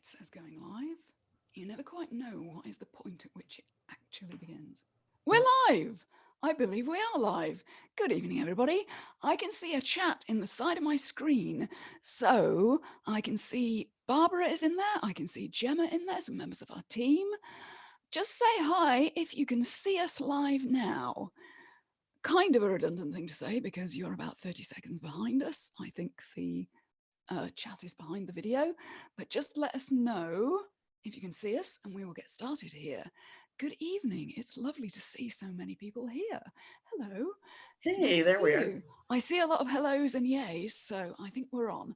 It says going live. You never quite know what is the point at which it actually begins. We're live! I believe we are live. Good evening, everybody. I can see a chat in the side of my screen. So I can see Barbara is in there. I can see Gemma in there, some members of our team. Just say hi if you can see us live now. Kind of a redundant thing to say because you're about 30 seconds behind us. I think the chat is behind the video, but just let us know if you can see us and we will get started here. Good evening. It's lovely to see so many people here. Hello. It's nice to see you. I see a lot of hellos and yays, so I think we're on.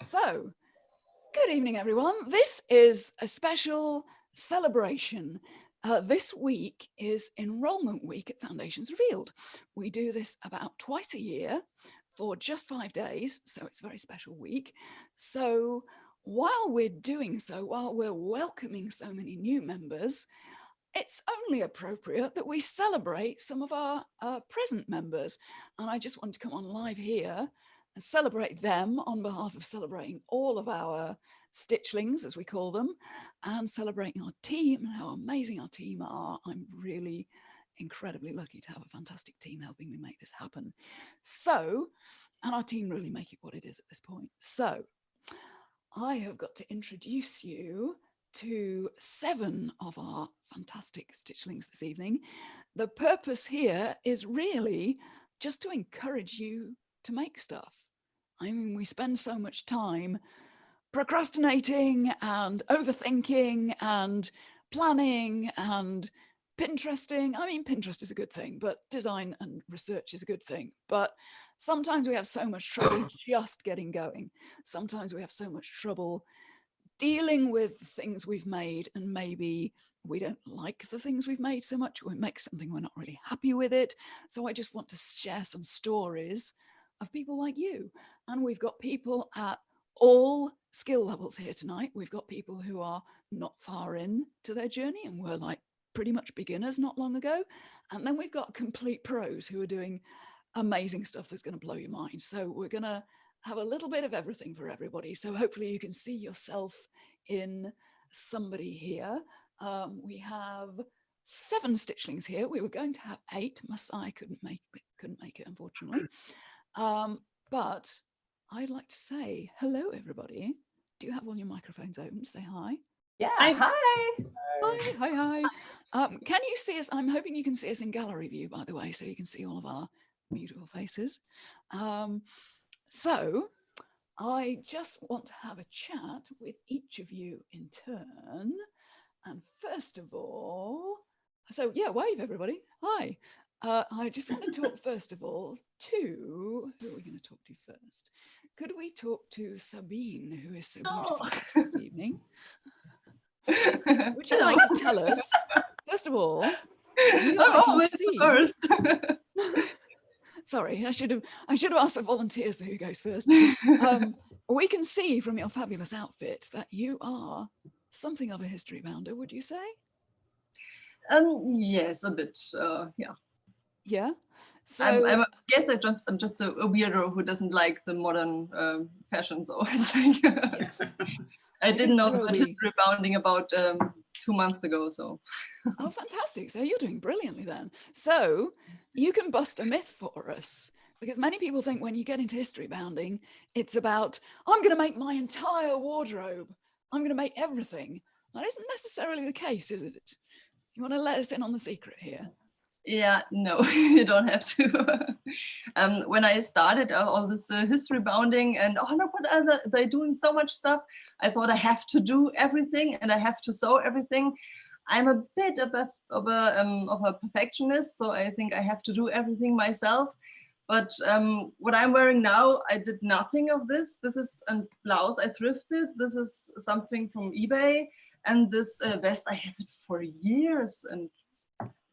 So, good evening, everyone. This is a special celebration. This week is enrollment week at Foundations Revealed. We do this about twice a year for just 5 days, so it's a very special week. So while we're doing so, while we're welcoming so many new members, it's only appropriate that we celebrate some of our present members. And I just want to come on live here and celebrate them on behalf of celebrating all of our Stitchlings, as we call them, and celebrating our team and how amazing our team are. I'm really incredibly lucky to have a fantastic team helping me make this happen. So, and our team really make it what it is at this point. So I have got to introduce you to 7 of our fantastic Stitchlings this evening. The purpose here is really just to encourage you to make stuff. I mean, we spend so much time procrastinating and overthinking and planning and Pinteresting. I mean, Pinterest is a good thing, but design and research is a good thing. But sometimes we have so much trouble just getting going. Sometimes we have so much trouble dealing with things we've made, and maybe we don't like the things we've made so much, or we make something we're not really happy with it. So I just want to share some stories of people like you. And we've got people at all skill levels here tonight. We've got people who are not far in to their journey and were like pretty much beginners not long ago. And then we've got complete pros who are doing amazing stuff that's going to blow your mind. So we're going to have a little bit of everything for everybody. So hopefully you can see yourself in somebody here. We have 7 Stitchlings here. We were going to have 8. Masai couldn't make it, unfortunately. But I'd like to say hello, everybody. Do you have all your microphones open to say hi? Yeah. Hi. Hi. Can you see us? I'm hoping you can see us in gallery view, by the way, so you can see all of our beautiful faces. So I just want to have a chat with each of you in turn. And first of all, so yeah, wave everybody. Hi. I just want to talk first of all to, who are we going to talk to first? Could we talk to Sabine, who is so beautiful this evening? Would you like to tell us, first of all, I can see. First. Sorry, I should have asked for volunteers who goes first. We can see from your fabulous outfit that you are something of a history bounder, would you say? Yes, a bit. Yeah. Yeah. So I'm just a weirdo who doesn't like the modern fashion. So it's like yes. I didn't know about history bounding about 2 months ago. So oh, fantastic! So you're doing brilliantly then. So you can bust a myth for us, because many people think when you get into history bounding, it's about I'm going to make my entire wardrobe. I'm going to make everything. That isn't necessarily the case, is it? You want to let us in on the secret here? Yeah, no, you don't have to. When I started all this history bounding and oh look what they doing so much stuff, I thought I have to do everything and I have to sew everything. I'm a bit of a perfectionist, so I think I have to do everything myself. But what I'm wearing now, I did nothing of this. This is a blouse I thrifted. This is something from eBay, and this vest I have it for years and.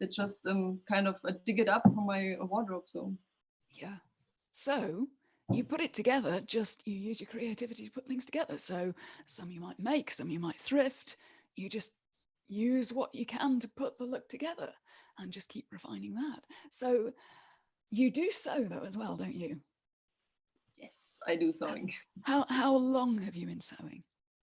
It just kind of dig it up from my wardrobe. So yeah, so you put it together, just you use your creativity to put things together. So some you might make, some you might thrift. You just use what you can to put the look together and just keep refining that. So you do sew though as well, don't you? Yes, I do sewing. How long have you been sewing?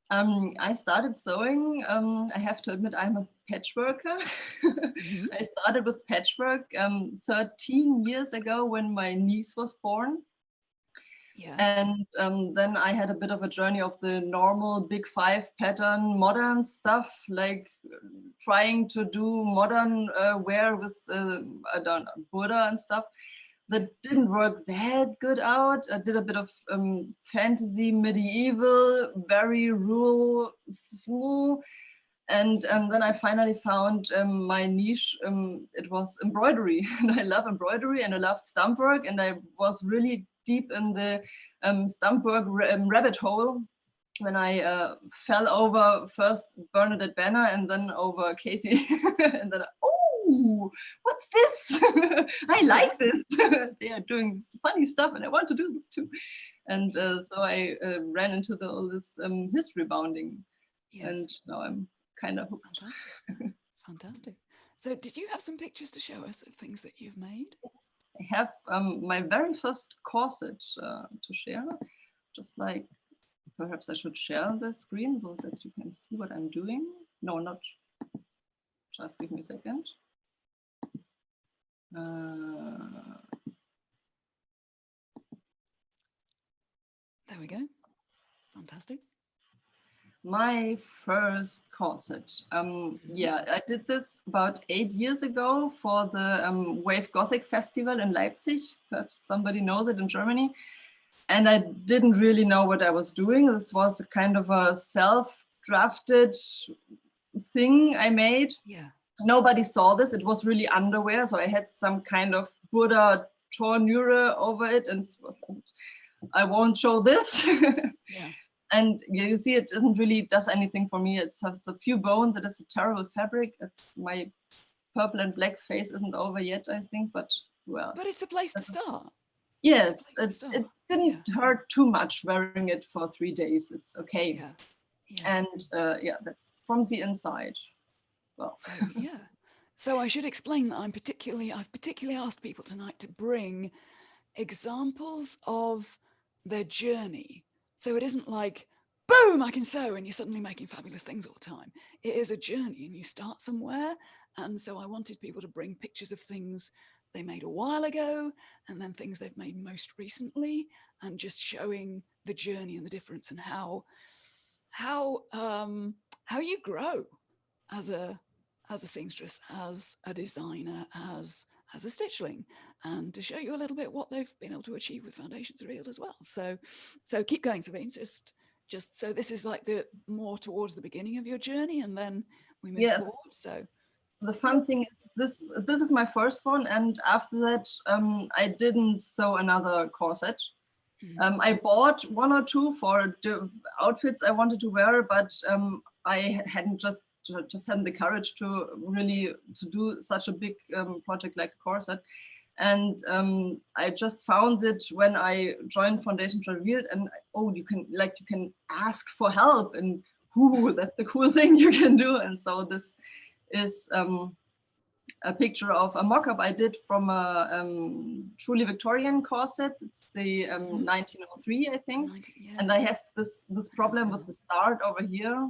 I started sewing. I have to admit, I'm a patchworker. Mhm. I started with patchwork 13 years ago when my niece was born. Yeah. And then I had a bit of a journey of the normal big five pattern modern stuff, like trying to do modern wear with I don't know, Buddha and stuff. That didn't work that good out. I did a bit of fantasy, medieval, very rural, small. And then I finally found my niche. It was embroidery, and I love embroidery, and I loved stump work, and I was really deep in the stump work rabbit hole when I fell over first Bernadette Banner and then over Katie, and then oh, what's this? I like this. They are doing this funny stuff, and I want to do this too. And so I ran into all this history bounding, Yes. and now I'm kind of hooked. Fantastic. Fantastic. So did you have some pictures to show us of things that you've made? I have my very first corset to share, just like perhaps I should share the screen so that you can see what I'm doing. No, not just give me a second. There we go. Fantastic. My first corset. Yeah, I did this about 8 years ago for the Wave Gothic Festival in Leipzig. Perhaps somebody knows it in Germany. And I didn't really know what I was doing. This was a kind of a self-drafted thing I made. Yeah. Nobody saw this. It was really underwear. So I had some kind of Buddha tournure over it. And I won't show this. Yeah. And you see, it doesn't really does anything for me. It has a few bones. It is a terrible fabric. It's my purple and black face isn't over yet, I think. But well. But it's a place to start. Yes, it didn't hurt too much wearing it for 3 days. It's okay. Yeah. Yeah. And yeah, that's from the inside. Well, so yeah. So I should explain that I've particularly asked people tonight to bring examples of their journey. So it isn't like, boom, I can sew and you're suddenly making fabulous things all the time. It is a journey and you start somewhere. And so I wanted people to bring pictures of things they made a while ago and then things they've made most recently, and just showing the journey and the difference and how you grow as a seamstress, as a designer, as a stitchling, and to show you a little bit what they've been able to achieve with Foundations Revealed as well. So keep going, Sabine. Just so this is like the more towards the beginning of your journey, and then we move forward. So the fun thing is this is my first one, and after that I didn't sew another corset. I bought 1 or 2 for the outfits I wanted to wear, but I hadn't just hadn't the courage to really do such a big project like a corset. And I just found it when I joined Foundations Revealed, and you can ask for help, and that's the cool thing you can do. And so this is a picture of a mock-up I did from a truly Victorian corset. It's the 1903, I think. Yes. And I have this problem with the start over here.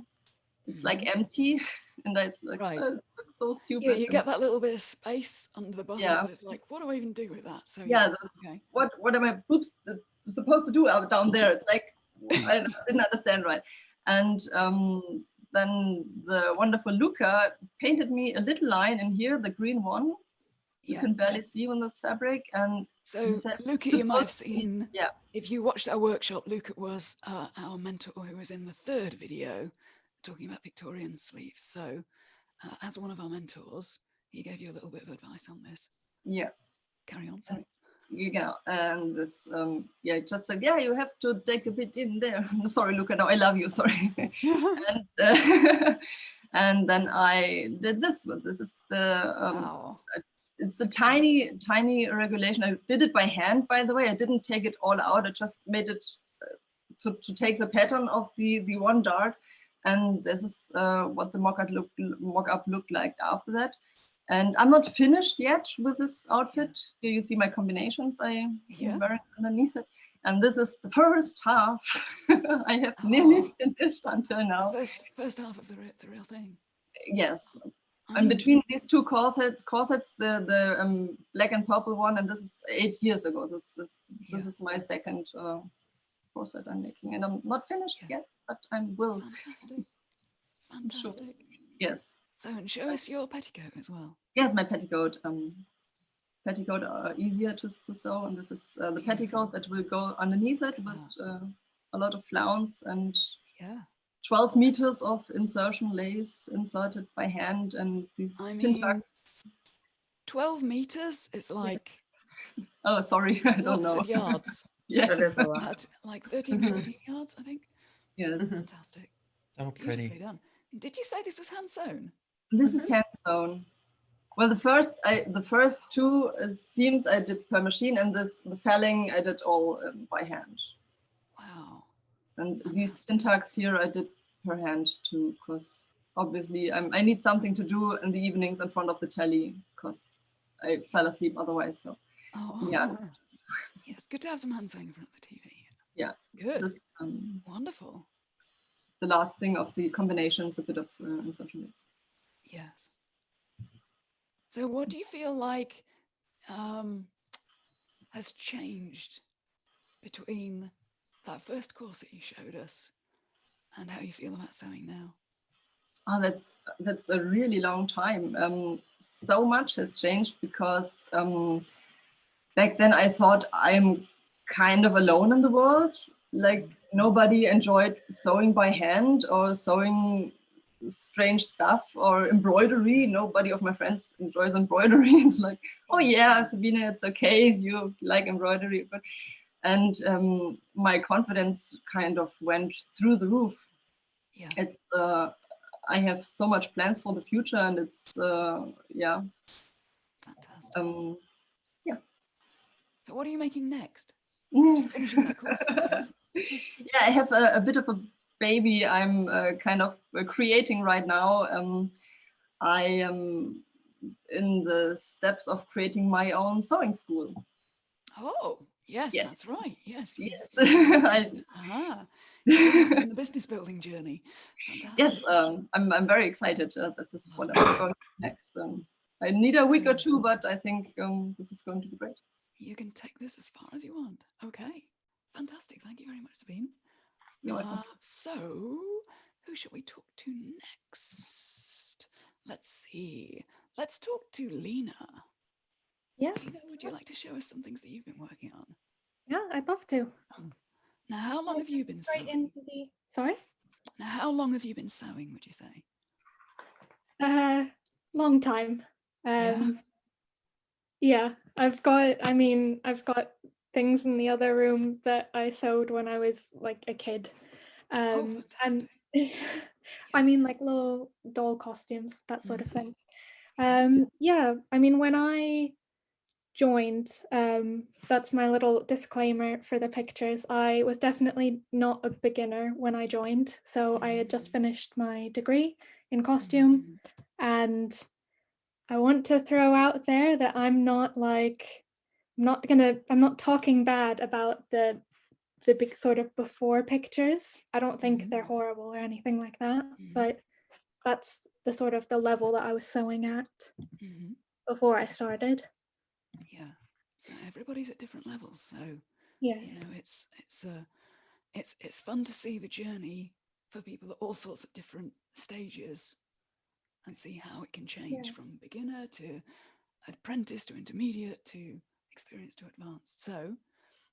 It's like empty, and it's like it's so stupid. Yeah, you get that little bit of space under the bust that it's like, what do I even do with that? So okay. What are my boobs supposed to do out down there? It's like I didn't understand right. And then the wonderful Luca painted me a little line in here, the green one. You can barely see on this fabric. And so Luca, you might have seen, if you watched our workshop, Luca was our mentor who was in the 3rd video talking about Victorian sleeves. So as one of our mentors, he gave you a little bit of advice on this. Yeah. Carry on, sorry. And this, just said, you have to take a bit in there. Sorry, Luca, no, I love you, sorry. And then I did this one. This is the, it's a tiny, tiny regulation. I did it by hand, by the way. I didn't take it all out. I just made it to take the pattern of the one dart. And this is what the mock-up looked like after that. And I'm not finished yet with this outfit. Here you see my combinations I wear underneath it. And this is the first half. I have nearly finished until now. First half of the real thing. Yes. And between these two corsets, the black and purple one, and this is 8 years ago. This is my second corset I'm making, and I'm not finished yet, but I will. Fantastic. Fantastic. Sure. Yes. So, and show us your petticoat as well. Yes, my petticoat. Petticoat are easier to sew, and this is the petticoat that will go underneath it with a lot of flounce and 12 meters of insertion lace inserted by hand, and these pin tucks. 12 meters is like... Oh, sorry, I don't know. Lots of yards. Yes. That is a lot. Like 13, 14 yards, I think. Yes. Fantastic. So pretty. Beautifully done. Did you say this was hand sewn? This is hand sewn. Well, the first two seams I did per machine, and the felling I did all by hand. Wow. And these pin tucks here I did per hand too, because obviously I need something to do in the evenings in front of the telly, because I fell asleep otherwise. So yeah. Yes, good to have some hand sewing in front of the TV. Yeah. Good. This is, wonderful. The last thing of the combinations, a bit of insertion lace. Yes. So what do you feel like has changed between that first corset you showed us and how you feel about sewing now? Oh, that's a really long time. So much has changed because back then I thought I'm kind of alone in the world. Like nobody enjoyed sewing by hand or sewing strange stuff or embroidery. Nobody of my friends enjoys embroidery. It's like, oh yeah, Sabine, it's okay, you like embroidery. And my confidence kind of went through the roof. Yeah. It's I have so much plans for the future, and it's yeah. Fantastic. Yeah. So what are you making next? Yeah. Just finishing that course. Yeah, I have a bit of a baby I'm kind of creating right now. I am in the steps of creating my own sewing school. Oh, yes, Yes. that's right. Yes. Yes. Yes, in the business building journey. Fantastic. Yes, I'm very excited. This is what I'm going to do next. I need a week or two, but I think this is going to be great. You can take this as far as you want. Okay, fantastic. Thank you very much, Sabine. You're welcome. So, who should we talk to next? Let's see. Let's talk to Lena. Yeah. Lena, would you like to show us some things that you've been working on? Yeah, I'd love to. Now, how long have you been sewing? Sorry? Now, how long have you been sewing, would you say? Long time. Yeah, I've got things in the other room that I sewed when I was like a kid. And I mean like little doll costumes, that sort of thing. Yeah, I mean when I joined, that's my little disclaimer for the pictures. I was definitely not a beginner when I joined. So I had just finished my degree in costume, and I want to throw out there that I'm not talking bad about the big sort of before pictures. I don't think they're horrible or anything like that, but that's the sort of the level that I was sewing at before I started. Yeah. So everybody's at different levels. So yeah, you know, it's fun to see the journey for people at all sorts of different stages and see how it can change from beginner to apprentice to intermediate to experienced to advanced. So,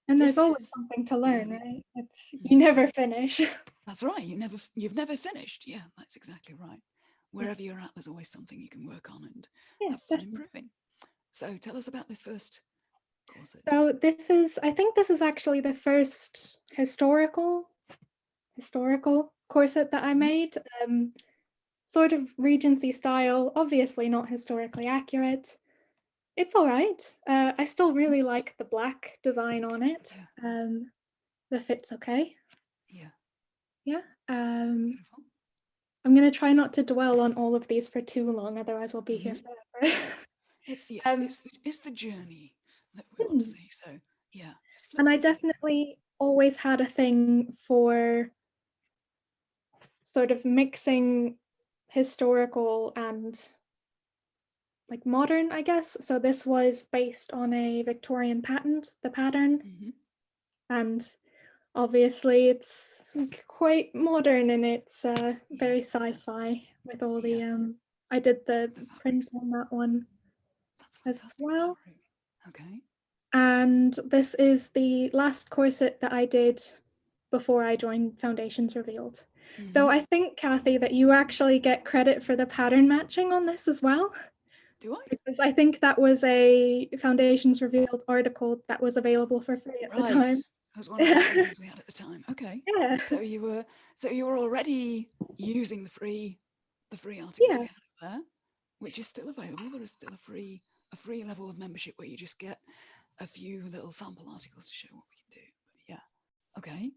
and there's always something to learn, right? You never finish. That's right. You've never finished. Yeah, that's exactly right. Wherever you're at, there's always something you can work on and have fun improving. So tell us about this first corset. So I think this is actually the first historical corset that I made. Sort of Regency style, obviously not historically accurate. It's all right. I still really like the black design on it. The fit's okay. Yeah. I'm going to try not to dwell on all of these for too long, otherwise we'll be here forever. It's the journey that we want to see. So Yeah. Just And I flip through. definitely always had a thing for sort of mixing historical and like modern, I guess. So this was based on a Victorian patent, the pattern, Mhm. and obviously it's quite modern and it's very sci-fi with all the Yeah. I did the The print fabrics. on that one That's as fantastic well. fabric. Okay. And this is the last corset that I did before I joined Foundations Revealed. Though Mhm. I think, Kathy, that you actually get credit for the pattern matching on this as well. Do I? Because I think that was a Foundations Revealed article that was available for free at the Right. time. That was one of the free ones we had at the time. Okay. Yeah. So you were already using the free articles Yeah. we had there, which is still available. There is still a free level of membership where you just get a few little sample articles to show what we can do. But yeah. Okay.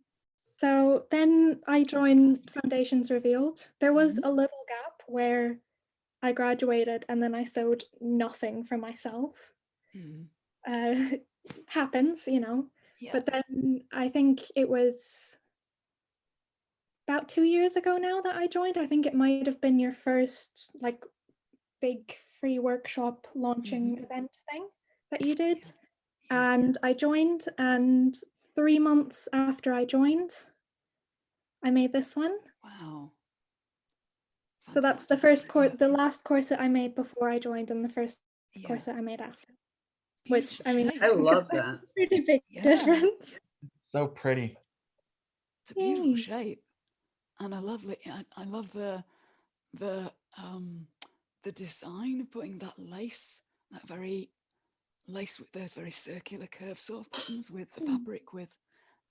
So then I joined Foundations Revealed. There was Mhm. a little gap where I graduated and then I sewed nothing for myself. Mhm. Happens, you know. Yeah. But then I think it was about 2 years ago now that I joined. I think it might have been your first like big free workshop launching Mhm. event thing that you did. Yeah. Yeah. And I joined, and 3 months after I joined, I made this one. Wow. So that's the Fantastic. first Yeah. the last corset I made before I joined, and the first Yeah. corset I made after. Which Beautiful I mean, I shape. I think love it's a that. pretty big Yeah. difference. So pretty. It's a beautiful Yay. shape. And I love it. I love the um the design of putting that lace, that very lace with those very circular curve sort of patterns with the Hmm. fabric, with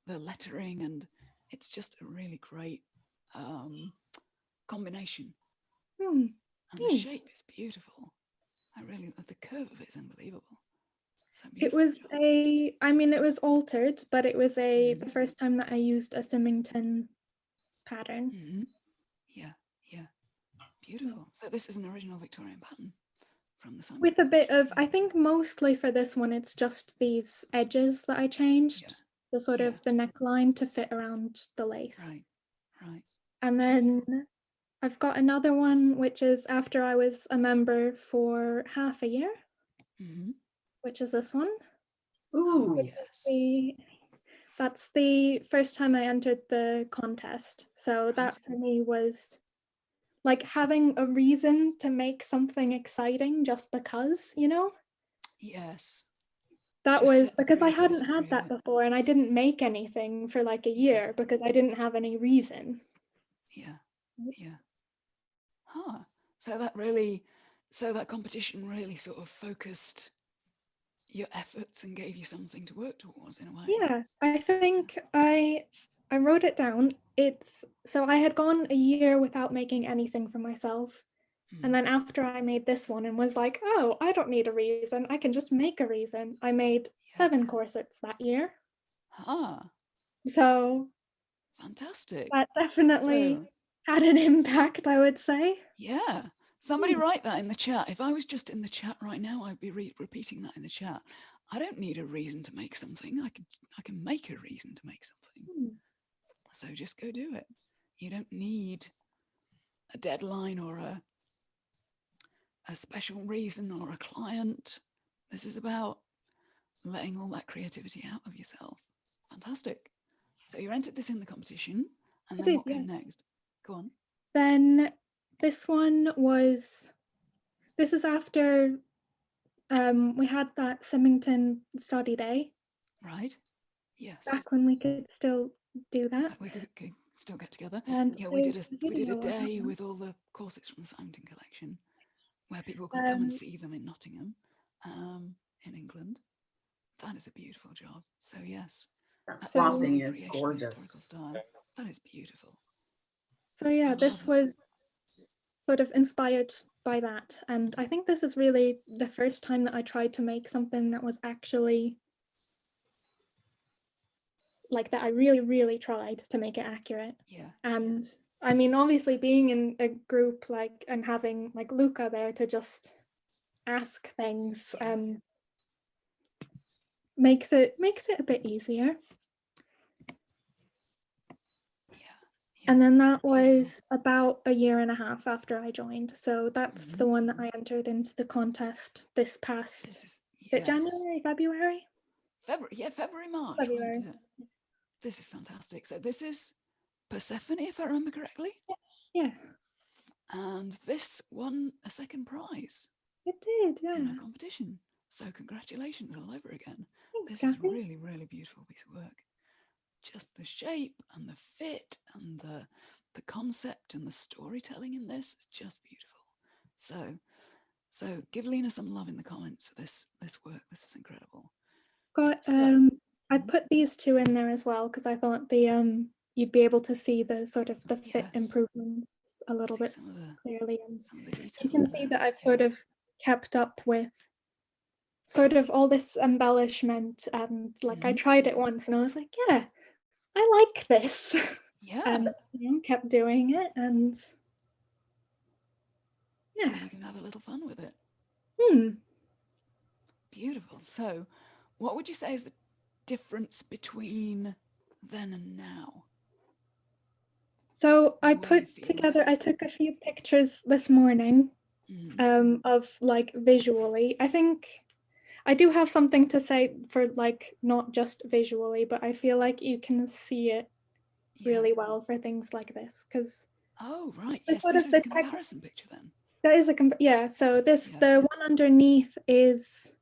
the lettering, and it's just a really great combination. Hmm. And the Hmm. shape is beautiful. I really love the curve of it is unbelievable. So It beautiful was job. I mean, it was altered, but it was the Mm-hmm. first time that I used a Symington pattern. Mm-hmm. Yeah, yeah, Yeah. beautiful. So this is an original Victorian pattern from the Simon With a bit collection. of, I think mostly for this one, it's just these edges that I Yeah, changed, the sort yeah, of the neckline to fit around the lace. right, right. And then I've got another one, which is after I was a member for half a year, Mm-hmm. which is this one. Oh Ooh. yes, That's the first time I entered the contest. So right. that for me was like having a reason to make something exciting just because, you know? Yes, That just was set the because I hadn't creativity had free a that bit. before and I didn't make anything for like a Yeah, year because I didn't have any reason. yeah, yeah. Huh. So that really, so that competition really sort of focused your efforts and gave you something to work towards in a way. Yeah, I think I wrote it down. It's so I had gone a year without making anything for myself. And Mm. then after I made this one and was like, oh, I don't need a reason. I can just make a reason. I made Yeah. 7 corsets that year. Huh. So Fantastic. that definitely So, had an impact, I would say. yeah. Somebody write that in the chat. If I was just in the chat right now, I'd be repeating that in the chat. I don't need a reason to make something. I can make a reason to make something. Hmm. So just go do it. You don't need a deadline or a special reason or a client. This is about letting all that creativity out of yourself. Fantastic. So you entered this in the competition, and I then did, what yeah. came next? Go on. Then this one was, this is after we had that Symington study day, Right? Yes. back when we could still do that. We could still get together. And Yeah, there's a we did a video of that day one. with all the corsets from the Simonton collection, where people could come and Um, see them in Nottingham, in England. That is a beautiful job. So yes, That that's a whole so flossing is recreation of historical gorgeous. style. That is beautiful. so yeah, I love this it. was sort of inspired by that. And I think this is really the first time that I tried to make something that was actually like that I really, really tried to make it accurate. Yeah. And I mean, obviously being in a group like and having like Luca there to just ask things Yeah. makes it a bit easier. And then that was about a year and a half after I joined. So that's the one that I entered into the contest this past, is it January, February? February, March, February. wasn't it? This is fantastic. So this is Persephone, if I remember correctly. Yeah. And this won a second prize. It did, yeah. In our competition. So congratulations all over again. Thanks, This Kathy. is really, really beautiful piece of work. Just the shape and the fit and the concept and the storytelling in this is just beautiful. So give Lena some love in the comments for this work. This is incredible. Got I put these two in there as well because I thought the you'd be able to see the sort of the fit improvements a little bit clearly, and some of the detail you can see that I've sort of kept up with sort of all this embellishment, and like I tried it once and I was like, yeah, I like this. Yeah. And kept doing it, and so you can have a little fun with it. Beautiful. So what would you say is the difference between then and now? So I put together, I took a few pictures this morning of like visually. I think I do have something to say for like not just visually, but I feel like you can see it really well for things like this because yes, this is a comparison picture then. That is so this the one underneath is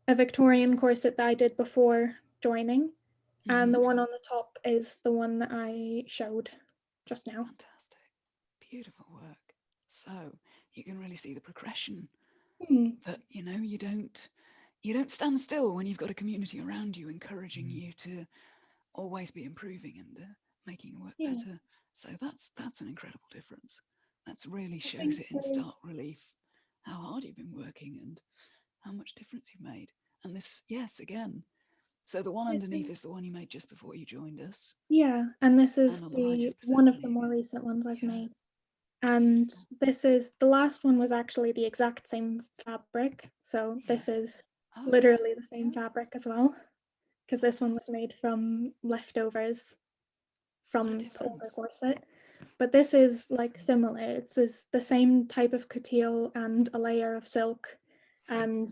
a Victorian corset that I did before joining, and the one on the top is the one that I showed just now. Fantastic. Beautiful work. So you can really see the progression that you don't stand still when you've got a community around you encouraging you to always be improving and making your work better. So that's an incredible difference. That really shows it in stark relief how hard you've been working and how much difference you've made. And this, again, so the one underneath is the one you made just before you joined us. Yeah, and this is the one of the more recent ones I've made. And this is, the last one was actually the exact same fabric. So this is literally the same fabric as well, because this one was made from leftovers from the older corset. But this is like similar. It's the same type of coutil and a layer of silk. And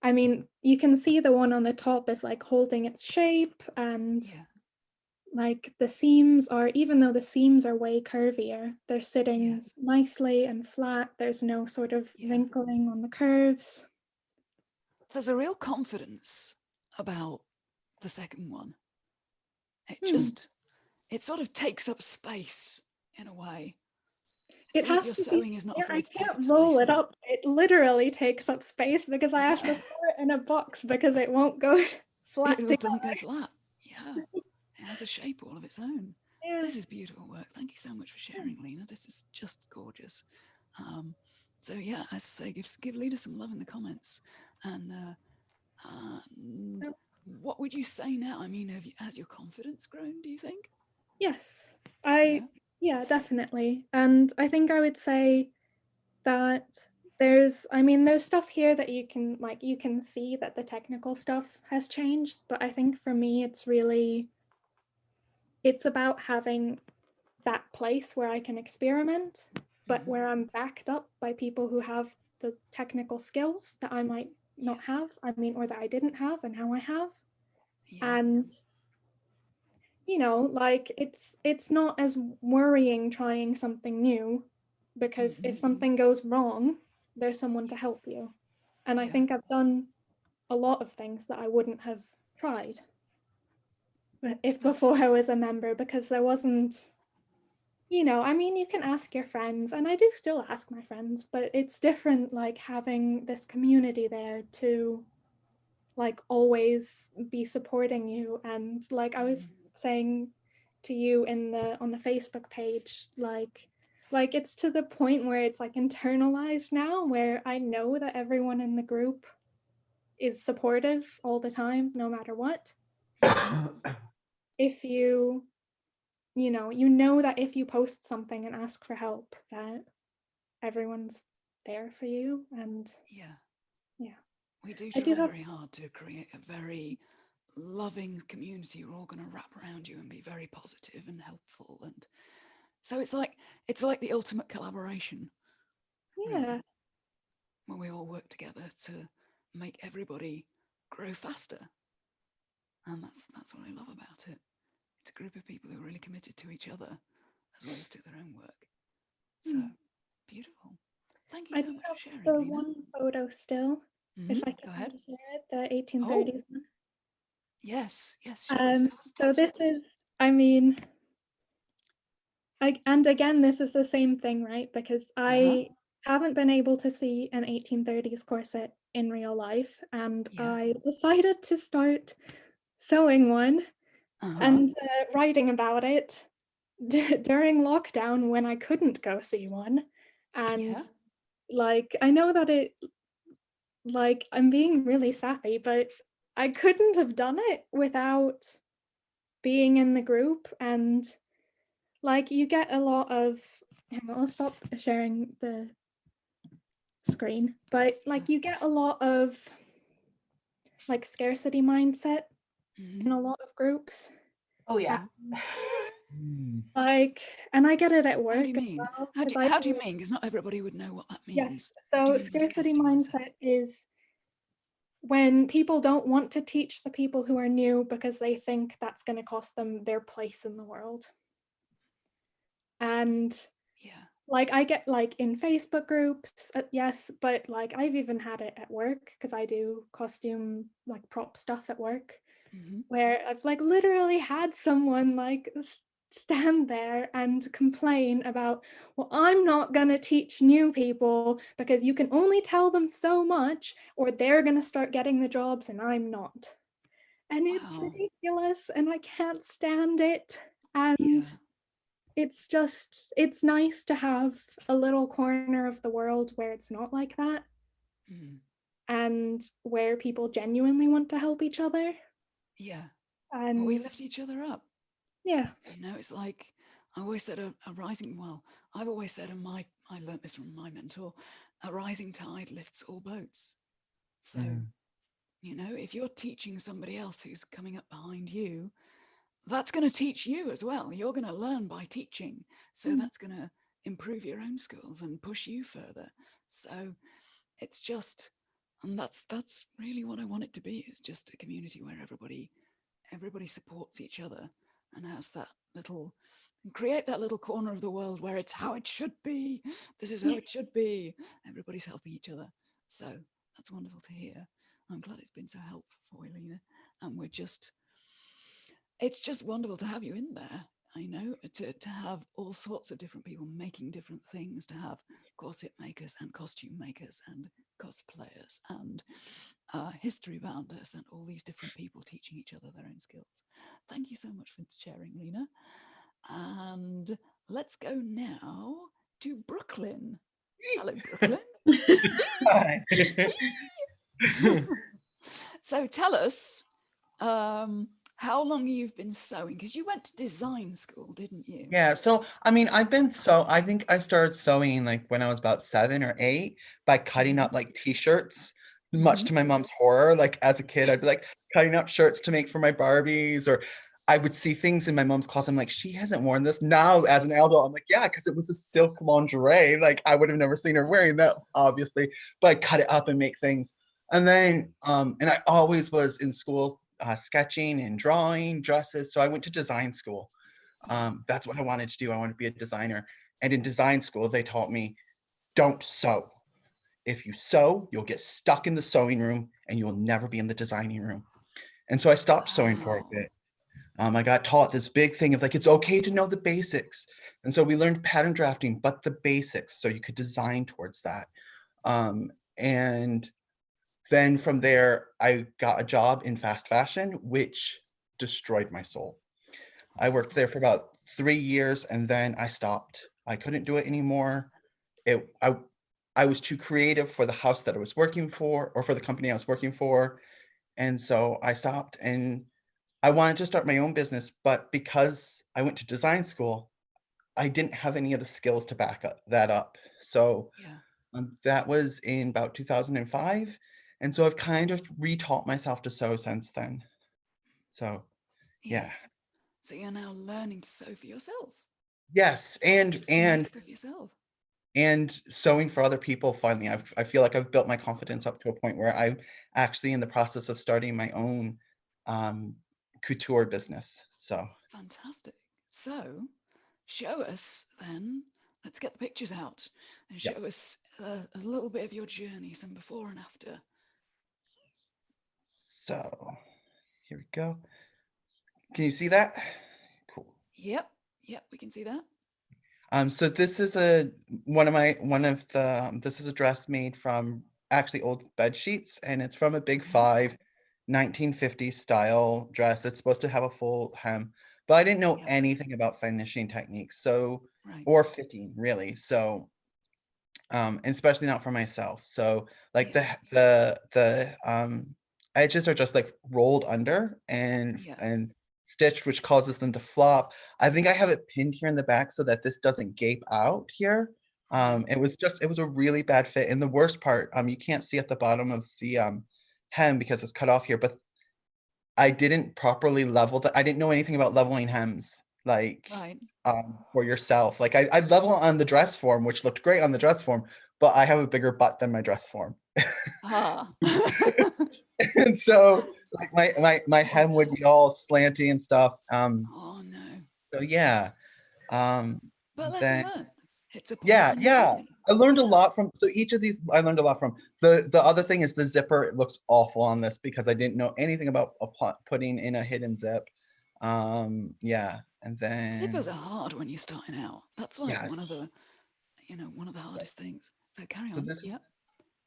I mean, you can see the one on the top is like holding its shape, and like the seams are, even though the seams are way curvier, they're sitting nicely and flat. There's no sort of wrinkling on the curves. There's a real confidence about the second one. It sort of takes up space in a way. It has to sewing is not afraid to take up space. I can't roll it up. It literally takes up space because I have to store it in a box because it won't go flat. It doesn't go flat. Yeah, it has a shape all of its own. Yeah. This is beautiful work. Thank you so much for sharing, Lena. This is just gorgeous. So yeah, as I say, give Lena some love in the comments. And what would you say now? I mean, has your confidence grown, do you think? Yes, yeah, definitely. And I think I would say that there's stuff here that you can see that the technical stuff has changed, but I think for me it's about having that place where I can experiment, but where I'm backed up by people who have the technical skills that I might not have, or that I didn't have and now I have. And like it's not as worrying trying something new, because if something goes wrong, there's someone to help you. And I think I've done a lot of things that I wouldn't have tried if before I was a member, because there wasn't, you can ask your friends, and I do still ask my friends, but it's different like having this community there to like always be supporting you. And like I was saying to you on the Facebook page, like it's to the point where it's like internalized now, where I know that everyone in the group is supportive all the time, no matter what. If you know that if you post something and ask for help, that everyone's there for you. And We do I try do have very hard to create a very loving community. We're all going to wrap around you and be very positive and helpful, and so it's like the ultimate collaboration, yeah. really, when we all work together to make everybody grow faster. And that's what I love about it. It's a group of people who are really committed to each other as well as to their own work. So beautiful. Thank you I so do much have for sharing, the Lena. one photo still, if I Go can ahead. share it, the 1830s Oh, one. yes, show us. Tell So us this what this is, I mean, and again, this is the same thing, right? Because I haven't been able to see an 1830s corset in real life, and Yeah. I decided to start sewing one and writing about it during lockdown when I couldn't go see one. And like, I know that like, I'm being really sappy, but I couldn't have done it without being in the group. And like, you get a lot of, hang on, I'll stop sharing the screen, but like, you get a lot of like scarcity mindset in a lot of groups. Oh yeah. Like, and I get it at work How do you as mean? well. How do you mean? Because not everybody would know what that means. Yes, What do you so mean by scarcity mindset is when people don't want to teach the people who are new because they think that's going to cost them their place in the world. And like, I get like in Facebook groups, yes, but like I've even had it at work because I do costume like prop stuff at work, where I've like literally had someone like stand there and complain about, well, I'm not going to teach new people because you can only tell them so much or they're going to start getting the jobs and I'm not. And it's ridiculous and I can't stand it. And it's just, it's nice to have a little corner of the world where it's not like that. And where people genuinely want to help each other. And well, we lift each other up. Yeah. You know, it's like I always said I've always said, and I learned this from my mentor, a rising tide lifts all boats. So, you know, if you're teaching somebody else who's coming up behind you, that's going to teach you as well. You're going to learn by teaching. So that's going to improve your own skills and push you further. So it's just, and that's really what I want it to be, is just a community where everybody supports each other and has that little, and create that little corner of the world where it's how it should be. This is how it should be. Everybody's helping each other. So that's wonderful to hear. I'm glad it's been so helpful for you, Lena. And it's just wonderful to have you in there. I know, to have all sorts of different people making different things, to have corset makers and costume makers and cosplayers and history bounders and all these different people teaching each other their own skills. Thank you so much for sharing, Lena. And let's go now to Brooklyn. Hello, Brooklyn. Hi. So tell us how long you've been sewing, because you went to design school, didn't you? Yeah, so I mean, I think I started sewing like when I was about 7 or 8 by cutting up like t-shirts, much to my mom's horror. Like as a kid, I'd be like cutting up shirts to make for my Barbies, or I would see things in my mom's closet. I'm like, she hasn't worn this. Now as an adult, I'm like, yeah, because it was a silk lingerie. Like I would have never seen her wearing that, obviously, but I cut it up and make things. And then, and I always was in school sketching and drawing dresses. So I went to design school. That's what I wanted to do. I wanted to be a designer. And in design school, they taught me, don't sew. If you sew, you'll get stuck in the sewing room and you will never be in the designing room. And so I stopped sewing for a bit. I got taught this big thing of like, it's okay to know the basics. And so we learned pattern drafting, but the basics, so you could design towards that. And then from there, I got a job in fast fashion, which destroyed my soul. I worked there for about 3 years and then I stopped. I couldn't do it anymore. I was too creative for the house that I was working for, or for the company I was working for. And so I stopped, and I wanted to start my own business, but because I went to design school, I didn't have any of the skills to back that up. So that was in about 2005. And so I've kind of retaught myself to sew since then. So yeah. Yes. So you're now learning to sew for yourself. Yes, and Just to make stuff yourself. sewing for other people. Finally, I feel like I've built my confidence up to a point where I'm actually in the process of starting my own couture business. So Fantastic. So show us then. Let's get the pictures out and yeah. show us a little bit of your journey, some before and after. So here we go. Can you see that? Cool. Yep, we can see that. So this is this is a dress made from actually old bed sheets, and it's from a Big Five 1950s style dress. It's supposed to have a full hem, but I didn't know Yeah. anything about finishing techniques, so Right. or fitting really. So and especially not for myself. So like Yeah. the edges are just like rolled under Yeah. and stitched, which causes them to flop. I think I have it pinned here in the back so that this doesn't gape out here. It was a really bad fit. And the worst part, you can't see at the bottom of the hem because it's cut off here, but I didn't properly level that. I didn't know anything about leveling hems, like Right. for yourself. Like I level on the dress form, which looked great on the dress form, but I have a bigger butt than my dress form. Ah. And so like my hem would be all slanty and stuff. Oh no. So yeah. But lesson Then learned. It's a point yeah, in your yeah. journey. I learned a lot from so each of these I learned a lot from. The other thing is the zipper. It looks awful on this because I didn't know anything about putting in a hidden zip. Yeah. And Zippers then are hard when you're starting out. That's like yes. one of the hardest things. So carry So on. Yep.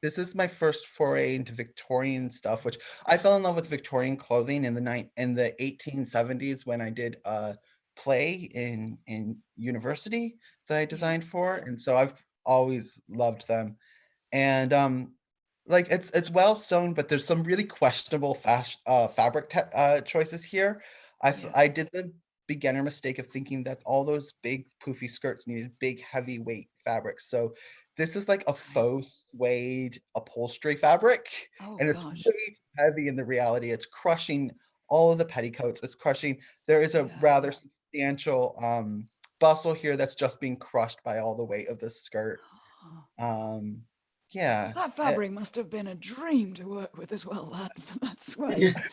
this is my first foray into Victorian stuff, which I fell in love with Victorian clothing in the 1870s when I did a play in university that I Yeah. designed for, and so I've always loved them. And like it's well sewn, but there's some really questionable fabric choices here. Yeah. I did the beginner mistake of thinking that all those big poofy skirts needed big heavyweight fabrics. So this is like a faux suede upholstery fabric, Oh and it's gosh. way too heavy in the reality. It's crushing all of the petticoats. It's crushing. There is a Yeah. rather substantial bustle here that's just being crushed by all the weight of the skirt. Yeah. That fabric must have been a dream to work with as well. That suede. Yeah.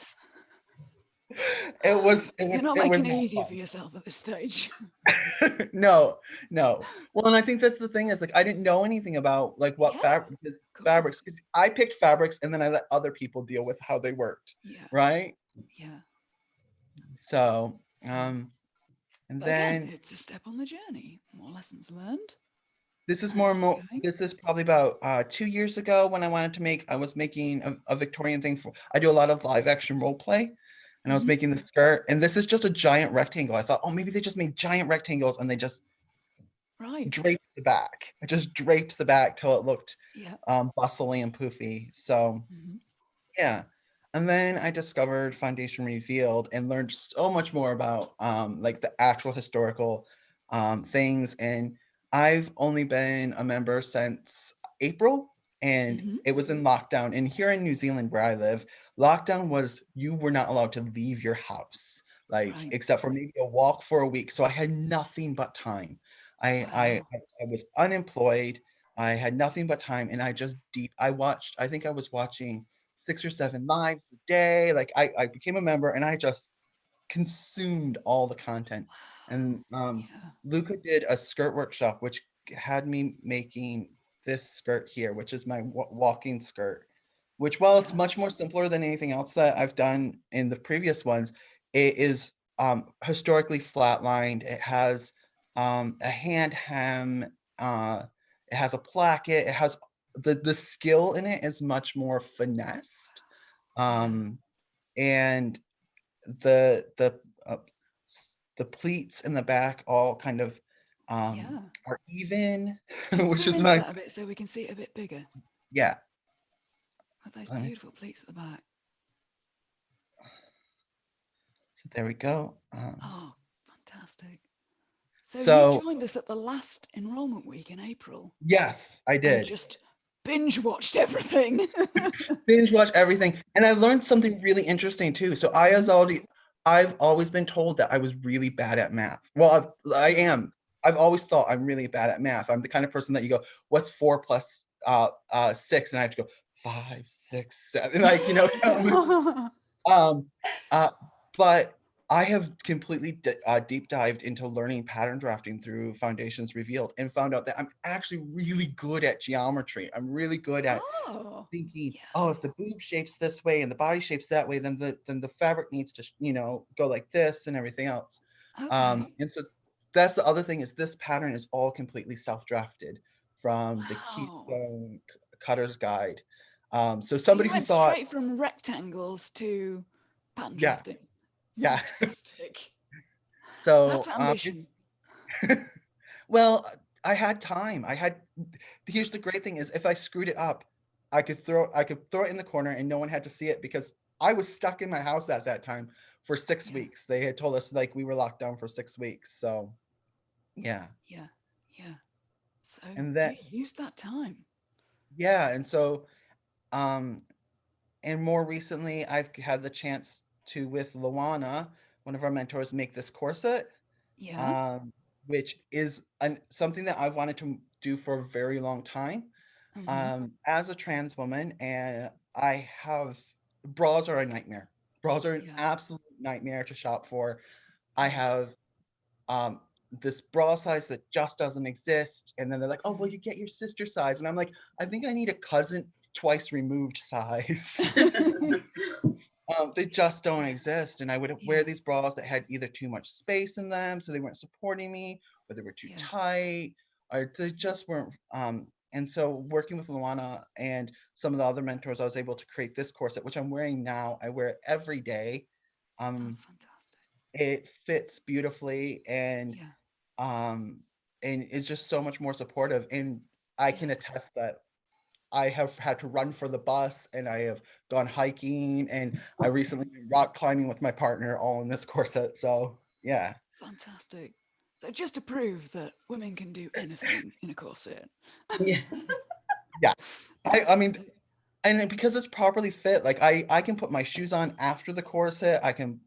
It was You're not it was making it not easier for yourself at this stage. fun. No, no. Well, and I think that's the thing is like I didn't know anything about like what Yeah, fabric because of fabrics. course. I picked fabrics and then I let other people deal with how they worked, Yeah. right? Yeah. So, So, and but again, then it's a step on the journey. More lessons learned. this is Going. this is probably about 2 years ago when I was making a Victorian thing for I do a lot of live action role play. And I was Mhm. making the skirt, and this is just a giant rectangle. I thought, oh, maybe they just made giant rectangles and they just Right. draped the back. I just draped the back till it looked Yeah. bustly and poofy. So Mhm. yeah. And then I discovered Foundation Revealed and learned so much more about like the actual historical things. And I've only been a member since April, and Mhm. it was in lockdown. And here in New Zealand, where I live, lockdown was you were not allowed to leave your house, like Right. except for maybe a walk for a week. So I had nothing but time. Wow. I was unemployed. I had nothing but time, and I watched. I think I was watching 6 or 7 lives a day. Like I became a member and I just consumed all the content. And Yeah. Luca did a skirt workshop, which had me making this skirt here, which is my walking skirt, which while it's Yeah. much more simpler than anything else that I've done in the previous ones, it is historically flatlined. It has a hand hem, it has a placket, it has the skill in it is much more finessed, Yeah. and the the uh, the pleats in the back all kind of Yeah. are even, Just which zoom is into nice. that a bit so we can see it a bit bigger. Yeah. With those So beautiful pleats at the back. there we go. Oh, fantastic. So you So joined us at the last enrollment week in April yes, I and did. just binge watched everything. Binge watch everything. And I learned something really interesting too. So I've always been told that I was really bad at math. Well, I am. I've always thought I'm really bad at math. I'm the kind of person that you go, what's 4 plus 6? And I have to go 5, 6, 7. Like, you know, but I have completely deep dived into learning pattern drafting through Foundations Revealed and found out that I'm actually really good at geometry. I'm really good at thinking, oh, if the boob shapes this way and the body shapes that way, then the fabric needs to, you know, go like this and everything else. Okay. And so that's the other thing, is this pattern is all completely self-drafted from the Keystone Cutter's Guide. So somebody you who went thought straight from rectangles to pattern Yeah. drafting. Yeah. Fantastic. So That's ambition. well, I had time. Here's the great thing is, if I screwed it up, I could throw it in the corner and no one had to see it, because I was stuck in my house at that time for 6 weeks. They had told us like we were locked down for 6 weeks. So yeah. So And that, you used that time. yeah. And so and more recently I've had the chance to, with Luana, one of our mentors, make this corset. Which is something that I've wanted to do for a very long time. As a trans woman, and bras are a nightmare. Bras are an absolute nightmare to shop for. I have this bra size that just doesn't exist, and then they're like, oh, well, you get your sister size, and I'm like, I think I need a cousin twice removed size. They just don't exist. And I would wear these bras that had either too much space in them, so they weren't supporting me, or they were too tight, or they just weren't. And so working with Luana and some of the other mentors, I was able to create this corset, which I'm wearing now. I wear it every day. That's fantastic. It fits beautifully, and it's just so much more supportive. And I can attest that I have had to run for the bus, and I have gone hiking, and I recently went rock climbing with my partner, all in this corset. So yeah. Fantastic. So just to prove that women can do anything in a corset. Yeah. Yeah. I mean, and because it's properly fit, like I can put my shoes on after the corset. I can't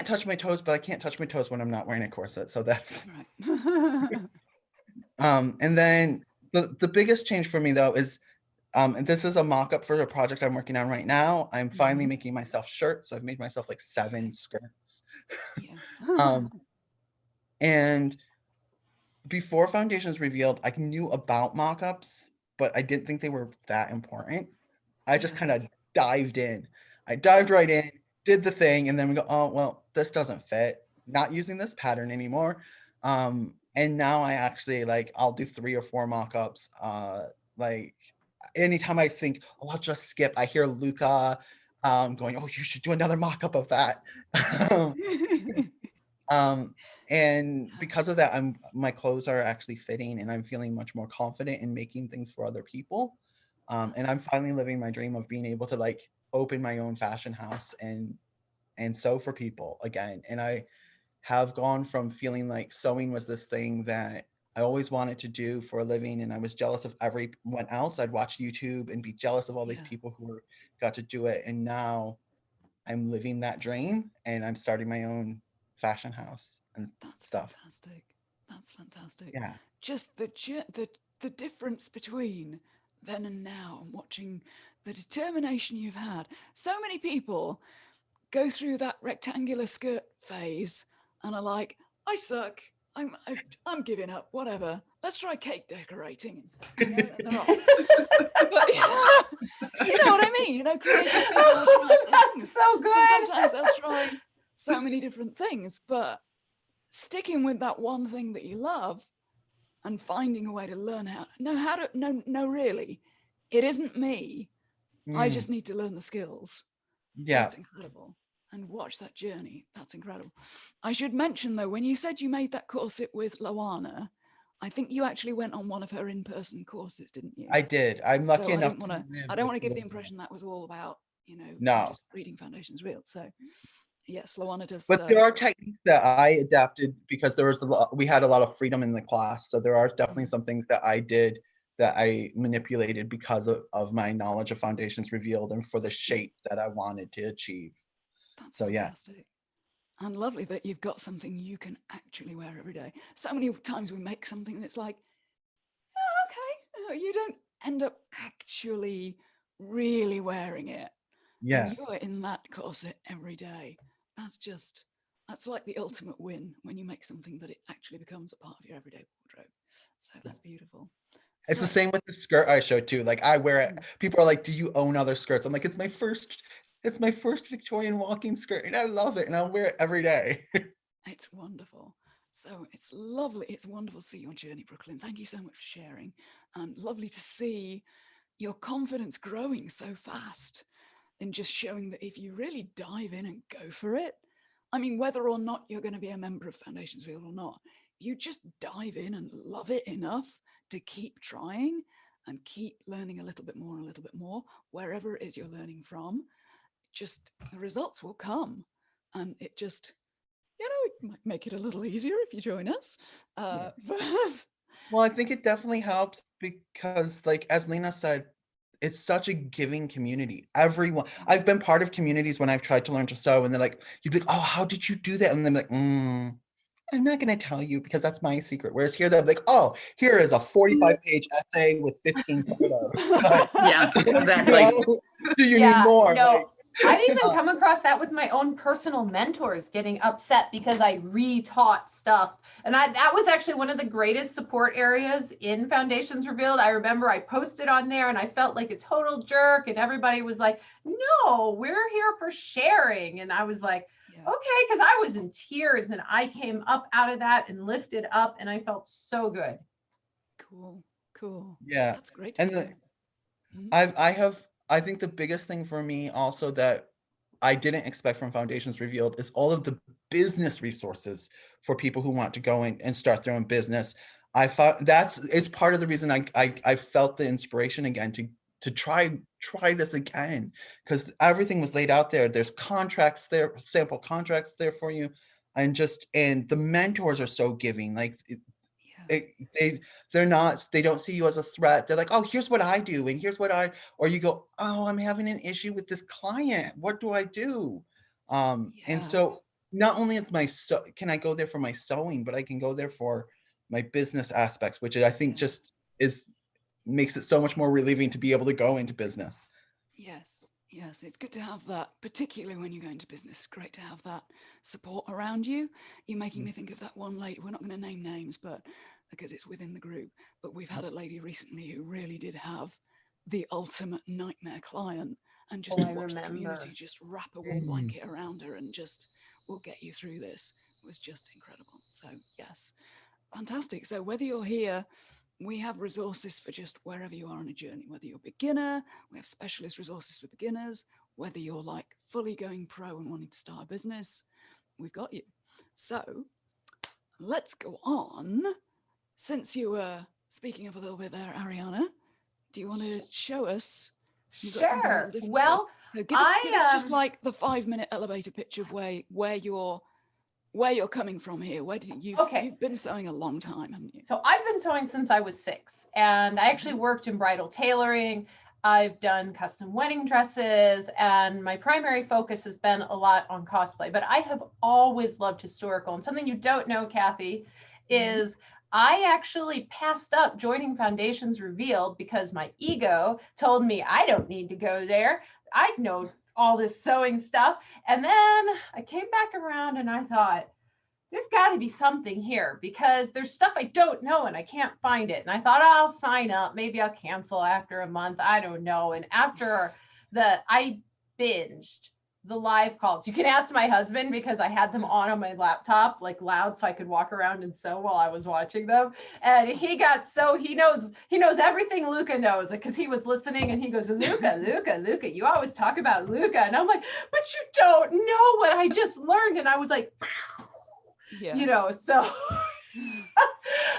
touch my toes, but I can't touch my toes when I'm not wearing a corset. So that's right. And then the biggest change for me though is, and this is a mock-up for a project I'm working on right now. I'm finally making myself shirts. So I've made myself like 7 skirts. And before Foundations Revealed, I knew about mock-ups, but I didn't think they were that important. I just kind of dived in. I dived right in, did the thing, and then we go, oh, well, this doesn't fit. Not using this pattern anymore. And now I actually, like, I'll do 3 or 4 mock-ups. Like anytime I think, oh, I'll just skip, I hear Luca going, oh, you should do another mock-up of that. And because of that, my clothes are actually fitting, and I'm feeling much more confident in making things for other people. And I'm finally living my dream of being able to like open my own fashion house and sew for people again. And I have gone from feeling like sewing was this thing that I always wanted to do for a living, and I was jealous of everyone else. I'd watch YouTube and be jealous of all these people who got to do it. And now I'm living that dream, and I'm starting my own fashion house and stuff. Fantastic. That's fantastic. Yeah. Just the difference between then and now, and watching the determination you've had. So many people go through that rectangular skirt phase and are like, I suck. I'm giving up. Whatever. Let's try cake decorating. And they're off. But, you know what I mean? You know, creative people will try things. So good. And sometimes they'll try so many different things, but sticking with that one thing that you love and finding a way to learn really, it isn't me. I just need to learn the skills. Yeah. That's incredible. And watch that journey. That's incredible. I should mention though, when you said you made that corset with Luana, I think you actually went on one of her in-person courses, didn't you? I did. I'm lucky enough. I don't want to give the impression that was all about, you know, just reading Foundations Real. So yes, Luana does. But there are techniques that I adapted because there was we had a lot of freedom in the class. So there are definitely some things that I did that I manipulated because of my knowledge of Foundations Revealed and for the shape that I wanted to achieve. That's So yeah. fantastic. And lovely that you've got something you can actually wear every day. So many times we make something and it's like, oh, okay, you don't end up actually really wearing it. Yeah. And you're in that corset every day. That's like the ultimate win when you make something that it actually becomes a part of your everyday wardrobe. So that's beautiful. It's the So, same with the skirt I showed too. Like I wear it. People are like, do you own other skirts? I'm like, it's my first Victorian walking skirt and I love it and I'll wear it every day. it's wonderful. So it's lovely. It's wonderful to see your journey, Brooklyn. Thank you so much for sharing. And lovely to see your confidence growing so fast and just showing that if you really dive in and go for it, I mean, whether or not you're going to be a member of Foundations Revealed or not, you just dive in and love it enough to keep trying and keep learning a little bit more, wherever it is you're learning from, just the results will come. And it just, it might make it a little easier if you join us. But well, I think it definitely helps because, like, as Lena said, it's such a giving community. Everyone, I've been part of communities when I've tried to learn to sew, and they're like, you'd be like, oh, how did you do that? And they're like, I'm not going to tell you because that's my secret. Whereas here, they're like, oh, here is a 45-page essay with 15 photos. Yeah, exactly. Do you need more? No, Like, I've even come across that with my own personal mentors getting upset because I retaught stuff. And that was actually one of the greatest support areas in Foundations Revealed. I remember I posted on there and I felt like a total jerk and everybody was like, no, we're here for sharing. And I was like, okay, because I was in tears and I came up out of that and lifted up and I felt so good. Cool. Yeah. That's great. And I think the biggest thing for me also that I didn't expect from Foundations Revealed is all of the business resources for people who want to go in and start their own business. I thought it's part of the reason I felt the inspiration again to try this again, because everything was laid out there. There's contracts there, sample contracts there for you, and the mentors are so giving. Like they don't see you as a threat. They're like, oh, here's what I do, and here's what or you go, oh, I'm having an issue with this client, what do I do? And so not only can I go there for my sewing, but I can go there for my business aspects, which I think just makes it so much more relieving to be able to go into business. Yes, it's good to have that, particularly when you go into business. It's great to have that support around you. You're making me think of that one lady. We're not going to name names, but because it's within the group. But we've had a lady recently who really did have the ultimate nightmare client, and just to watch the community just wrap a warm blanket around her and just, we'll get you through this. It was just incredible. So yes, fantastic. So whether you're here, we have resources for just wherever you are on a journey, whether you're a beginner, we have specialist resources for beginners, whether you're like fully going pro and wanting to start a business, we've got you. So let's go on. Since you were speaking up a little bit there, Ariana, do you want to show us? You've got something a little different for us. So give us just like the 5-minute elevator pitch of where you're coming from here. You've been sewing a long time, haven't you? So I've been sewing since I was 6, and I actually worked in bridal tailoring. I've done custom wedding dresses, and my primary focus has been a lot on cosplay, but I have always loved historical. And something you don't know, Kathy, is I actually passed up joining Foundations Revealed because my ego told me I don't need to go there. I know all this sewing stuff. And then I came back around and I thought, there's got to be something here because there's stuff I don't know and I can't find it. And I thought, I'll sign up. Maybe I'll cancel after a month. I don't know. And after I binged the live calls. You can ask my husband because I had them on my laptop, like loud, so I could walk around and sew while I was watching them. And he knows everything Luca knows because he was listening and he goes, Luca, you always talk about Luca. And I'm like, but you don't know what I just learned. And I was like, so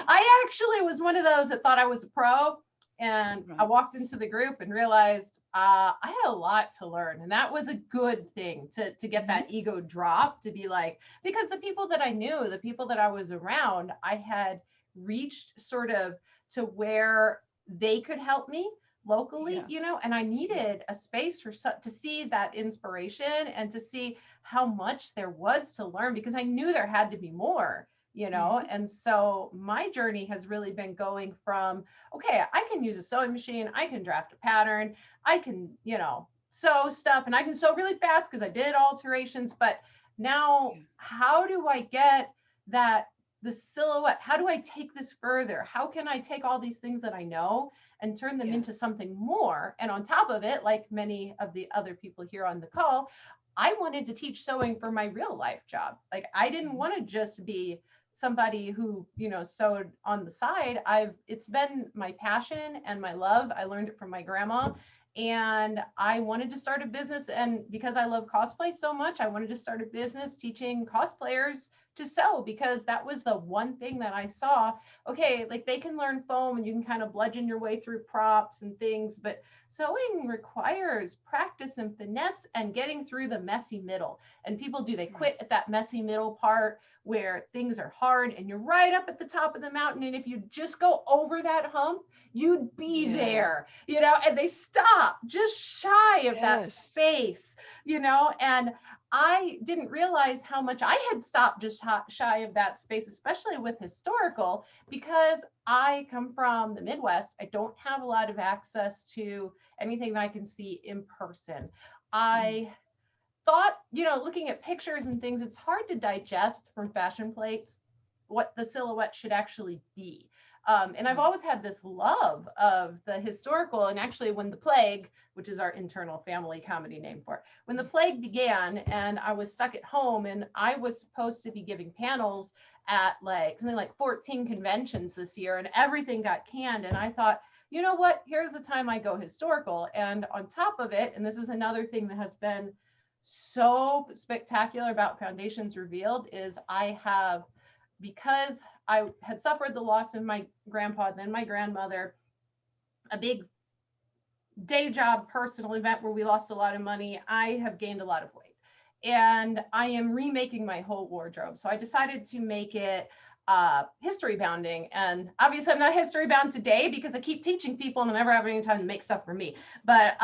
I actually was one of those that thought I was a pro. And I walked into the group and realized I had a lot to learn. And that was a good thing to get that ego drop, to be like, because the people that I knew, the people that I was around, I had reached sort of to where they could help me locally, Yeah. you know, and I needed a space for to see that inspiration and to see how much there was to learn, because I knew there had to be more, you know. And so my journey has really been going from, okay, I can use a sewing machine, I can draft a pattern, I can, you know, sew stuff, and I can sew really fast because I did alterations, but now how do I get that, the silhouette, how do I take this further? How can I take all these things that I know and turn them into something more? And on top of it, like many of the other people here on the call, I wanted to teach sewing for my real life job. Like, I didn't want to just be somebody who, you know, sewed on the side. It's been my passion and my love. I learned it from my grandma, and I wanted to start a business. And because I love cosplay so much, I wanted to start a business teaching cosplayers to sew, because that was the one thing that I saw. Okay, like, they can learn foam and you can kind of bludgeon your way through props and things, but sewing requires practice and finesse and getting through the messy middle. And people do, they quit at that messy middle part where things are hard and you're right up at the top of the mountain. And if you just go over that hump, you'd be there, you know, and they stop just shy of that space, you know. And I didn't realize how much I had stopped just shy of that space, especially with historical, because I come from the Midwest. I don't have a lot of access to anything that I can see in person. I thought, you know, looking at pictures and things, it's hard to digest from fashion plates what the silhouette should actually be. And I've always had this love of the historical. And actually, when the plague, which is our internal family comedy name for it, when the plague began and I was stuck at home and I was supposed to be giving panels at like something like 14 conventions this year, and everything got canned. And I thought, you know what, here's the time I go historical. And on top of it, and this is another thing that has been so spectacular about Foundations Revealed, is I have, because I had suffered the loss of my grandpa, then my grandmother, a big day job personal event where we lost a lot of money, I have gained a lot of weight. And I am remaking my whole wardrobe. So I decided to make it history bounding. And obviously I'm not history bound today because I keep teaching people and I never have any time to make stuff for me. But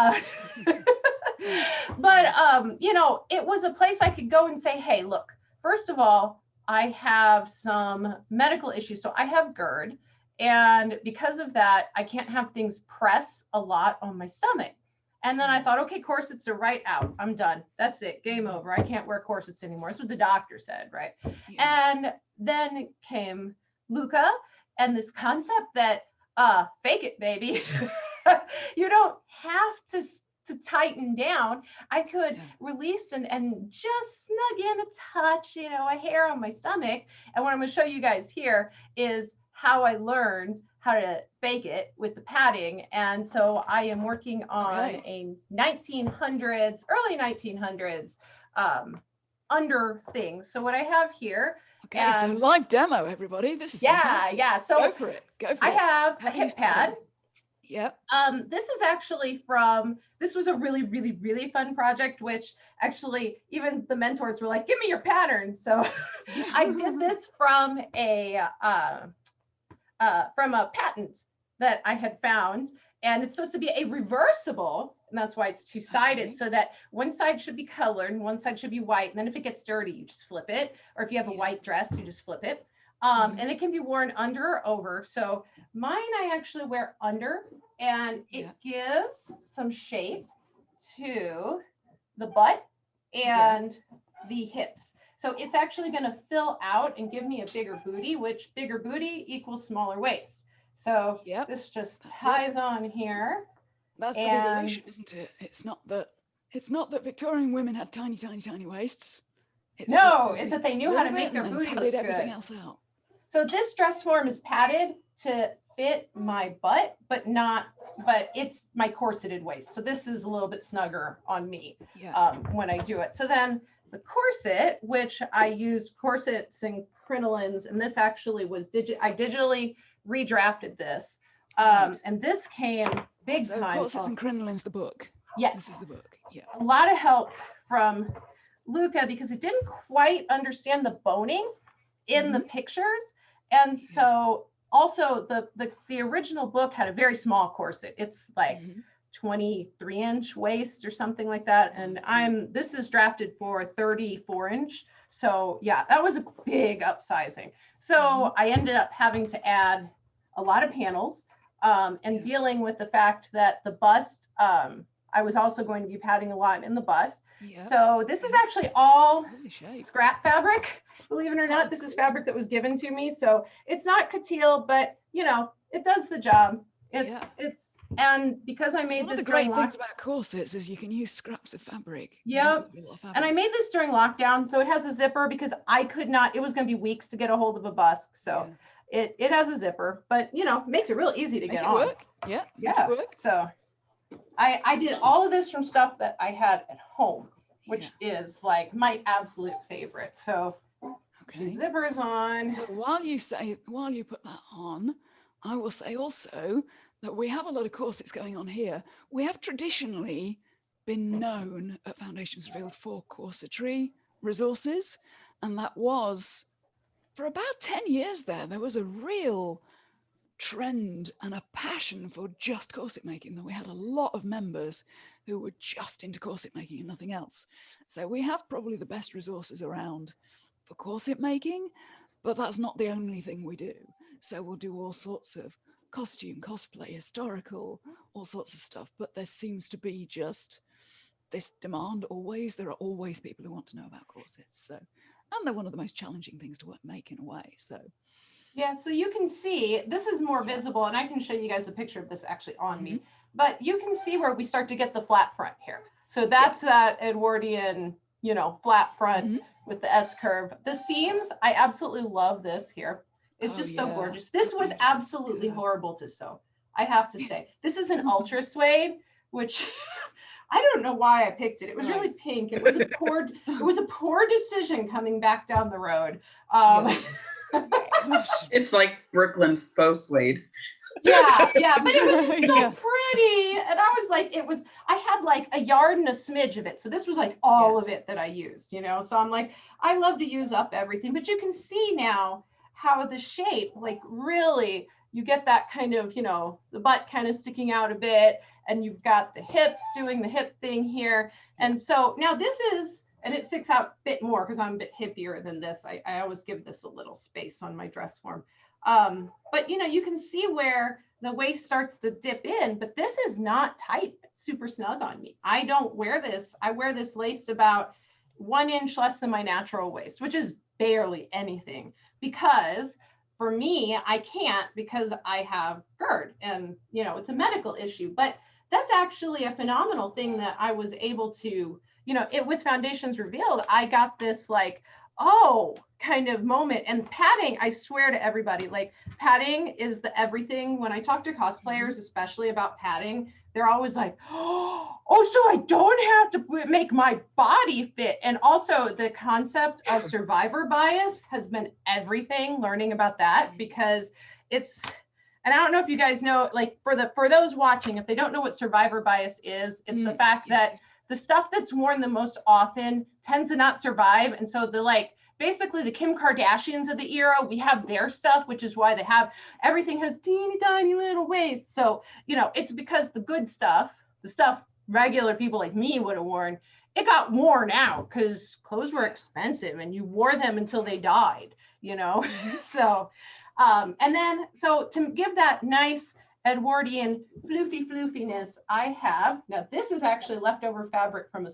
you know, it was a place I could go and say, hey, look, first of all, I have some medical issues. So I have GERD. And because of that, I can't have things press a lot on my stomach. And then I thought, okay, corsets are right out. I'm done. That's it. Game over. I can't wear corsets anymore. That's what the doctor said, right? And then came Luca and this concept that fake it, baby. You don't have to tighten down. I could release and just snug in a touch, you know, a hair on my stomach. And what I'm going to show you guys here is how I learned how to fake it with the padding. And so I am working on a 1900s, early 1900s under things. So what I have here. Okay, so live demo, everybody. This is fantastic. Yeah. So go for it. I have a hip pad. Yep. This is actually this was a really, really, really fun project, which actually even the mentors were like, give me your pattern. So I did this from a patent that I had found, and it's supposed to be a reversible, and that's why it's two-sided, so that one side should be colored and one side should be white. And then if it gets dirty, you just flip it. Or if you have a white dress, you just flip it. And it can be worn under or over. So mine, I actually wear under, and it gives some shape to the butt and the hips. So it's actually going to fill out and give me a bigger booty, which bigger booty equals smaller waist. So this just ties on here. That's the big illusion, isn't it? It's not that Victorian women had tiny, tiny, tiny waists. It's that they knew how to make their booty look everything good. Else out. So this dress form is padded to fit my butt, but it's my corseted waist. So this is a little bit snugger on me when I do it. So then the corset, which I use corsets and crinolines, and this actually was I digitally redrafted this. And this came big time. Corsets and crinolines, the book. Yes. This is the book. Yeah. A lot of help from Luca because it didn't quite understand the boning in the pictures. And so also the original book had a very small corset. It's like 23-inch waist or something like that. And this is drafted for 34-inch. So yeah, that was a big upsizing. So I ended up having to add a lot of panels and dealing with the fact that the bust, I was also going to be padding a lot in the bust. So this is actually all scrap fabric, believe it or not. This is fabric that was given to me. So it's not couture, but you know, it does the job. It's and because I made One of this the great during things about corsets is you can use scraps of fabric. Yep. And I made this during lockdown, so it has a zipper because I could not, it was going to be weeks to get a hold of a busk. So it has a zipper, but you know, makes it real easy to get on. Work. Yeah. Yeah. So I did all of this from stuff that I had at home, which is like my absolute favorite. So the zipper is on. So while you put that on, I will say also that we have a lot of corsets going on here. We have traditionally been known at Foundations Revealed for corsetry resources, and that was for about 10 years there was a real trend and a passion for just corset making, that we had a lot of members who were just into corset making and nothing else. So we have probably the best resources around for corset making, but that's not the only thing we do. So we'll do all sorts of costume, cosplay, historical, all sorts of stuff, but there seems to be just this demand always. There are always people who want to know about corsets. So, and they're one of the most challenging things to make in a way. So yeah, so you can see, this is more visible, and I can show you guys a picture of this actually on me, but you can see where we start to get the flat front here. So that's that Edwardian, you know, flat front with the S curve. The seams, I absolutely love this here. It's just so gorgeous. This was absolutely horrible to sew, I have to say. This is an ultra suede, which I don't know why I picked it. It was really pink. It was a poor decision coming back down the road. It's like Brooklyn's faux suede. Yeah, but it was just so pretty. And I was like, I had like a yard and a smidge of it. So this was like all of it that I used, you know? So I'm like, I love to use up everything, but you can see now how the shape, like really, you get that kind of, you know, the butt kind of sticking out a bit, and you've got the hips doing the hip thing here. And so now this is, and it sticks out a bit more because I'm a bit hippier than this. I always give this a little space on my dress form. But you know, you can see where the waist starts to dip in, but this is not tight, super snug on me. I don't wear this. I wear this laced about 1 inch less than my natural waist, which is barely anything, because for me, I can't, because I have GERD and, you know, it's a medical issue. But that's actually a phenomenal thing that I was able to, you know, with Foundations Revealed, I got this like, oh, kind of moment. And padding, I swear to everybody, like padding is the everything. When I talk to cosplayers, especially about padding, they're always like, oh, so I don't have to make my body fit. And also the concept of survivor bias has been everything, learning about that, because it's, and I don't know if you guys know, like for those watching, if they don't know what survivor bias is, it's the fact that the stuff that's worn the most often tends to not survive. And so basically the Kim Kardashians of the era, we have their stuff, which is why they have, everything has teeny tiny little waists. So, you know, it's because the good stuff, the stuff regular people like me would have worn, it got worn out because clothes were expensive and you wore them until they died, you know? So, and then, so to give that nice Edwardian floofiness, I have, now this is actually leftover fabric from a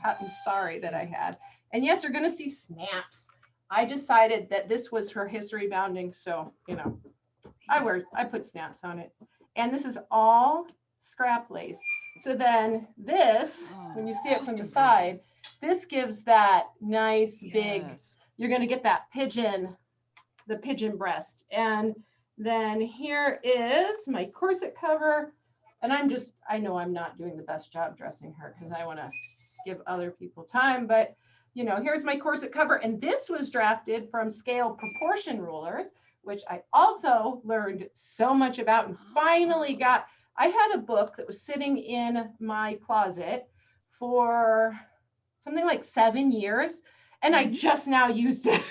pattern sari that I had. And yes, you're gonna see snaps. I decided that this was for history bounding. So, you know, I put snaps on it. And this is all scrap lace. So then this, when you see it from the side, this gives that nice big, you're gonna get that the pigeon breast. And then here is my corset cover. And I know I'm not doing the best job dressing her because I want to give other people time, but you know, here's my corset cover. And this was drafted from scale proportion rulers, which I also learned so much about and finally got. I had a book that was sitting in my closet for something like 7 years, and I just now used it.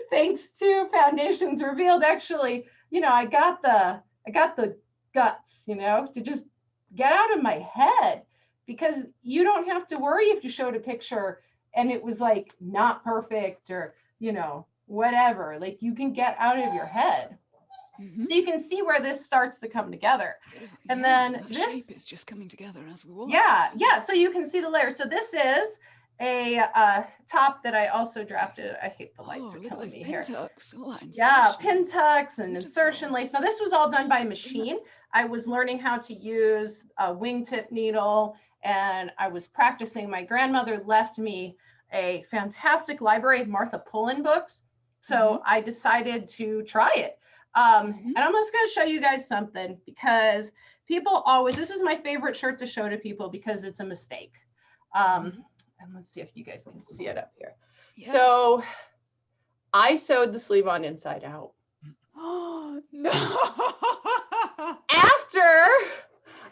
thanks to Foundations Revealed, actually, you know, I got the guts, you know, to just get out of my head, because you don't have to worry if you showed a picture and it was like not perfect or, you know, whatever. Like, you can get out of your head. So you can see where this starts to come together. And then that this shape is just coming together as we walk. yeah. So you can see the layers. So this is a top that I also drafted. I hate the lights are Look at killing those me pin here. tucks. All that Yeah, insertion. pin tucks and Beautiful. insertion lace. Now this was all done by machine. I was learning how to use a wingtip needle, and I was practicing. My grandmother left me a fantastic library of Martha Pullen books. So I decided to try it. And I'm just going to show you guys something, because people always, this is my favorite shirt to show to people because it's a mistake. And let's see if you guys can see it up here. Yeah. So I sewed the sleeve on inside out. Oh, no. After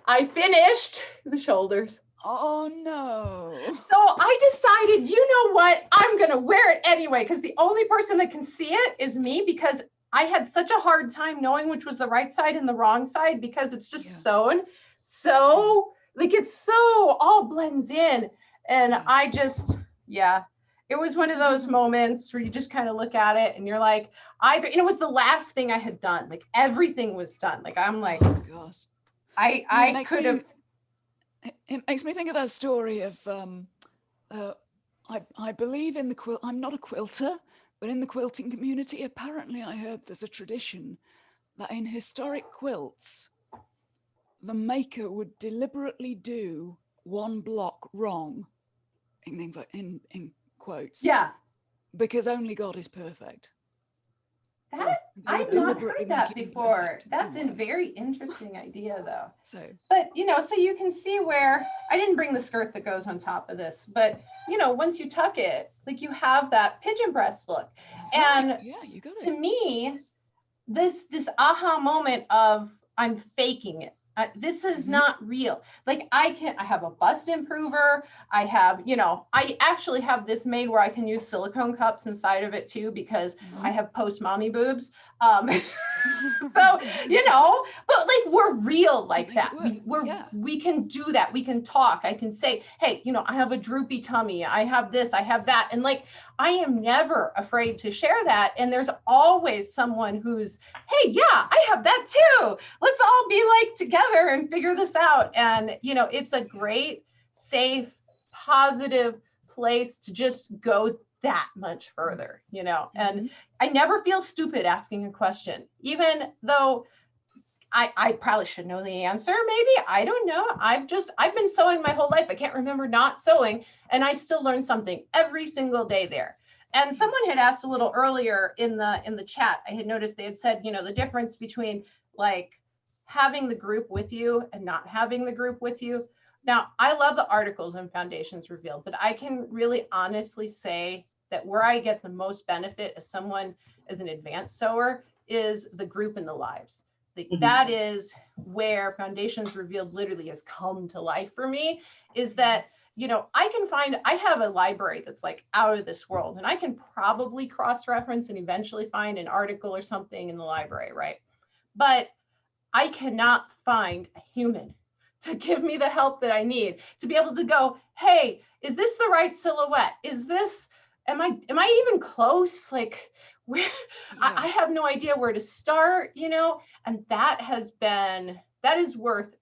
I finished the shoulders. Oh, no. So I decided, you know what, I'm going to wear it anyway, because the only person that can see it is me, because I had such a hard time knowing which was the right side and the wrong side, because it's just sewn. So like, it's so all blends in. And I just, it was one of those moments where you just kind of look at it and you're like, and it was the last thing I had done. Like, everything was done. Like, I'm like, oh, gosh. I could have. It makes me think of that story of, I believe in the quilt. I'm not a quilter, but in the quilting community, apparently I heard there's a tradition that in historic quilts, the maker would deliberately do one block wrong, in quotes. Yeah. Because only God is perfect. That I've not heard that before. That's a very interesting idea, though. So, but you know, so you can see where I didn't bring the skirt that goes on top of this, but you know, once you tuck it, like, you have that pigeon breast look. And right. Yeah, you got it. To me, this aha moment of, I'm faking it. This is not real. Like, I have a bust improver. I have, you know, I actually have this made where I can use silicone cups inside of it too, because I have post mommy boobs. So, you know, but like, we're real like that. We can do that. We can talk. I can say, hey, you know, I have a droopy tummy. I have this, I have that. And like, I am never afraid to share that. And there's always someone who's, hey, yeah, I have that too. Let's all be like together and figure this out. And, you know, it's a great, safe, positive place to just go that much further, you know. And I never feel stupid asking a question, even though I probably should know the answer. Maybe, I don't know. I've been sewing my whole life. I can't remember not sewing, and I still learn something every single day there. And someone had asked a little earlier in the chat, I had noticed they had said, you know, the difference between like having the group with you and not having the group with you. Now, I love the articles and Foundations Revealed, but I can really honestly say that where I get the most benefit as someone, as an advanced sewer, is the group and the lives. That is where Foundations Revealed literally has come to life for me, is that, you know, I have a library that's like out of this world, and I can probably cross-reference and eventually find an article or something in the library, right? But I cannot find a human to give me the help that I need to be able to go, hey, is this the right silhouette? Is this, am I even close? Like, where I have no idea where to start, you know. And that is worth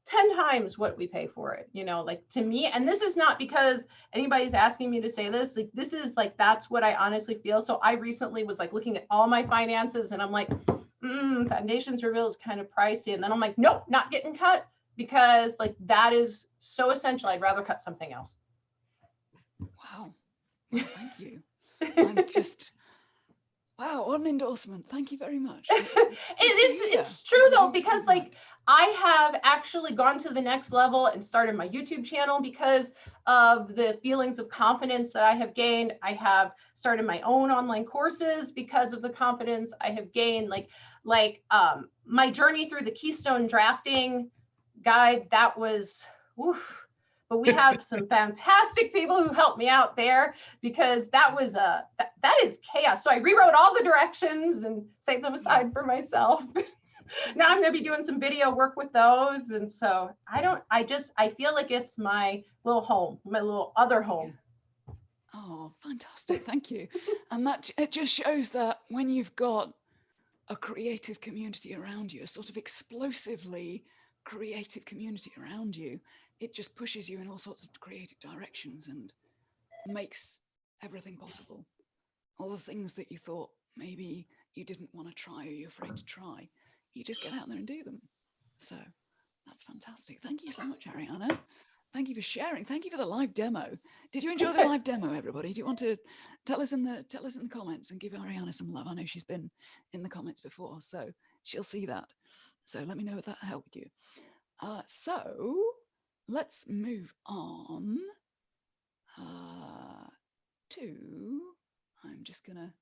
10 times what we pay for it, you know, like, to me. And this is not because anybody's asking me to say this, like, this is like, that's what I honestly feel. So I recently was like looking at all my finances, and I'm like, Foundations Revealed is kind of pricey. And then I'm like, nope, not getting cut, because like, that is so essential. I'd rather cut something else. Wow. Well, thank you. I'm just, wow, what an endorsement. Thank you very much. It's true though, because like, I have actually gone to the next level and started my YouTube channel because of the feelings of confidence that I have gained. I have started my own online courses because of the confidence I have gained. Like my journey through the Keystone drafting guide, that was, but we have some fantastic people who helped me out there, because that was that is chaos. So I rewrote all the directions and saved them aside for myself. Now I'm going to be doing some video work with those. And so I feel like it's my little home, my little other home. Oh, fantastic. Thank you. And that it just shows that when you've got a creative community around you, a sort of explosively creative community around you, it just pushes you in all sorts of creative directions and makes everything possible. All the things that you thought maybe you didn't want to try or you're afraid to try, you just get out there and do them. So that's fantastic. Thank you so much, Ariana. Thank you for sharing. Thank you for the live demo. Did you enjoy the live demo, everybody? Do you want to tell us in the comments and give Ariana some love? I know she's been in the comments before, so she'll see that. So let me know if that helped you. So let's move on to, I'm just gonna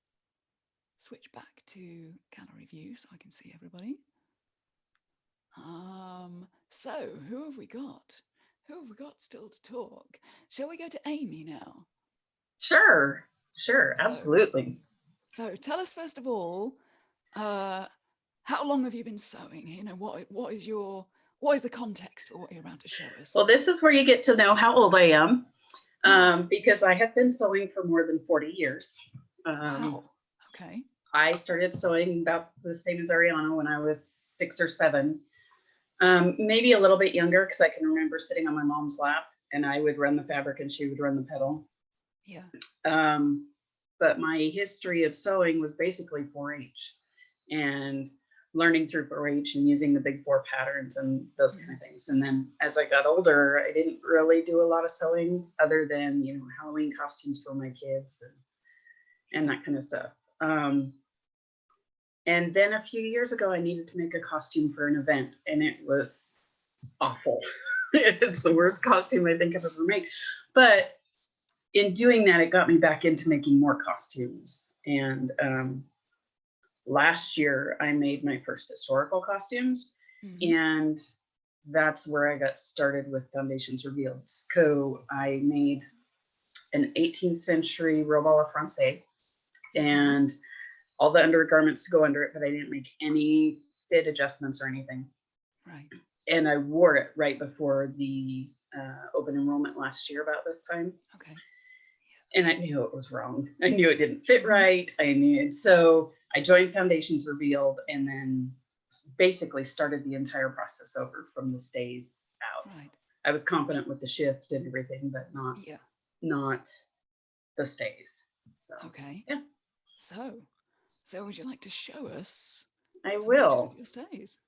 switch back to gallery view so I can see everybody. So who have we got? Who have we got still to talk? Shall we go to Amy now? Sure, absolutely. So tell us first of all, how long have you been sewing? You know, what is the context for what you're about to show us? Well, this is where you get to know how old I am, because I have been sewing for more than 40 years. Wow. Okay. I started sewing about the same as Ariana when I was 6 or 7. Maybe a little bit younger, because I can remember sitting on my mom's lap and I would run the fabric and she would run the pedal. Yeah. But my history of sewing was basically 4-H and learning through 4-H and using the big 4 patterns and those kind of things. And then as I got older, I didn't really do a lot of sewing other than, you know, Halloween costumes for my kids and that kind of stuff. And then a few years ago, I needed to make a costume for an event, and it was awful. It's the worst costume I think I've ever made. But in doing that, it got me back into making more costumes. And last year, I made my first historical costumes, and that's where I got started with Foundations Revealed. So I made an 18th century robe à la Francais, and all the undergarments to go under it, but I didn't make any fit adjustments or anything. Right. And I wore it right before the open enrollment last year about this time. Okay. And I knew it was wrong. I knew it didn't fit right. I knew it. So I joined Foundations Revealed and then basically started the entire process over from the stays out. Right. I was confident with the shift and everything, but not the stays. So okay. Yeah. So would you like to show us? I some will. pictures of your stays?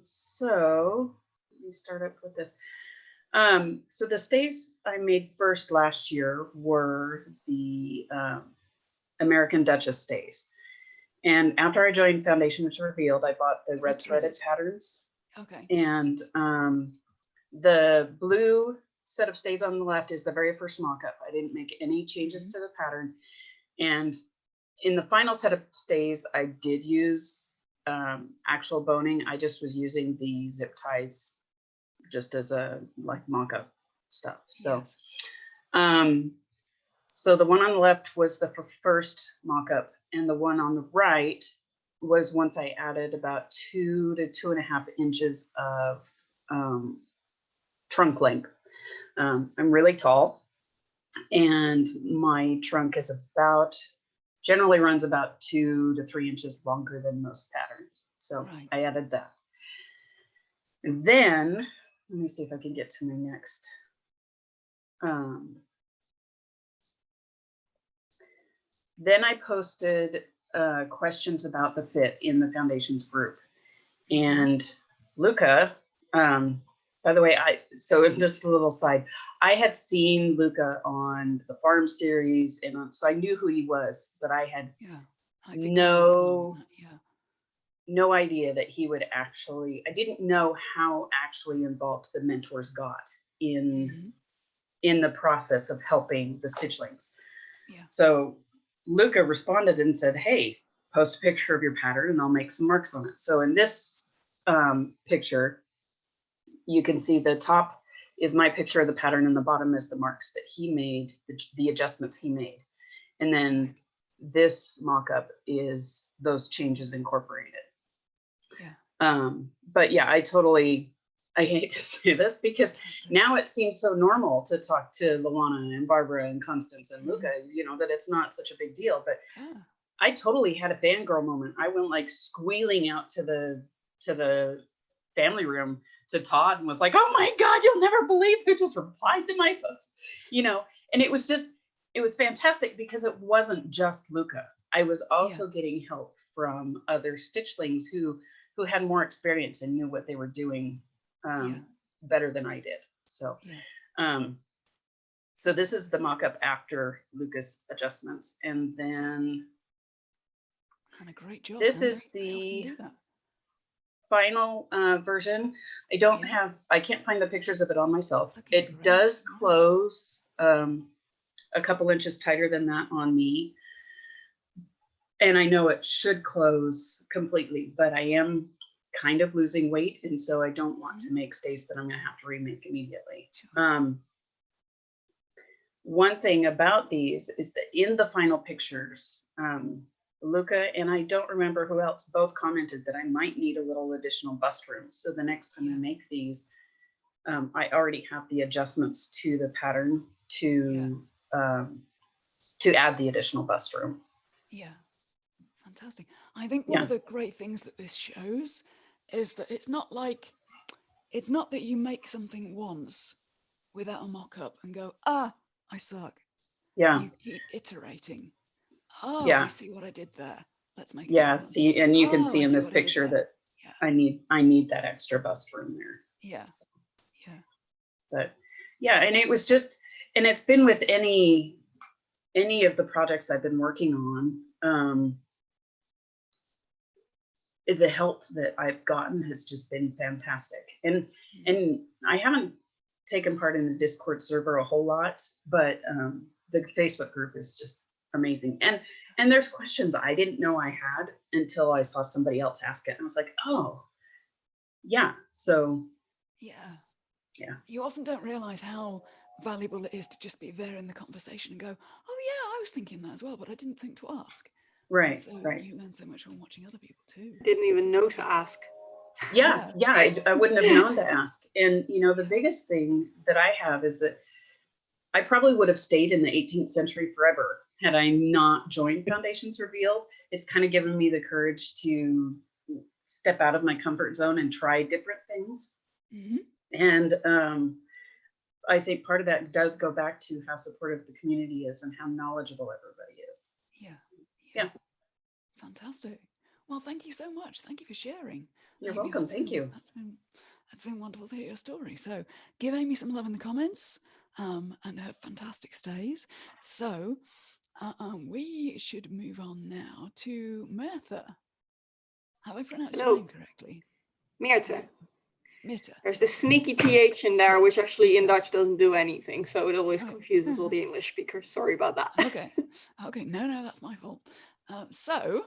So let me start up with this. So the stays I made first last year were the American Duchess stays. And after I joined Foundations Revealed, I bought the red threaded patterns. Okay. And the blue set of stays on the left is the very first mock-up. I didn't make any changes to the pattern. And in the final set of stays, I did use actual boning. I just was using the zip ties just as a like mock-up stuff. So, Yes. So the one on the left was the first mock-up, and the one on the right was once I added about 2 to 2.5 inches of trunk length. I'm really tall, and my trunk is generally runs about 2 to 3 inches longer than most patterns. So I added that. And then, let me see if I can get to my next. Then I posted questions about the fit in the Foundations group. And Luca, by the way, so just a little side, I had seen Luca on the Farm series, and so I knew who he was, but I had no idea that he would actually, I didn't know how actually involved the mentors got in the process of helping the Stitchlings. Yeah. So Luca responded and said, hey, post a picture of your pattern and I'll make some marks on it. So in this picture, you can see the top is my picture of the pattern, and the bottom is the marks that he made, the adjustments he made. And then this mock-up is those changes incorporated. Yeah. But yeah, I hate to say this because now it seems so normal to talk to Luana and Barbara and Constance and Luca, you know, that it's not such a big deal. But I totally had a fangirl moment. I went like squealing out to the family room to Todd and was like, oh my God, you'll never believe who just replied to my post, you know. And it was fantastic because it wasn't just Luca. I was also getting help from other Stitchlings who had more experience and knew what they were doing better than I did. So, so this is the mock-up after Luca's adjustments. And then and a great job. This is the final version. I can't find the pictures of it on myself. It does close a couple inches tighter than that on me. And I know it should close completely, but I am kind of losing weight. And so I don't want to make stays that I'm going to have to remake immediately. One thing about these is that in the final pictures, Luca and I don't remember who else both commented that I might need a little additional bust room. So the next time I make these, I already have the adjustments to the pattern to add the additional bust room. Yeah, fantastic. I think one of the great things that this shows is that it's not that you make something once without a mock-up and go, I suck. Yeah. You keep iterating. I see what I did there. Let's make it. See, and you can see in this picture that I need that extra bust room there. Yeah. So, but and it was just, and it's been with any of the projects I've been working on, the help that I've gotten has just been fantastic. And I haven't taken part in the Discord server a whole lot, but the Facebook group is just amazing. And there's questions I didn't know I had until I saw somebody else ask it. And I was like, oh, yeah. So you often don't realize how valuable it is to just be there in the conversation and go, oh yeah, I was thinking that as well, but I didn't think to ask. Right. So you learn so much from watching other people too. Didn't even know to ask. I wouldn't have known to ask. And you know, the biggest thing that I have is that I probably would have stayed in the 18th century forever had I not joined Foundations Revealed. It's kind of given me the courage to step out of my comfort zone and try different things. And I think part of that does go back to how supportive the community is and how knowledgeable everybody is. Yeah. Fantastic. Well, thank you so much. Thank you for sharing. You're welcome. Thank you. That's been wonderful to hear your story. So give Amy some love in the comments and her fantastic stays. So we should move on now to Mirtha. Have I pronounced your name correctly? Mirtha. Mirtha. There's the sneaky TH in there, which actually in Dutch doesn't do anything. So it always confuses all the English speakers. Sorry about that. Okay. No, that's my fault. So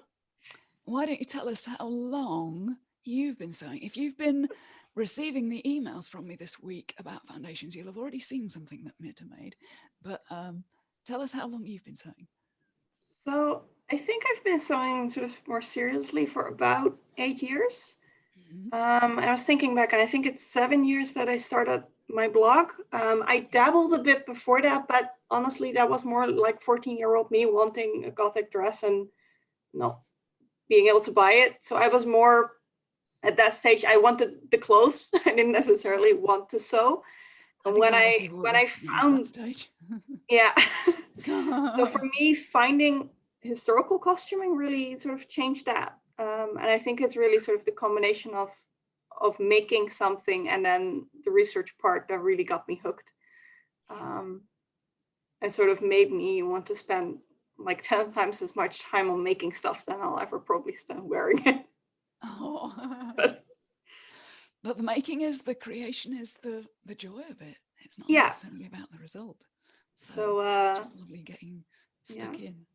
why don't you tell us how long you've been sewing? If you've been receiving the emails from me this week about foundations, you'll have already seen something that Mirtha made. But tell us how long you've been sewing. So I think I've been sewing sort of more seriously for about 8 years. I was thinking back, and I think it's 7 years that I started my blog. I dabbled a bit before that, but honestly, that was more like 14-year-old me wanting a Gothic dress and not being able to buy it. So I was more at that stage, I wanted the clothes. I didn't necessarily want to sew. And when I found stage. So for me, finding historical costuming really sort of changed that. And I think it's really sort of the combination of making something and then the research part that really got me hooked. And sort of made me want to spend like 10 times as much time on making stuff than I'll ever probably spend wearing it. But the making is the creation, is the joy of it. It's not necessarily about the result. So just lovely getting stuck in.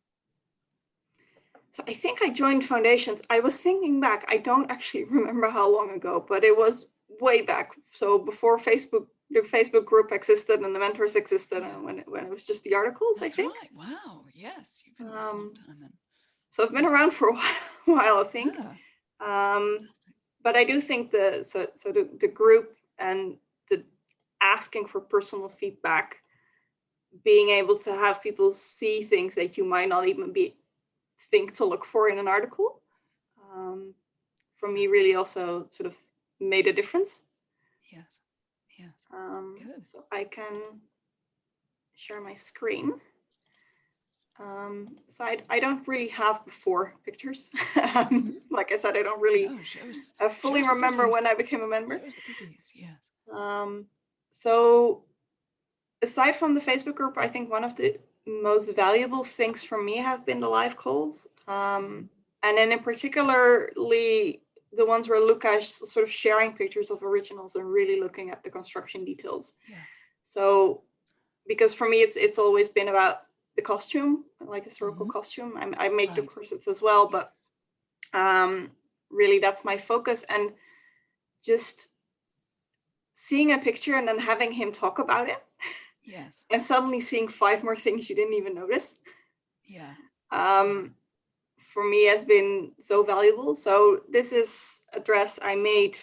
So I think I joined Foundations. I was thinking back, I don't actually remember how long ago, but it was way back. So before Facebook the Facebook group existed and the mentors existed, and when it was just the articles. That's I think. right. Wow. Yes, you've been with us a long time then. So I've been around for a while, I think. Yeah. Fantastic. But I do think the group and the asking for personal feedback, being able to have people see things that you might not even think to look for in an article, for me really also sort of made a difference. Yes. Yes. Good. So I can share my screen. So I don't really have before pictures. Like I said, I don't really fully remember when I became a member. Show us the pretties, yes. So aside from the Facebook group, I think one of the most valuable things for me have been the live calls. And then in particularly the ones where Luca is sort of sharing pictures of originals and really looking at the construction details. Yeah. So because for me, it's always been about the costume, like historical costume. I make the corsets as well, but really that's my focus. And just seeing a picture and then having him talk about it. Yes. And suddenly seeing 5 more things you didn't even notice. Yeah. For me has been so valuable. So this is a dress I made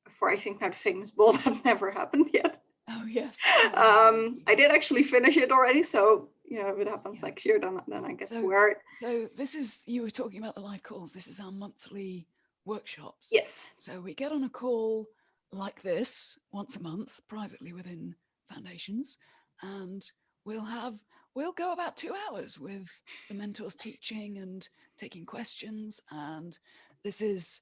for, I think, that famous ball that never happened yet. Oh yes. I did actually finish it already, so if it happens next year, then I get to wear it. So this is, you were talking about the live calls. This is our monthly workshops. Yes. So we get on a call like this once a month, privately within Foundations, and we'll go about 2 hours with the mentors teaching and taking questions. And this is,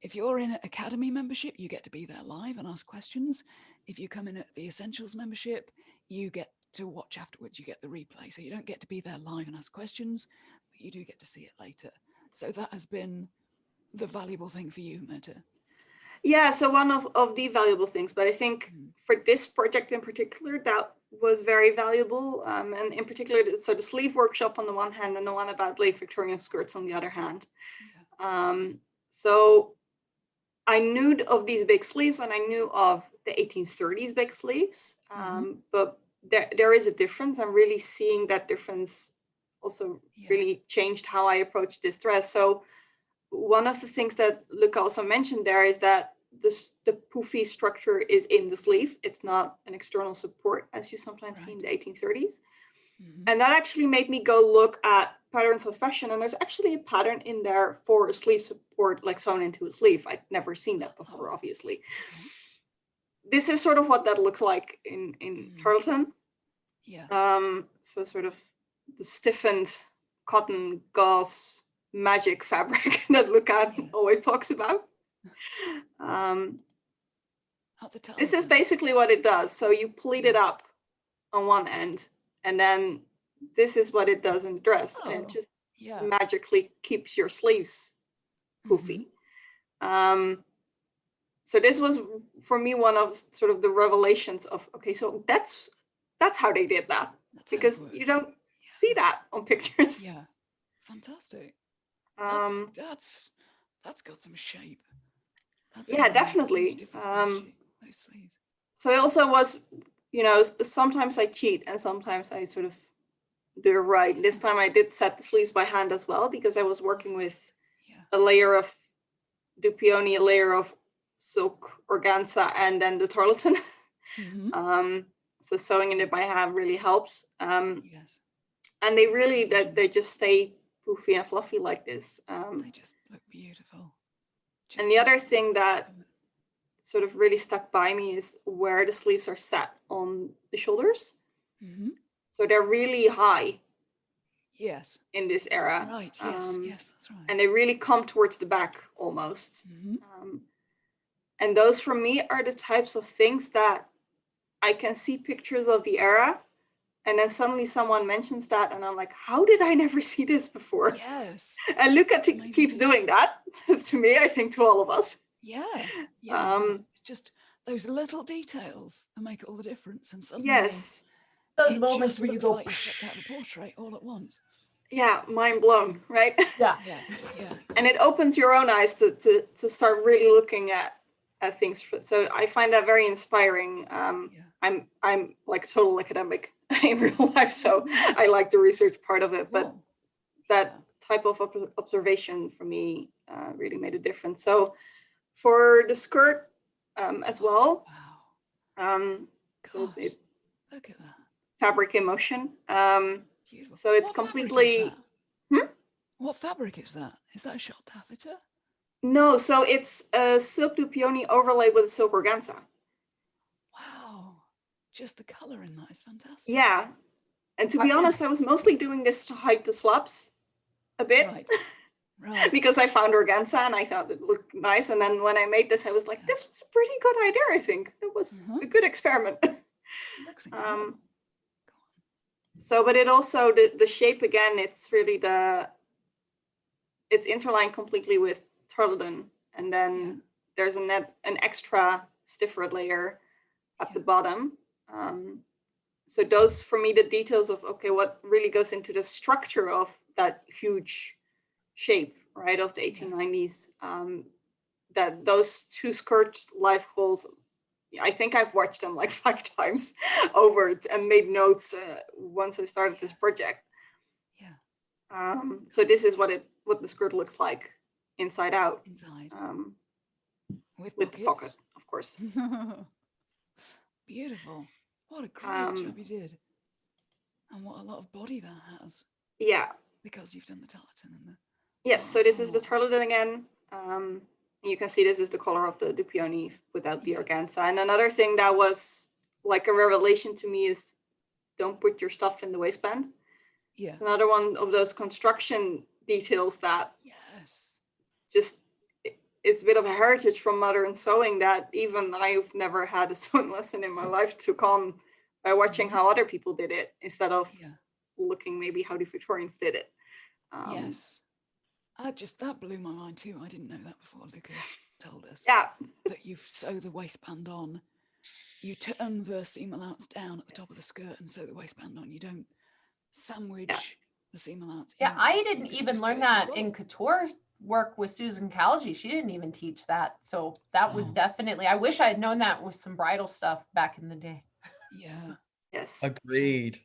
if you're in an Academy membership, you get to be there live and ask questions. If you come in at the Essentials membership, you get to watch afterwards. You get the replay. So you don't get to be there live and ask questions, but you do get to see it later. So that has been the valuable thing for you, Meta. Yeah, so one of the valuable things, but I think for this project in particular, that was very valuable. And in particular, so the sleeve workshop on the one hand and the one about late Victorian skirts on the other hand. Yeah. So I knew of these big sleeves and I knew of the 1830s big sleeves, but there is a difference. I'm really seeing that difference also really changed how I approach this dress. So one of the things that Luca also mentioned there is that the poofy structure is in the sleeve. It's not an external support as you sometimes see in the 1830s. And that actually made me go look at patterns of fashion. And there's actually a pattern in there for a sleeve support, like sewn into a sleeve. I'd never seen that before, obviously. This is sort of what that looks like in tarlatan. Yeah. So sort of the stiffened cotton gauze magic fabric that Luca always talks about. This is basically what it does. So you pleat it up on one end, and then this is what it does in the dress. And it just magically keeps your sleeves poofy. So this was for me one of sort of the revelations of, okay, so that's how they did that. Because you don't see that on pictures. Yeah, fantastic. That's got some shape. That's definitely. Those sleeves. So it also was, sometimes I cheat and sometimes I sort of do it right. This time I did set the sleeves by hand as well, because I was working with a layer of Dupioni, a layer of silk organza, and then the tarlatan. So sewing it by hand really helps. And they really, they just stay poofy and fluffy like this. They just look beautiful. And the other thing that sort of really stuck by me is where the sleeves are set on the shoulders. So they're really high. Yes. In this era. Right. Yes. That's right. And they really come towards the back almost. And those for me are the types of things that I can see pictures of the era, and then suddenly someone mentions that, and I'm like, how did I never see this before? Yes. And Luca keeps doing that to me, I think, to all of us. Yeah. It's just those little details that make all the difference. And suddenly, those moments where you go, like you stepped out of the portrait all at once. Yeah, mind blown, right? Yeah. And it opens your own eyes to start really looking at things. So I find that very inspiring. I'm like a total academic in real life, so I like the research part of it, but that type of observation for me really made a difference. So for the skirt as well, so it, look at that. Fabric in motion. Beautiful. So it's What completely. What fabric is that? Is that a shot taffeta? No, so it's a silk du peony overlay with a silk organza. Wow, just the color in that is fantastic. Yeah, and to be honest, I was mostly doing this to hide the slops a bit, right. because I found organza and I thought it looked nice. And then when I made this, I was like, this was a pretty good idea. I think it was a good experiment. Looks incredible. So, but it also the shape again. It's really it's interlined completely with tarlatan, and then there's an extra stiffer layer at the bottom. So those, for me, the details of, okay, what really goes into the structure of that huge shape, right, of the 1890s, that those two skirt life goals, I think I've watched them like 5 times over and made notes once I started this project. So this is what the skirt looks like inside out. Inside. With the pocket, of course. Beautiful. What a great job you did. And what a lot of body that has. Yeah. Because you've done the tarlatan and the... Yes, so this is the tarlatan again. You can see this is the color of the peony without the organza. And another thing that was like a revelation to me is don't put your stuff in the waistband. Yeah. It's another one of those construction details that just, it's a bit of a heritage from modern sewing that even I've never had a sewing lesson in my life took on by watching how other people did it instead of looking maybe how the Victorians did it. Yes. That blew my mind too. I didn't know that before Luca told us. Yeah. That you sew the waistband on. You turn the seam allowance down at the top of the skirt and sew the waistband on. You don't sandwich the seam allowance. Yeah, I didn't even learn that in couture work with Susan Calgie. She didn't even teach that. So that was definitely, I wish I had known that with some bridal stuff back in the day. Yeah. Yes. Agreed.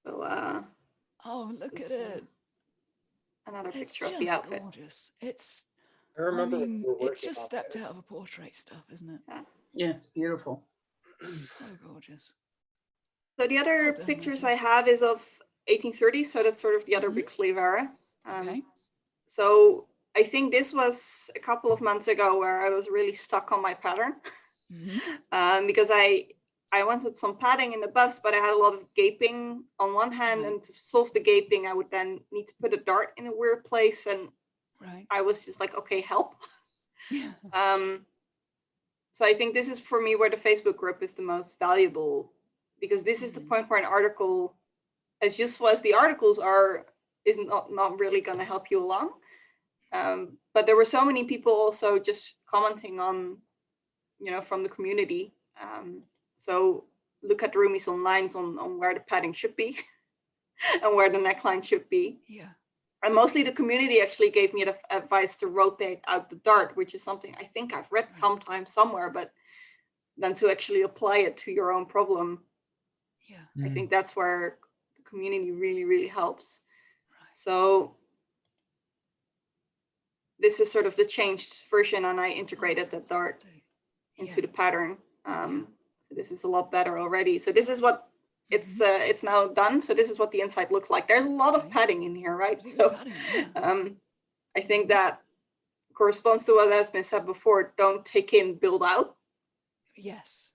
So, oh, look at it. Another picture of the outfit. Gorgeous. It's, I mean, it's just stepped out of a portrait stuff, isn't it? Yeah, it's beautiful. So gorgeous. So the other pictures I have is of 1830, so that's sort of the other big sleeve era. So I think this was a couple of months ago where I was really stuck on my pattern because I wanted some padding in the bust, but I had a lot of gaping on one hand, and to solve the gaping, I would then need to put a dart in a weird place, and I was just like, okay, help. So I think this is for me where the Facebook group is the most valuable, because this is the point where an article, as useful as the articles are, is not really going to help you along. But there were so many people also just commenting on, from the community. So look at Rumi's on lines on where the padding should be and where the neckline should be. Yeah. And mostly the community actually gave me the advice to rotate out the dart, which is something I think I've read sometime somewhere, but then to actually apply it to your own problem. Yeah. I think that's where the community really, really helps. So this is sort of the changed version, and I integrated the dart into the pattern. So this is a lot better already. So this is what it's now done. So this is what the inside looks like. There's a lot of padding in here, right? So I think that corresponds to what has been said before. Don't take in, build out. Yes.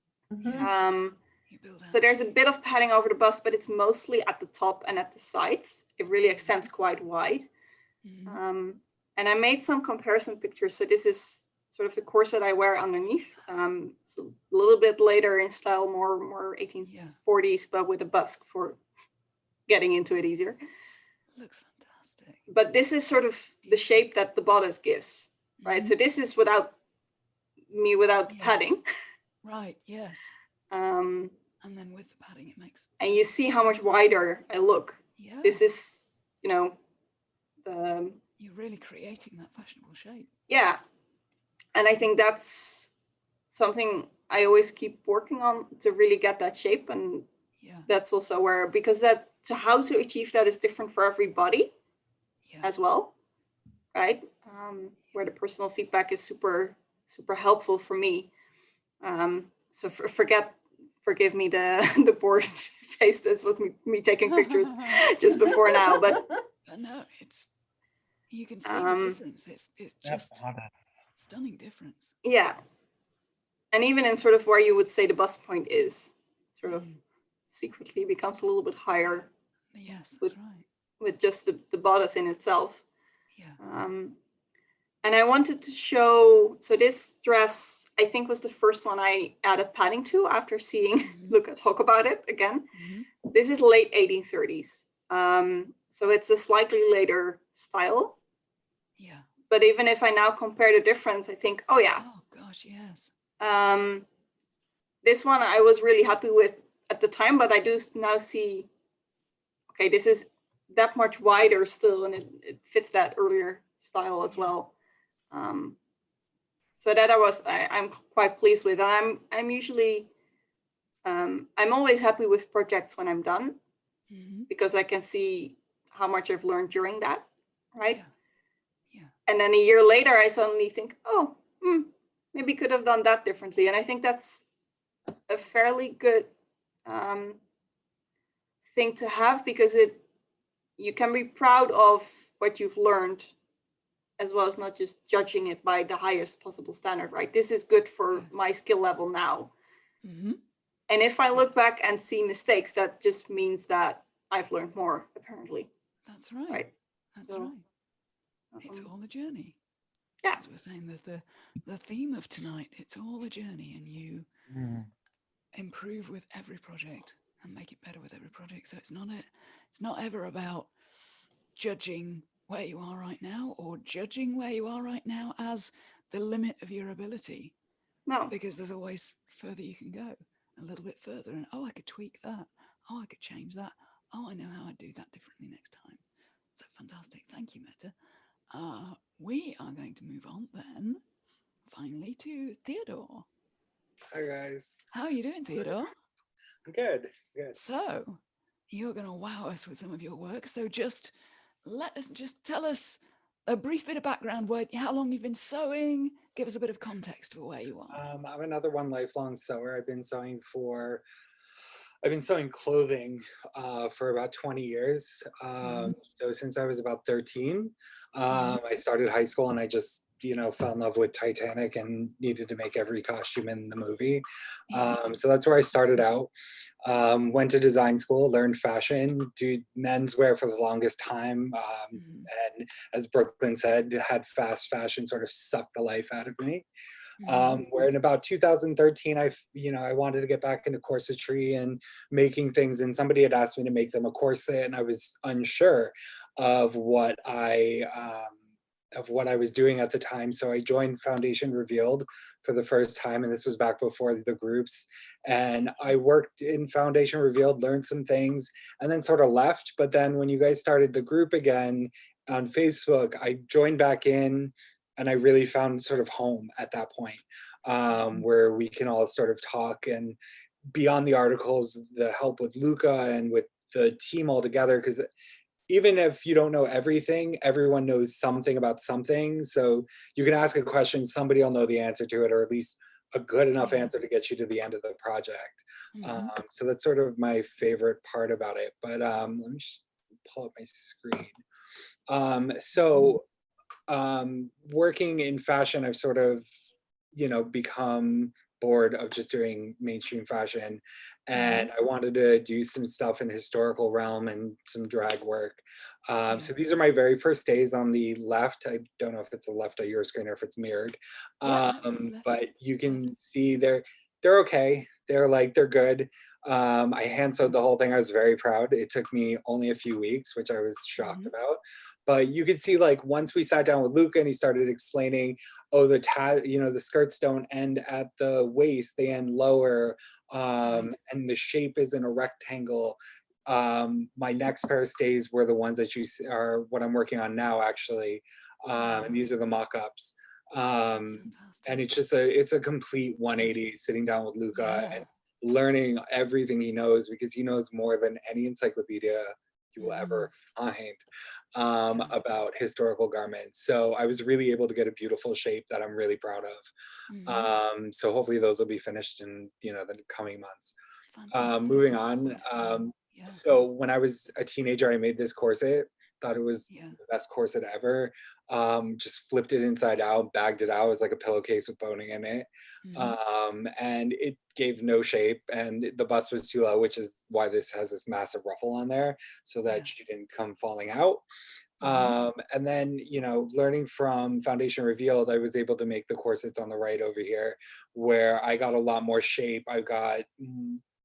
So there's a bit of padding over the bust, but it's mostly at the top and at the sides. It really extends quite wide. And I made some comparison pictures. So this is sort of the corset I wear underneath. It's a little bit later in style, more 1840s, but with a busk for getting into it easier. Looks fantastic. But this is sort of the shape that the bodice gives, right? So this is without the padding. Right, yes. And then with the padding, it makes... And you see how much wider I look. Yeah. This is, You're really creating that fashionable shape. Yeah. And I think that's something I always keep working on to really get that shape. And Yeah. that's also where, because how to achieve that is different for everybody as well, right? Where the personal feedback is super, super helpful for me. So forgive me the bored face. This was me taking pictures just before now, but no, you can see the difference. It's just stunning difference. Yeah. And even in sort of where you would say the bust point is, sort of secretly becomes a little bit higher. Yes, that's right. With just the bodice in itself. Yeah. And I wanted to show, so this dress, I think, was the first one I added padding to after seeing Luca talk about it again. This is late 1830s. So it's a slightly later style. Yeah. But even if I now compare the difference, I think, oh yeah. Oh gosh, yes. This one I was really happy with at the time, but I do now see, okay, this is that much wider still, and it fits that earlier style as well. So that I'm quite pleased with. And I'm usually, I'm always happy with projects when I'm done, because I can see how much I've learned during that, right? Yeah. And then a year later, I suddenly think, oh, maybe could have done that differently. And I think that's a fairly good thing to have, because you can be proud of what you've learned, as well as not just judging it by the highest possible standard, right? This is good for my skill level now. And if I look back and see mistakes, that just means that I've learned more, apparently. That's right. Right. That's right. It's all a journey. Yeah. As we're saying, that the theme of tonight, it's all a journey, and you improve with every project and make it better with every project. So it's not ever about judging where you are right now, or judging where you are right now as the limit of your ability. No. Because there's always further you can go, a little bit further, and I could tweak that. I could change that. I know how I'd do that differently next time. So fantastic. Thank you, Meta. We are going to move on then, finally, to Theodore. Hi, guys. How are you doing, Theodore? I'm good. So, you're going to wow us with some of your work. So just tell us a brief bit of background, how long you've been sewing. Give us a bit of context for where you are. I'm another one lifelong sewer. I've been sewing clothing for about 20 years. So since I was about 13, I started high school, and I just, fell in love with Titanic and needed to make every costume in the movie. So that's where I started out. Went to design school, learned fashion, did menswear for the longest time. And as Brooklyn said, had fast fashion sort of suck the life out of me. Where in about 2013, I wanted to get back into corsetry and making things, and somebody had asked me to make them a corset, and I was unsure of what I was doing at the time. So I joined Foundation Revealed for the first time, and this was back before the groups. And I worked in Foundation Revealed, learned some things, and then sort of left. But then when you guys started the group again on Facebook, I joined back in, and I really found sort of home at that point, where we can all sort of talk, and beyond the articles, the help with Luca and with the team all together, because even if you don't know everything, everyone knows something about something. So you can ask a question, somebody will know the answer to it, or at least a good enough answer to get you to the end of the project. So that's sort of my favorite part about it. But let me just pull up my screen. Working in fashion, I've sort of, become bored of just doing mainstream fashion, and I wanted to do some stuff in historical realm and some drag work. So these are my very first days on the left. I don't know if it's the left of your screen or if it's mirrored, but you can see they're okay. They're good. I hand sewed the whole thing. I was very proud. It took me only a few weeks, which I was shocked about. But you could see, once we sat down with Luca and he started explaining, oh, the skirts don't end at the waist, they end lower, and the shape isn't a rectangle. My next pair of stays were the ones that you see are what I'm working on now, actually. And these are the mock-ups. fantastic. And it's a complete 180 sitting down with Luca and learning everything he knows, because he knows more than any encyclopedia you will ever find about historical garments. So I was really able to get a beautiful shape that I'm really proud of. So hopefully those will be finished in the coming months. Moving on. So when I was a teenager, I made this corset. Thought it was the best corset ever. Just flipped it inside out, bagged it out. It was like a pillowcase with boning in it. And it gave no shape, and the bust was too low, which is why this has this massive ruffle on there, so that she didn't come falling out. And then, learning from Foundation Revealed, I was able to make the corsets on the right over here, where I got a lot more shape. I got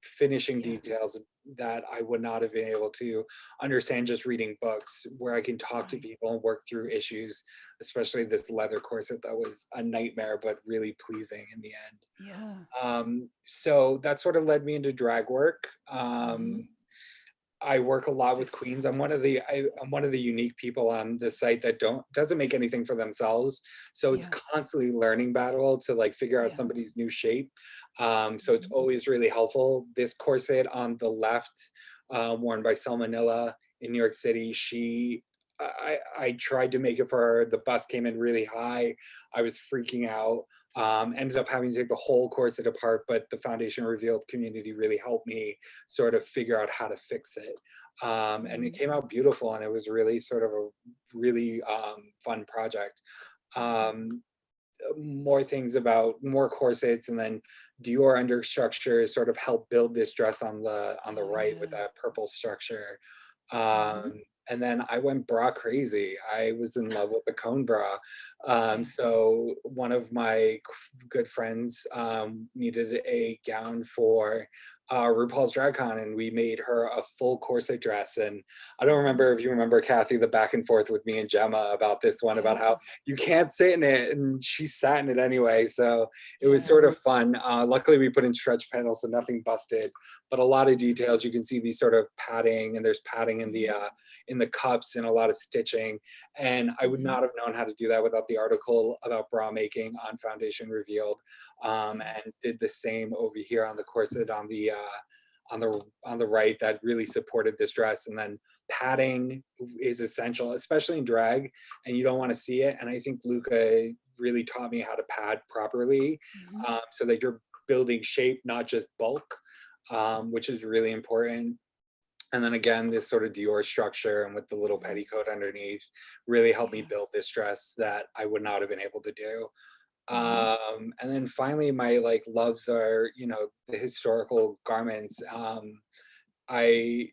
finishing details that I would not have been able to understand just reading books, where I can talk to people and work through issues, especially this leather corset that was a nightmare, but really pleasing in the end. So that sort of led me into drag work. I work a lot with queens. I'm one of the unique people on the site that doesn't make anything for themselves. So it's constantly learning battle to like figure out somebody's new shape. So it's always really helpful. This corset on the left, worn by Selma Nilla in New York City, I tried to make it for her. The bust came in really high. I was freaking out. Ended up having to take the whole corset apart, but the Foundation Revealed community really helped me sort of figure out how to fix it. And it came out beautiful, and it was really sort of a really fun project. More things about more corsets, and then Dior understructure sort of helped build this dress on the right with that purple structure. And then I went bra crazy. I was in love with the cone bra. So one of my good friends needed a gown for RuPaul's Drag Con, and we made her a full corset dress. And I don't remember if you remember, Kathy, the back and forth with me and Gemma about this one, about how you can't sit in it, and she sat in it anyway. So it was sort of fun. Luckily we put in stretch panels, so nothing busted, but a lot of details. You can see these sort of padding, and there's padding in the cups and a lot of stitching. And I would not have known how to do that without the article about bra making on Foundation Revealed. And did the same over here on the corset on the right, that really supported this dress. And then padding is essential, especially in drag, and you don't want to see it. And I think Luca really taught me how to pad properly, so that you're building shape, not just bulk, which is really important. And then again, this sort of Dior structure and with the little petticoat underneath really helped me build this dress that I would not have been able to do. And then finally, my loves are, the historical garments. I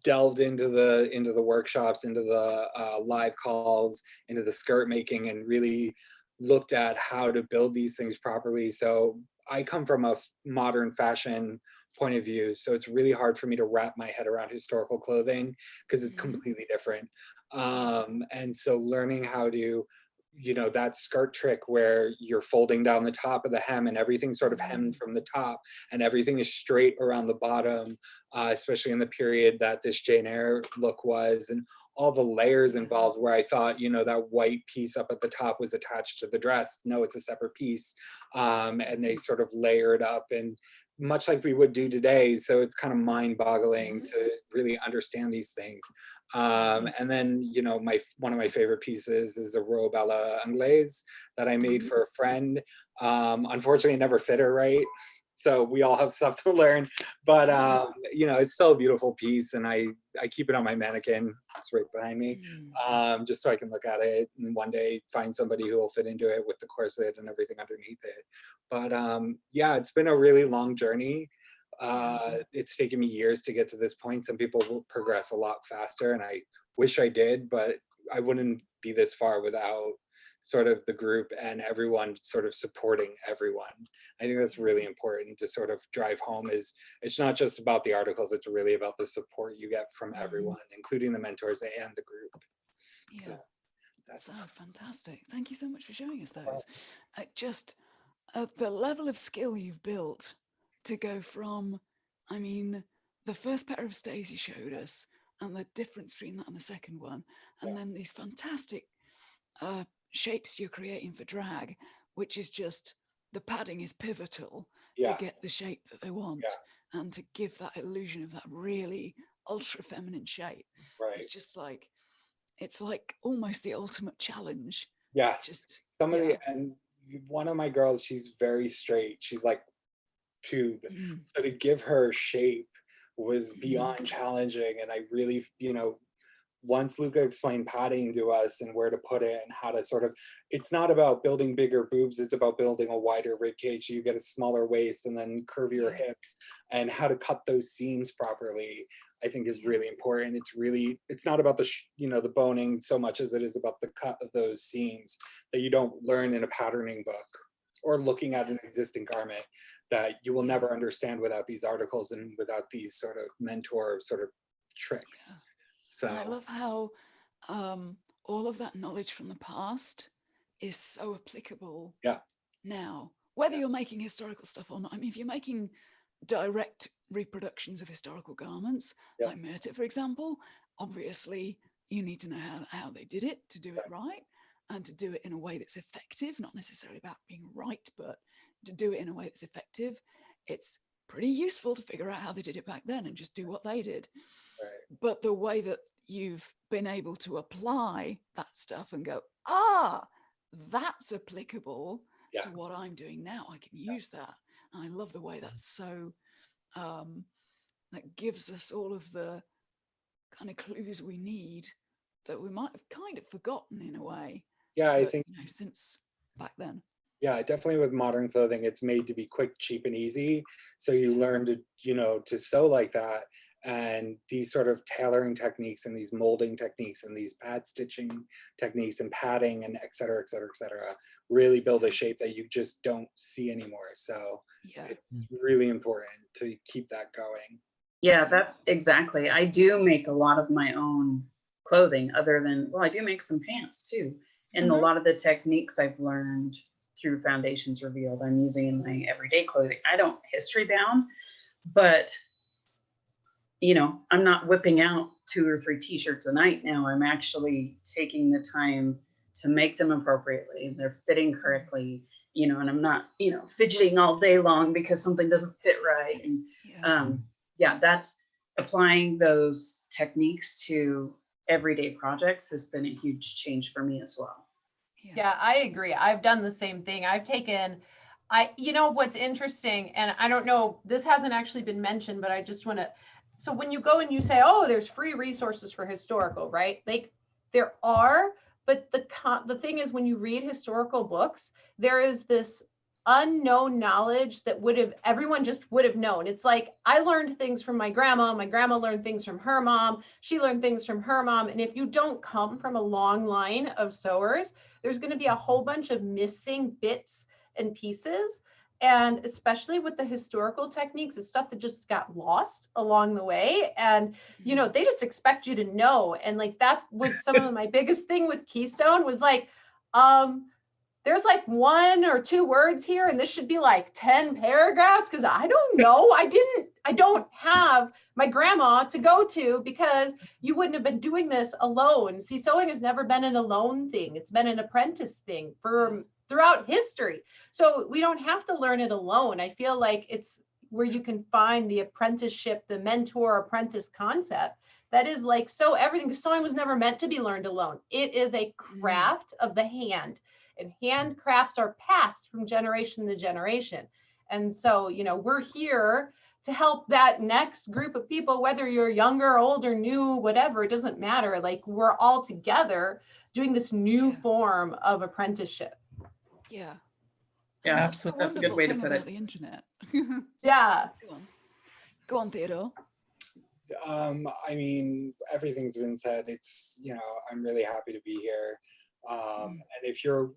delved into the workshops, into the live calls, into the skirt making, and really looked at how to build these things properly. So I come from a modern fashion point of view, so it's really hard for me to wrap my head around historical clothing, because it's completely different. And so learning how to, that skirt trick where you're folding down the top of the hem and everything's sort of hemmed from the top and everything is straight around the bottom, especially in the period that this Jane Eyre look was, and all the layers involved, where I thought, that white piece up at the top was attached to the dress. No, it's a separate piece. And they sort of layer it up, and much like we would do today. So it's kind of mind-boggling to really understand these things. And then, one of my favorite pieces is a robe a la Anglaise that I made for a friend. Unfortunately, it never fit her right. So we all have stuff to learn, but it's still a beautiful piece, and I keep it on my mannequin. It's right behind me, just so I can look at it and one day find somebody who will fit into it with the corset and everything underneath it. But yeah, it's been a really long journey. It's taken me years to get to this point. Some people will progress a lot faster, and I wish I did, but I wouldn't be this far without sort of the group and everyone sort of supporting everyone. I think that's really important to sort of drive home. Is it's not just about the articles, it's really about the support you get from everyone, including the mentors and the group. So that's fantastic. Thank you so much for showing us those. Just the level of skill you've built to go from, the first pair of stays you showed us and the difference between that and the second one, and then these fantastic shapes you're creating for drag, which is just the padding is pivotal Yeah. to get the shape that they want and to give that illusion of that really ultra feminine shape. Right. It's just like, it's like almost the ultimate challenge. Yes. Just Somebody, and one of my girls, she's very straight. She's like tube. So to give her shape was beyond challenging. And I really, you know, once Luca explained padding to us and where to put it and how to sort of, it's not about building bigger boobs, it's about building a wider rib cage so you get a smaller waist and then curvier hips, and how to cut those seams properly, I think is really important. It's really, it's not about the, you know, the boning so much as it is about the cut of those seams that you don't learn in a patterning book or looking at an existing garment that you will never understand without these articles and without these sort of mentor sort of tricks. So and I love how all of that knowledge from the past is so applicable now, whether you're making historical stuff or not. I mean, if you're making direct reproductions of historical garments, like Myrta, for example, obviously you need to know how they did it to do it right, and to do it in a way that's effective, not necessarily about being right, but to do it in a way that's effective. It's pretty useful to figure out how they did it back then and just do what they did. But the way that you've been able to apply that stuff and go, that's applicable to what I'm doing now, I can use that. And I love the way that's so, that gives us all of the kind of clues we need that we might have kind of forgotten in a way. Yeah, I but, think, you know, since back then. Yeah, definitely with modern clothing, it's made to be quick, cheap, and easy. So you learn to, you know, to sew like that. And these sort of tailoring techniques and these molding techniques and these pad stitching techniques and padding and et cetera, et cetera, et cetera, really build a shape that you just don't see anymore. So it's really important to keep that going. Yeah, that's exactly. I do make a lot of my own clothing other than, well, I do make some pants too. And a lot of the techniques I've learned through Foundations Revealed, I'm using in my everyday clothing. I don't history bound, but you know, I'm not whipping out 2 or 3 t-shirts a night now. I'm actually taking the time to make them appropriately and they're fitting correctly, you know, and I'm not, you know, fidgeting all day long because something doesn't fit right. And that's applying those techniques to everyday projects has been a huge change for me as well. Yeah, I agree. I've done the same thing. I've taken, you know, what's interesting, and I don't know, this hasn't actually been mentioned, but I just want to, so when you go and you say, oh, there's free resources for historical, right? Like there are, but the thing is when you read historical books, there is this unknown knowledge that everyone just would have known. It's like, I learned things from my grandma learned things from her mom, she learned things from her mom. And if you don't come from a long line of sewers, there's going to be a whole bunch of missing bits and pieces. And especially with the historical techniques, it's stuff that just got lost along the way. And, you know, they just expect you to know. And like, that was some of my biggest thing with Keystone was like, there's like 1 or 2 words here, and this should be like 10 paragraphs. Cause I don't know. I don't have my grandma to go to because you wouldn't have been doing this alone. See, sewing has never been an alone thing. It's been an apprentice thing throughout history. So we don't have to learn it alone. I feel like it's where you can find the apprenticeship, the mentor apprentice concept. That is like, so everything, sewing was never meant to be learned alone. It is a craft of the hand. And handcrafts are passed from generation to generation. And so, you know, we're here to help that next group of people, whether you're younger, older, new, whatever, it doesn't matter. Like we're all together doing this new form of apprenticeship. Yeah, absolutely. That's a good way to put it. The internet. Yeah. Go on, Theodore. I mean, everything's been said. It's, you know, I'm really happy to be here. And if you're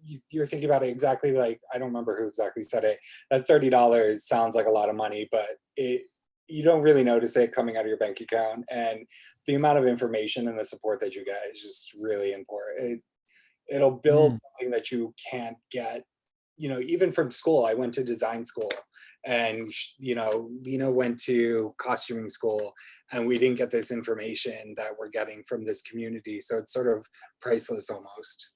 thinking about it exactly like, I don't remember who exactly said it, that $30 sounds like a lot of money, but you don't really notice it coming out of your bank account. And the amount of information and the support that you get is just really important. It'll build something that you can't get, you know, even from school. I went to design school and, you know, Lena went to costuming school, and we didn't get this information that we're getting from this community. So it's sort of priceless almost.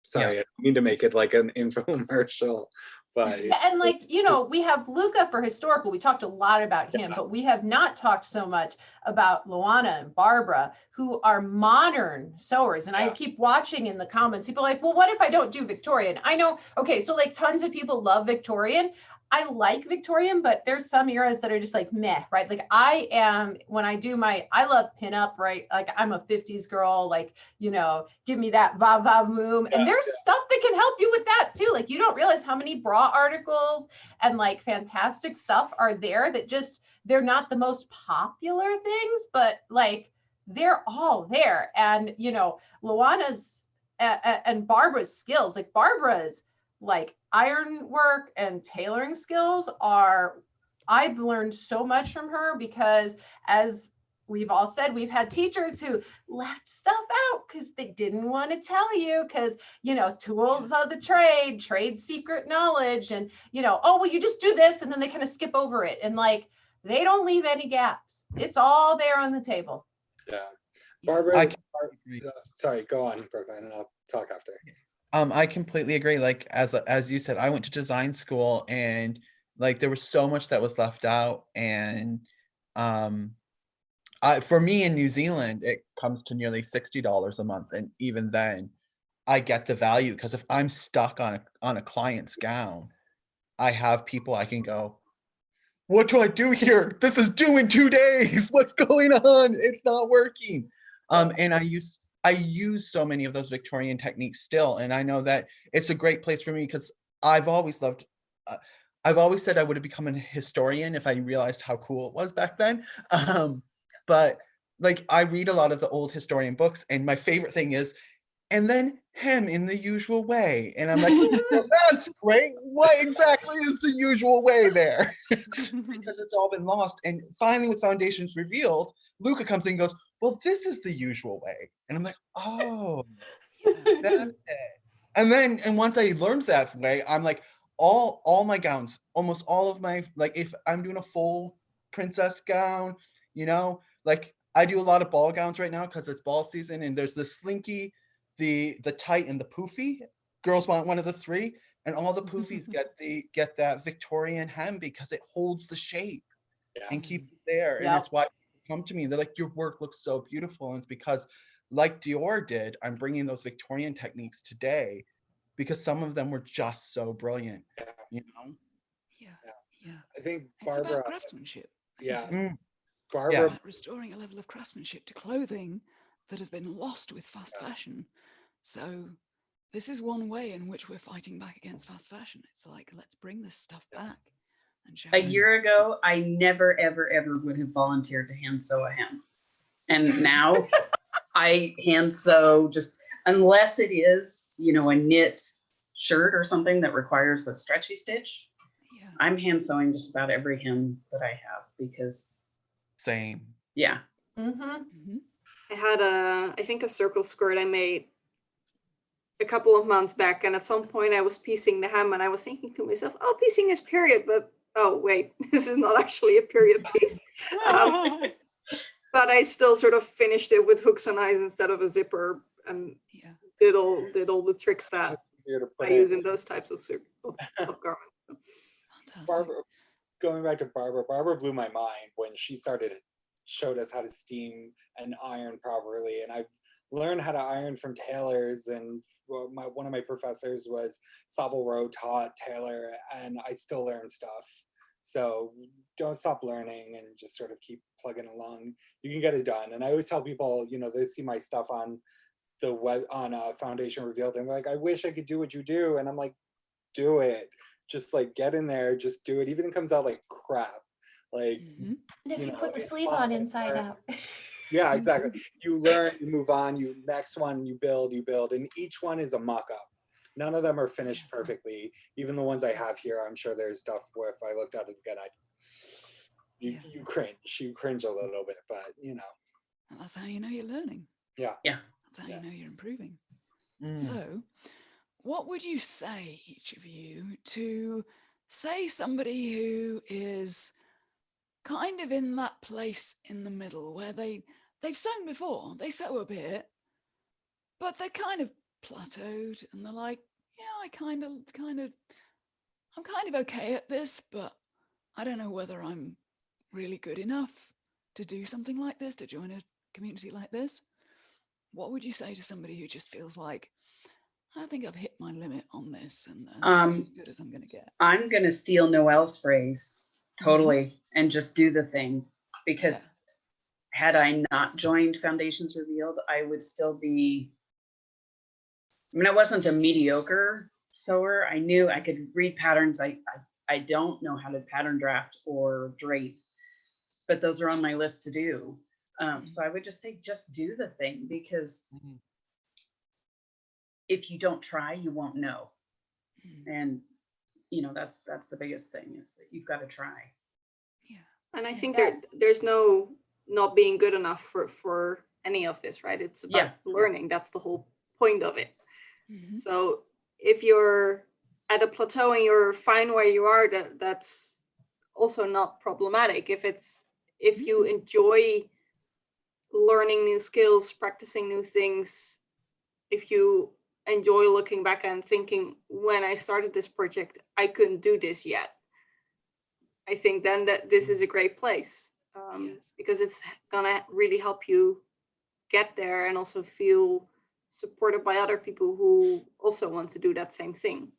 Sorry, I don't mean to make it like an infomercial, but Yeah, and like, you know, we have Luca for historical. We talked a lot about him, but we have not talked so much about Luana and Barbara, who are modern sewers. And I keep watching in the comments, people are like, well, what if I don't do Victorian? I know, okay, so like tons of people love Victorian. I like Victorian, but there's some eras that are just like meh, right? Like I am, when I do I love pinup, right? Like I'm a 50s girl, like, you know, give me that va va moom. And there's stuff that can help you with that too. Like you don't realize how many bra articles and like fantastic stuff are there that just, they're not the most popular things, but like they're all there. And, you know, Luana's and Barbara's skills, like Barbara's like iron work and tailoring skills are, I've learned so much from her because as we've all said, we've had teachers who left stuff out because they didn't want to tell you because, you know, tools of the trade secret knowledge and, you know, oh, well, you just do this and then they kind of skip over it. And like, they don't leave any gaps. It's all there on the table. yeah. Barbara, sorry, go on, Brooklyn, and I'll talk after. I completely agree. Like as you said, I went to design school and like there was so much that was left out. And for me in New Zealand, it comes to nearly $60 a month. And even then I get the value because if I'm stuck on a client's gown, I have people I can go, what do I do here? This is due in 2 days. What's going on? It's not working. And I use so many of those Victorian techniques still. And I know that it's a great place for me because I've always said I would have become a historian if I realized how cool it was back then. But like I read a lot of the old historian books and my favorite thing is, and then hem in the usual way. And I'm like, well, that's great. What exactly is the usual way there? Because it's all been lost. And finally with Foundations Revealed, Luca comes in and goes, well, this is the usual way. And I'm like, oh, that's it. And once I learned that way, I'm like, all my gowns, almost all of my, like if I'm doing a full princess gown, you know, like I do a lot of ball gowns right now because it's ball season and there's the slinky, the tight and the poofy. Girls want one of the three, and all the poofies get that Victorian hem because it holds the shape and keeps it there. And it's why people come to me. They're like, your work looks so beautiful. And it's because like Dior did, I'm bringing those Victorian techniques today because some of them were just so brilliant, you know? Yeah. I think It's Barbara, about craftsmanship. Isn't it? Barbara, It's about restoring a level of craftsmanship to clothing that has been lost with fast fashion. So this is one way in which we're fighting back against fast fashion. It's like, let's bring this stuff back. And show a year ago, I never, ever, ever would have volunteered to hand sew a hem. And now I hand sew just, unless it is, you know, a knit shirt or something that requires a stretchy stitch. Yeah. I'm hand sewing just about every hem that I have because. Same. Yeah. I had I think a circle skirt I made a couple of months back, and at some point I was piecing the hem and I was thinking to myself, oh, piecing is period, but oh wait, this is not actually a period piece. But I still sort of finished it with hooks and eyes instead of a zipper, and did all the tricks that I use in those types of garments. Fantastic. Barbara, going back to Barbara blew my mind when she showed us how to steam and iron properly. And I've learned how to iron from tailors, and one of my professors was Savile Row taught tailor, and I still learn stuff. So don't stop learning and just sort of keep plugging along. You can get it done. And I always tell people, you know, they see my stuff on the web on Foundation Revealed, and they're like, I wish I could do what you do. And I'm like, do it. Just like get in there, just do it. Even if it comes out like crap. Like, and if you know, put the it's sleeve fine. on inside out. Yeah, exactly. You learn, you move on, next one, you build, and each one is a mock-up. None of them are finished perfectly. Even the ones I have here, I'm sure there's stuff where if I looked at it again, you cringe a little bit, but you know. And that's how you know you're learning. Yeah. That's how you know you're improving. So what would you say, each of you, to say somebody who is kind of in that place in the middle where they've sewn before, they sew a bit, but they're kind of plateaued and they're like, yeah, I'm kind of okay at this, but I don't know whether I'm really good enough to do something like this, to join a community like this. What would you say to somebody who just feels like, I think I've hit my limit on this, and this is as good as I'm going to get? I'm going to steal Noelle's phrase totally and just do the thing, because had I not joined Foundations Revealed, I would still be, I mean, I wasn't a mediocre sewer. I knew I could read patterns. I don't know how to pattern draft or drape, but those are on my list to do. So I would just say, just do the thing, because if you don't try, you won't know. And that's the biggest thing, is that you've got to try. Yeah. And I think there's no not being good enough for any of this, right? It's about learning. That's the whole point of it. So if you're at a plateau and you're fine where you are, that's also not problematic. If you enjoy learning new skills, practicing new things, if you enjoy looking back and thinking, when I started this project, I couldn't do this yet, I think then that this is a great place, because it's gonna really help you get there and also feel supported by other people who also want to do that same thing.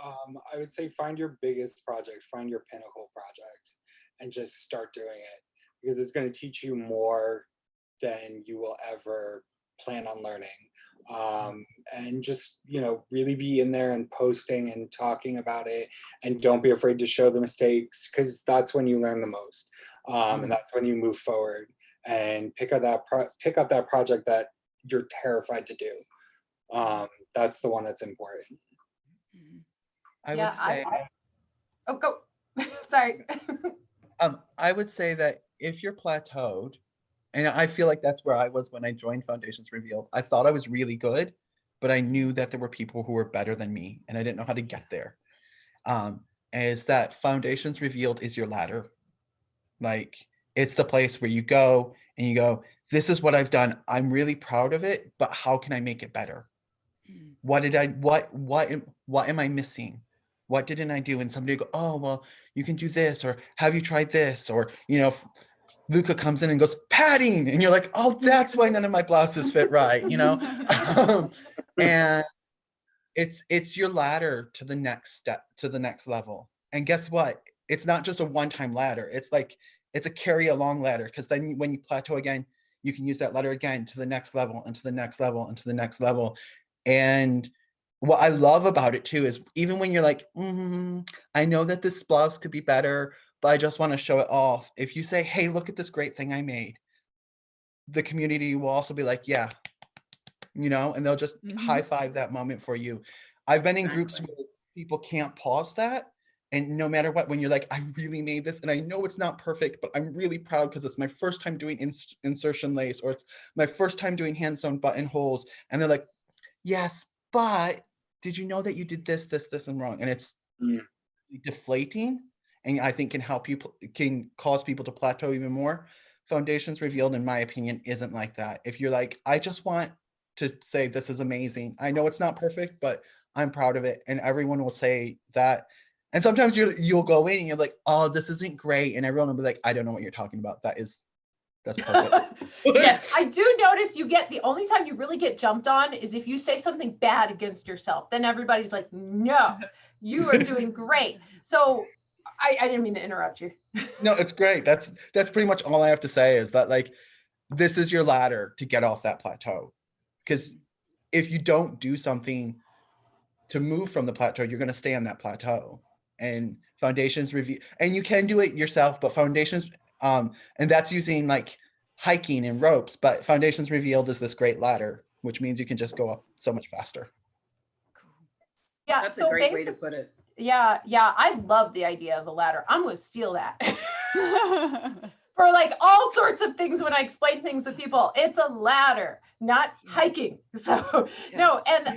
I would say find your biggest project, find your pinnacle project, and just start doing it, because it's going to teach you more than you will ever plan on learning. And just, really be in there and posting and talking about it, and don't be afraid to show the mistakes, because that's when you learn the most. And that's when you move forward and pick up that project that you're terrified to do. That's the one that's important. I would say, oh, go. Sorry. I would say that if you're plateaued, and I feel like that's where I was when I joined Foundations Revealed. I thought I was really good, but I knew that there were people who were better than me, and I didn't know how to get there. Is that Foundations Revealed is your ladder. Like, it's the place where you go and you go, this is what I've done. I'm really proud of it, but how can I make it better? What am I missing? What didn't I do? And somebody go, oh, well, you can do this, or have you tried this? Or, Luca comes in and goes, padding, and you're like, oh, that's why none of my blouses fit right, and it's your ladder to the next step, to the next level. And guess what? It's not just a one-time ladder. It's a carry along ladder, because then when you plateau again, you can use that ladder again to the next level, and to the next level, and to the next level. And what I love about it too is, even when you're like, I know that this blouse could be better, but I just want to show it off. If you say, hey, look at this great thing I made, the community will also be like, yeah, and they'll just high five that moment for you. I've been in groups where people can't pause that. And no matter what, when you're like, I really made this, and I know it's not perfect, but I'm really proud because it's my first time doing insertion lace, or it's my first time doing hand-sewn buttonholes. And they're like, yes, but did you know that you did this, this, this, and wrong? And it's deflating, and I think can cause people to plateau even more. Foundations Revealed, in my opinion, isn't like that. If you're like, I just want to say this is amazing. I know it's not perfect, but I'm proud of it. And everyone will say that. And sometimes you'll go in and you're like, oh, this isn't great. And everyone will be like, I don't know what you're talking about. That's perfect. Yes, I do notice the only time you really get jumped on is if you say something bad against yourself. Then everybody's like, no, you are doing great. So I didn't mean to interrupt you. No, it's great. That's pretty much all I have to say, is that, like, this is your ladder to get off that plateau. Because if you don't do something to move from the plateau, you're going to stay on that plateau. And Foundations Review, and you can do it yourself, but Foundations, and that's using like hiking and ropes, but Foundations Revealed is this great ladder, which means you can just go up so much faster. Yeah, that's a great way to put it. Yeah, I love the idea of a ladder. I'm going to steal that. For like all sorts of things, when I explain things to people, it's a ladder, not hiking. So no, and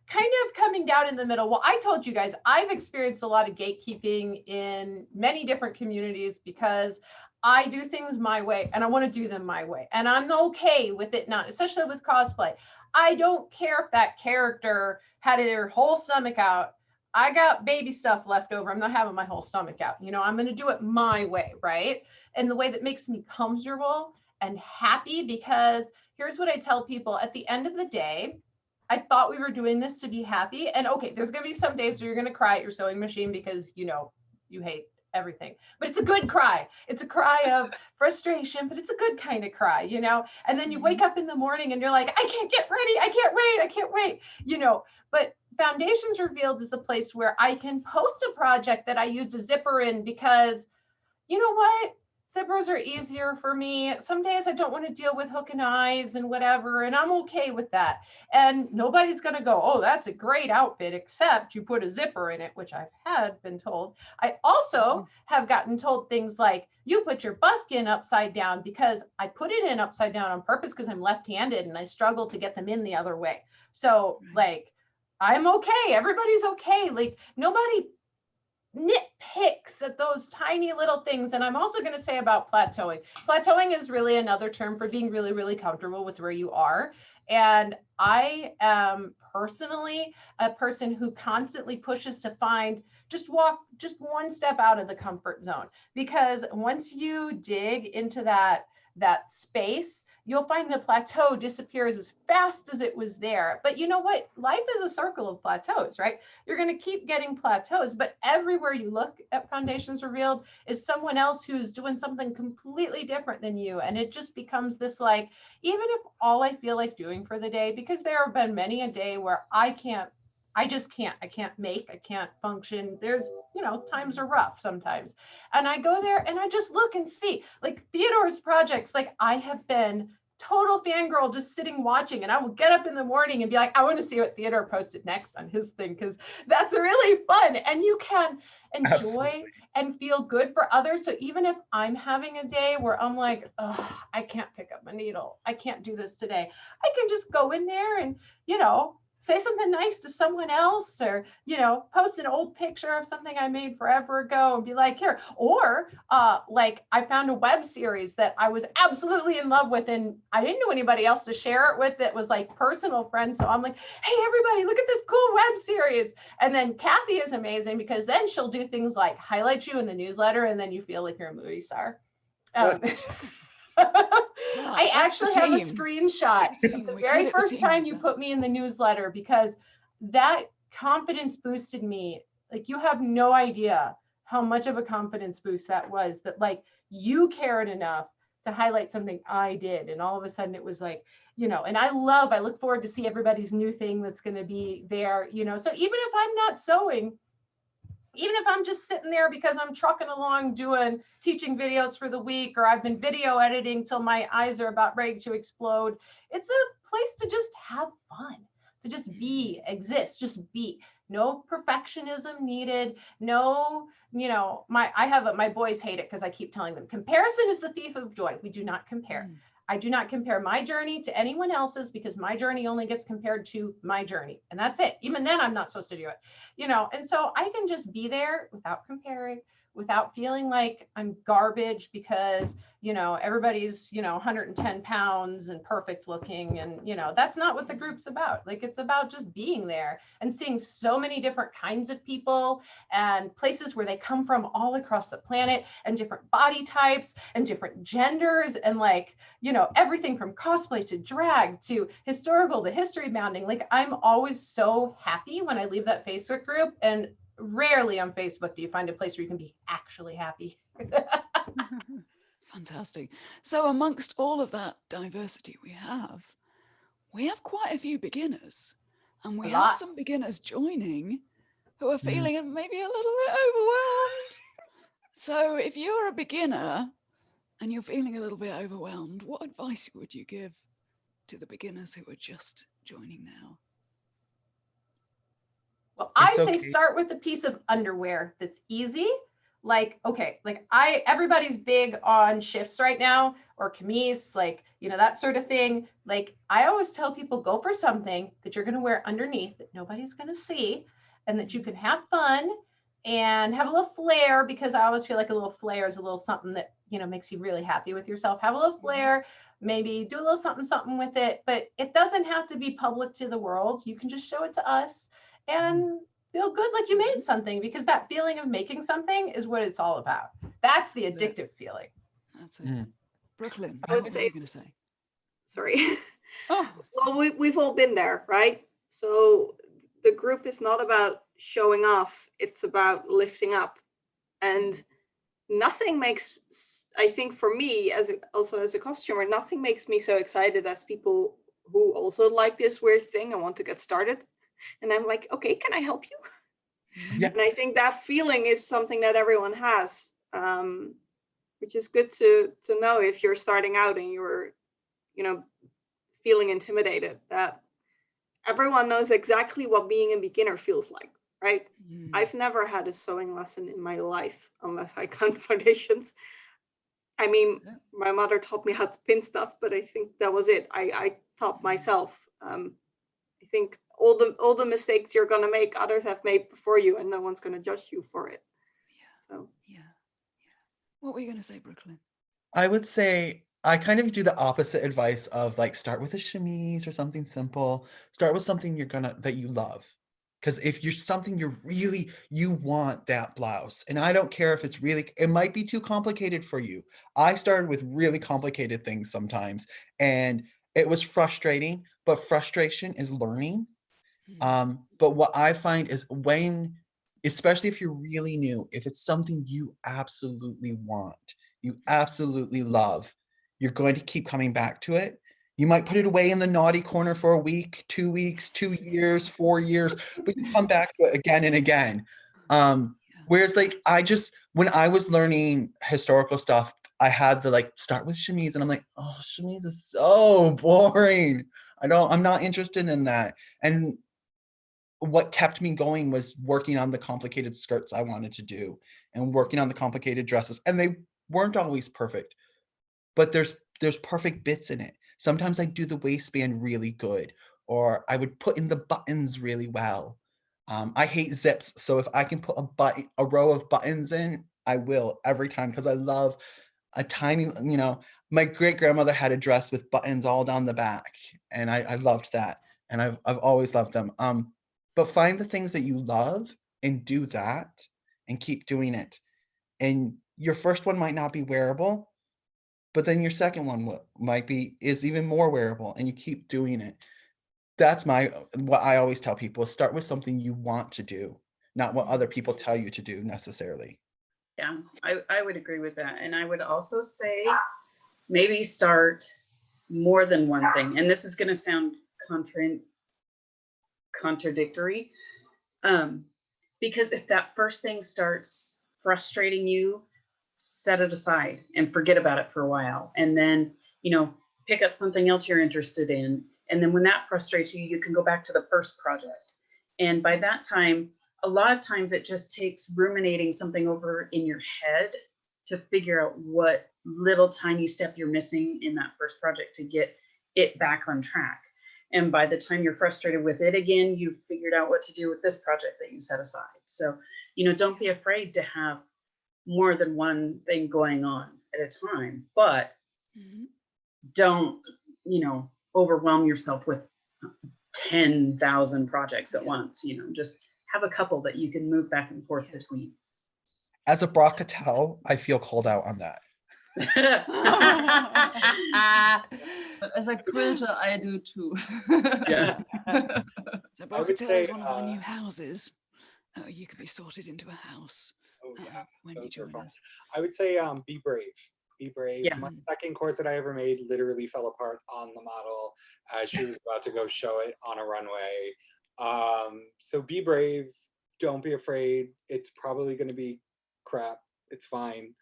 kind of coming down in the middle. Well, I told you guys, I've experienced a lot of gatekeeping in many different communities, because I do things my way and I want to do them my way. And I'm okay with it not, especially with cosplay. I don't care if that character had their whole stomach out. I got baby stuff left over. I'm not having my whole stomach out. You know, I'm going to do it my way, right? And the way that makes me comfortable and happy, because here's what I tell people at the end of the day. I thought we were doing this to be happy. And okay, there's going to be some days where you're going to cry at your sewing machine because, you know, you hate everything, but it's a good cry. It's a cry of frustration, but it's a good kind of cry, you know? And then you wake up in the morning and you're like, I can't get ready. I can't wait. I can't wait, you know? But Foundations Revealed is the place where I can post a project that I used a zipper in, because you know what? Zippers are easier for me. Some days I don't want to deal with hook and eyes and whatever, and I'm okay with that. And nobody's going to go, oh, that's a great outfit, except you put a zipper in it, which I've been told. I also have gotten told things like, you put your buskin upside down, because I put it in upside down on purpose because I'm left-handed and I struggle to get them in the other way. So like, I'm okay. Everybody's okay. Like nobody nitpicks at those tiny little things. And I'm also going to say about plateauing. Plateauing is really another term for being really, really comfortable with where you are. And I am personally a person who constantly pushes to find, just walk just one step out of the comfort zone, because once you dig into that space, you'll find the plateau disappears as fast as it was there. But you know what? Life is a circle of plateaus, right? You're going to keep getting plateaus, but everywhere you look at Foundations Revealed is someone else who's doing something completely different than you. And it just becomes this, like, even if all I feel like doing for the day, because there have been many a day where I can't make, I can't function. There's, you know, times are rough sometimes. And I go there and I just look and see, like Theodore's projects, like I have been total fangirl just sitting watching, and I will get up in the morning and be like, I want to see what Theodore posted next on his thing, because that's really fun. And you can enjoy Absolutely. and feel good for others. So even if I'm having a day where I'm like, oh, I can't pick up my needle, I can't do this today, I can just go in there and, you know, say something nice to someone else, or, you know, post an old picture of something I made forever ago and be like, here. Or like I found a web series that I was absolutely in love with, and I didn't know anybody else to share it with that was like personal friends. So I'm like, hey, everybody, look at this cool web series. And then Kathy is amazing, because then she'll do things like highlight you in the newsletter, and then you feel like you're a movie star. I actually have a screenshot of the very first time you put me in the newsletter, because that confidence boosted me. Like, you have no idea how much of a confidence boost that was, that like you cared enough to highlight something I did. And all of a sudden it was like, you know, and I look forward to see everybody's new thing that's going to be there, you know. So even if I'm not sewing, even if I'm just sitting there because I'm trucking along teaching videos for the week, or I've been video editing till my eyes are about ready to explode, it's a place to just have fun, to just be, exist, just be. No perfectionism needed. No, you know, my boys hate it because I keep telling them comparison is the thief of joy. We do not compare. I do not compare my journey to anyone else's, because my journey only gets compared to my journey. And that's it. Even then, I'm not supposed to do it, you know? And so I can just be there without comparing, without feeling like I'm garbage because, you know, everybody's, you know, 110 pounds and perfect looking. And, you know, that's not what the group's about. Like, it's about just being there and seeing so many different kinds of people and places where they come from all across the planet, and different body types and different genders, and like, you know, everything from cosplay to drag to historical, the history bounding. Like, I'm always so happy when I leave that Facebook group, and rarely on Facebook do you find a place where you can be actually happy. Fantastic. So amongst all of that diversity we have quite a few beginners, and we have some beginners joining who are feeling maybe a little bit overwhelmed. So if you're a beginner and you're feeling a little bit overwhelmed, what advice would you give to the beginners who are just joining now? Well, I say start with a piece of underwear that's easy. Like, okay, like everybody's big on shifts right now, or camise, like, you know, that sort of thing. Like, I always tell people, go for something that you're going to wear underneath that nobody's going to see, and that you can have fun and have a little flair, because I always feel like a little flair is a little something that, you know, makes you really happy with yourself. Have a little flair, maybe do a little something, something with it, but it doesn't have to be public to the world. You can just show it to us and feel good like you made something, because that feeling of making something is what it's all about. That's the addictive feeling. That's it. Brooklyn, I would what say- were you going to say? Sorry. Oh, Well, we've all been there, right? So the group is not about showing off, it's about lifting up. And nothing makes, I think for me, also as a costumer, nothing makes me so excited as people who also like this weird thing and want to get started. And I'm like, okay, can I help you? Yeah. And I think that feeling is something that everyone has, which is good to know if you're starting out and you're, feeling intimidated, that everyone knows exactly what being a beginner feels like, right? I've never had a sewing lesson in my life unless I count foundations. I mean, my mother taught me how to pin stuff, but I think that was it. I taught myself. I think all the mistakes you're gonna make, others have made before you, and no one's gonna judge you for it. So yeah. What were you going to say, Brooklyn? I would say I kind of do the opposite advice of like start with a chemise or something simple. Start with something that you love. Because if you're something you want that blouse. And I don't care if it might be too complicated for you. I started with really complicated things sometimes, and it was frustrating, but frustration is learning. But what I find is especially if you're really new, if it's something you absolutely want, you absolutely love, you're going to keep coming back to it. You might put it away in the naughty corner for a week, 2 weeks, 2 years, 4 years, but you come back to it again and again. Whereas like when I was learning historical stuff, I had to start with chemise, and I'm like, oh, chemise is so boring. I'm not interested in that. And what kept me going was working on the complicated skirts I wanted to do and working on the complicated dresses. And they weren't always perfect, but there's perfect bits in it. Sometimes I do the waistband really good, or I would put in the buttons really well. I hate zips, so if I can put a row of buttons in, I will every time, because I love a tiny, my great grandmother had a dress with buttons all down the back, and I loved that, and I've always loved them. But find the things that you love and do that and keep doing it. And your first one might not be wearable, but then your second one is even more wearable, and you keep doing it. That's what I always tell people, is start with something you want to do, not what other people tell you to do necessarily. Yeah, I would agree with that. And I would also say maybe start more than one thing. And this is going to sound contradictory, because if that first thing starts frustrating you, set it aside and forget about it for a while, and then pick up something else you're interested in, and then when that frustrates you, you can go back to the first project. And by that time, a lot of times it just takes ruminating something over in your head to figure out what little tiny step you're missing in that first project to get it back on track. And by the time you're frustrated with it again, you've figured out what to do with this project that you set aside. So, don't be afraid to have more than one thing going on at a time, but don't, overwhelm yourself with 10,000 projects at once. Just have a couple that you can move back and forth between. As a Brockatel, I feel called out on that. But as a quilter, I do too. Yeah. So I would Brockatel is say, one of our new houses. You can be sorted into a house Oh yeah, when you those are join fun. us. I would say be brave. Be brave. Yeah. My second corset I ever made literally fell apart on the model as she was about to go show it on a runway. So be brave. Don't be afraid. It's probably going to be crap. It's fine.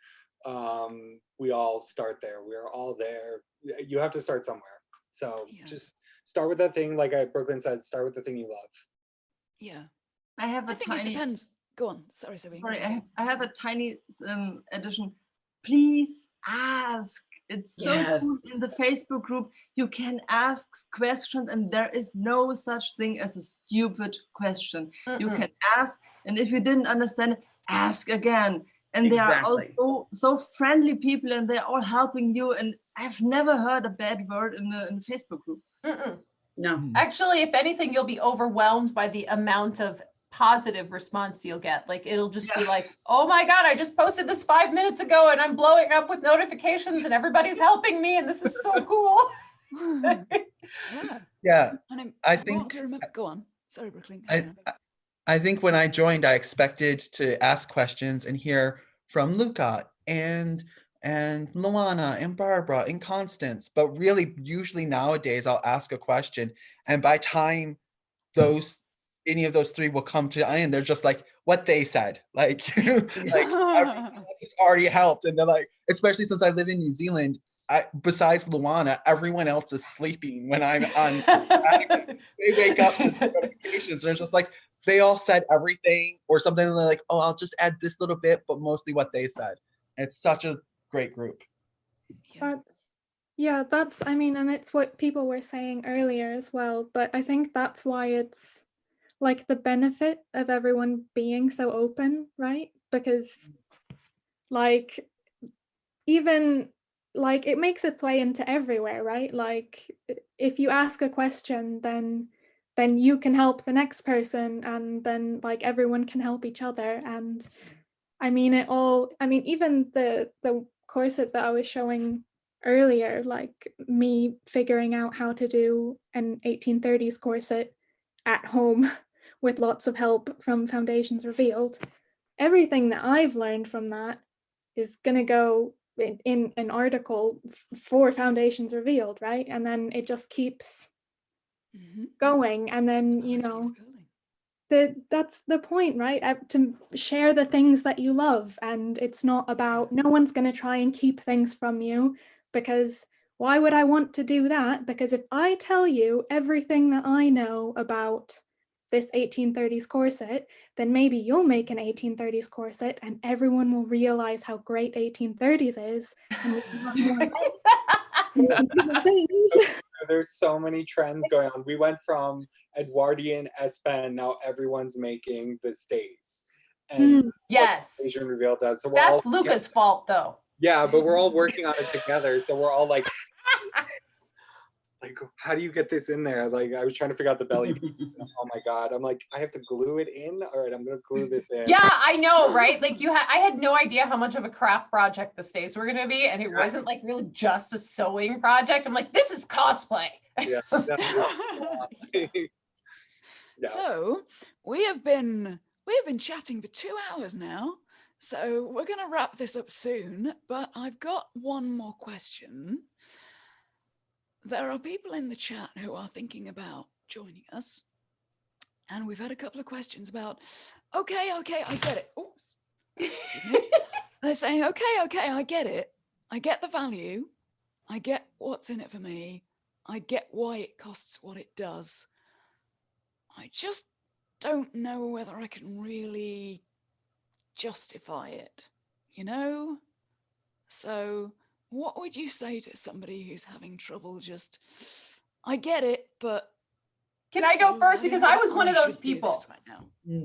We all start there. We're all there. You have to start somewhere. So just start with that thing. Like Brooklyn said, start with the thing you love. Yeah. I think it depends. Go on. Sorry, Sabine. Sorry, I have a tiny addition. Please ask. It's so cool in the Facebook group. You can ask questions, and there is no such thing as a stupid question. You can ask, and if you didn't understand, ask again. And they are Exactly. all so friendly people, and they're all helping you. And I've never heard a bad word in the Facebook group. No. Actually, if anything, you'll be overwhelmed by the amount of positive response you'll get. Like it'll just be like, oh my God, I just posted this 5 minutes ago and I'm blowing up with notifications and everybody's helping me and this is so cool. Yeah. And I want think to remember, go on. Sorry, Brooklyn. I think when I joined, I expected to ask questions and hear from Luca and Luana and Barbara and Constance. But really, usually nowadays, I'll ask a question, and by time any of those three will come to the end, they're just like what they said, like like everything else has already helped, and they're like, especially since I live in New Zealand. Besides Luana, everyone else is sleeping when I'm on. They wake up to the notifications. They're just like, they all said everything or something. And they're like, oh, I'll just add this little bit, but mostly what they said. It's such a great group. That's, I mean, and it's what people were saying earlier as well. But I think that's why it's like the benefit of everyone being so open, right? Because like, even like it makes its way into everywhere, right? Like if you ask a question, then you can help the next person, and then like everyone can help each other. And I mean even the corset that I was showing earlier, like me figuring out how to do an 1830s corset at home with lots of help from Foundations Revealed, everything that I've learned from that is going to go in an article for Foundations Revealed, right? And then it just keeps going. And then, you know, that's the point, right? To share the things that you love. And it's not about, no one's going to try and keep things from you, because why would I want to do that? Because if I tell you everything that I know about this 1830s corset, then maybe you'll make an 1830s corset and everyone will realize how great 1830s is, and we can have more things. There's so many trends going on. We went from Edwardian S Pen, now everyone's making the stays. And yes, Asian revealed that. So we're that's all Luca's fault though. Yeah, but we're all working on it together. So we're all like how do you get this in there? Like I was trying to figure out the belly. Oh my God. I'm like, I have to glue it in. All right, I'm gonna glue this in. Yeah, I know, right? Like I had no idea how much of a craft project the stays were gonna be, and it wasn't like really just a sewing project. I'm like, this is cosplay. Yeah. So we have been chatting for 2 hours now. So we're going to wrap this up soon, but I've got one more question. There are people in the chat who are thinking about joining us. And we've had a couple of questions about, okay, I get it. Oops. They're saying, okay, I get it. I get the value. I get what's in it for me. I get why it costs what it does. I just don't know whether I can really justify it, you know? So what would you say to somebody who's having trouble just, I get it, but can I go first? Because I was one of those people. Right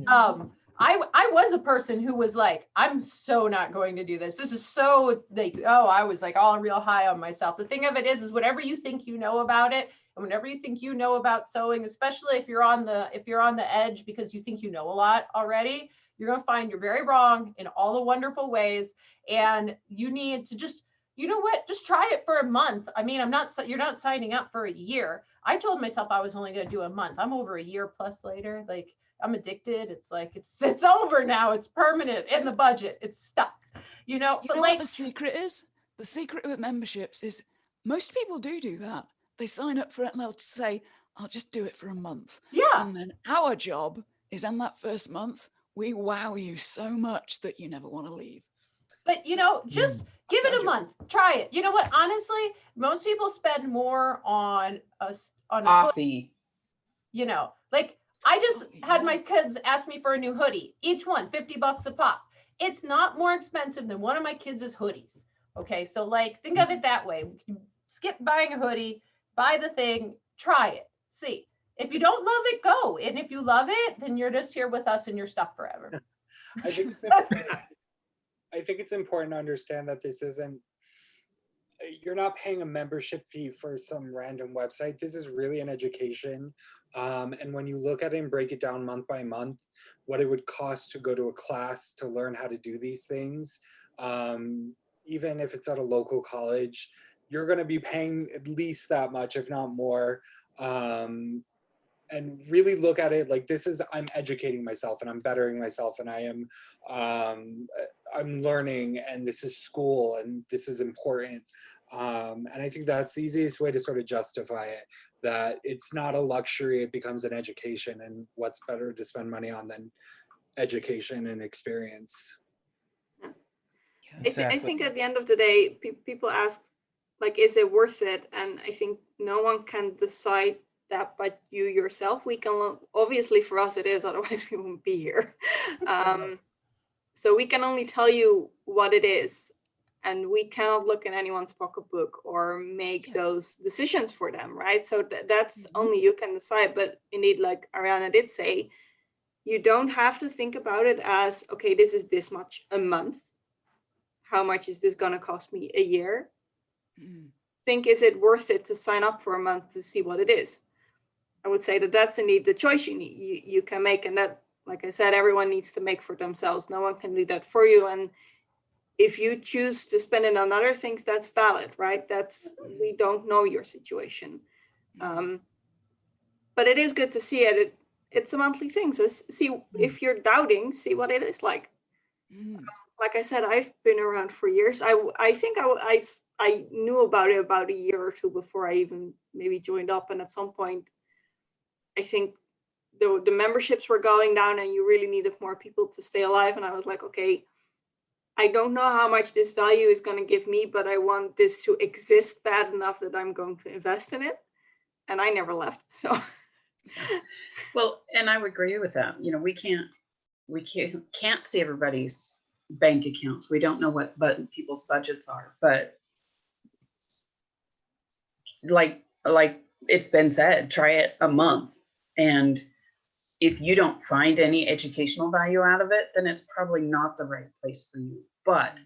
now. I was a person who was like, I'm so not going to do this. This is so like, oh, I was like all real high on myself. The thing of it is whatever you think you know about it, and whenever you think you know about sewing, especially if you're on the edge because you think you know a lot already, you're going to find you're very wrong in all the wonderful ways. And you need to just, you know what, just try it for a month. I mean, you're not signing up for a year. I told myself I was only going to do a month. I'm over a year plus later. Like, I'm addicted. It's like, it's over now. It's permanent in the budget. It's stuck, you know? But like, what the secret is? The secret with memberships is most people do that. They sign up for it and they'll say, I'll just do it for a month. Yeah. And then our job is in that first month, we wow you so much that you never want to leave. But, you know, just give it a month. Try it. You know what? Honestly, most people spend more on a coffee. You know, like I just had my kids ask me for a new hoodie. Each one, $50 a pop. It's not more expensive than one of my kids' hoodies. Okay, so like think of it that way. Skip buying a hoodie, buy the thing, try it, see. If you don't love it, go. And if you love it, then you're just here with us and you're stuck forever. I I think it's important to understand that this isn't, you're not paying a membership fee for some random website. This is really an education. And when you look at it and break it down month by month, what it would cost to go to a class to learn how to do these things, even if it's at a local college, you're going to be paying at least that much, if not more. And really look at it like this is, I'm educating myself and I'm bettering myself and I'm learning, and this is school and this is important. And I think that's the easiest way to sort of justify it, that it's not a luxury, it becomes an education, and what's better to spend money on than education and experience. I think at the end of the day, people ask, like, is it worth it? And I think no one can decide that but you yourself. We can, obviously for us it is, otherwise we wouldn't be here. So we can only tell you what it is, and we cannot look in anyone's pocketbook or make those decisions for them, right? So that's only you can decide. But indeed, like Ariana did say, you don't have to think about it as, okay, this is this much a month. How much is this going to cost me a year? Think, is it worth it to sign up for a month to see what it is? I would say that that's indeed the choice you can make. And that, like I said, everyone needs to make for themselves. No one can do that for you. And if you choose to spend it on other things, that's valid, right? That's, we don't know your situation. But it is good to see it. It's a monthly thing. So see, if you're doubting, see what it is like. Like I said, I've been around for years. I think I knew about it about a year or two before I even maybe joined up. And at some point, I think the memberships were going down and you really needed more people to stay alive. And I was like, okay, I don't know how much this value is going to give me, but I want this to exist bad enough that I'm going to invest in it. And I never left. So, well, and I would agree with that. You know, we can't see everybody's bank accounts. We don't know what people's budgets are, but like it's been said, try it a month. And if you don't find any educational value out of it, then it's probably not the right place for you. But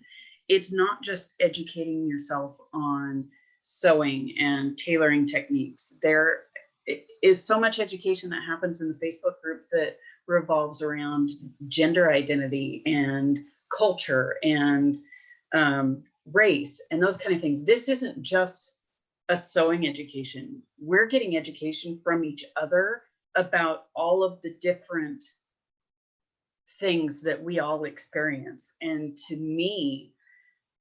it's not just educating yourself on sewing and tailoring techniques. There is so much education that happens in the Facebook group that revolves around gender identity and culture and race and those kind of things. This isn't just a sewing education. We're getting education from each other about all of the different things that we all experience. And to me,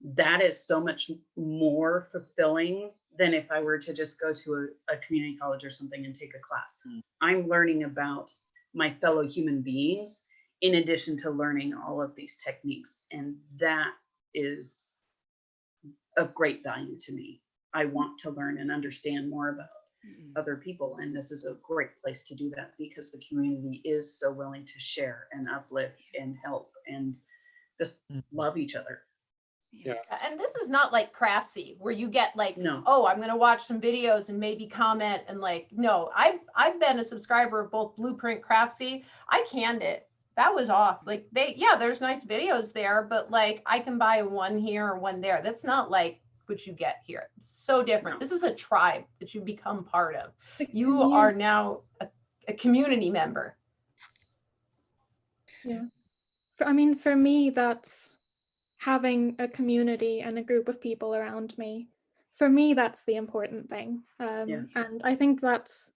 that is so much more fulfilling than if I were to just go to a community college or something and take a class. I'm learning about my fellow human beings in addition to learning all of these techniques. And that is of great value to me. I want to learn and understand more about other people. And this is a great place to do that because the community is so willing to share and uplift and help and just love each other. Yeah. And this is not like Craftsy where you get like, No. oh, I'm going to watch some videos and maybe comment and like, no, I've been a subscriber of both Blueprint Craftsy. I canned it. That was off. Like there's nice videos there, but like I can buy one here or one there. That's not like what you get here. It's so different. This is a tribe that you become part of. You are now a community member. Yeah. I mean, for me, that's having a community and a group of people around me. For me, that's the important thing. And I think that's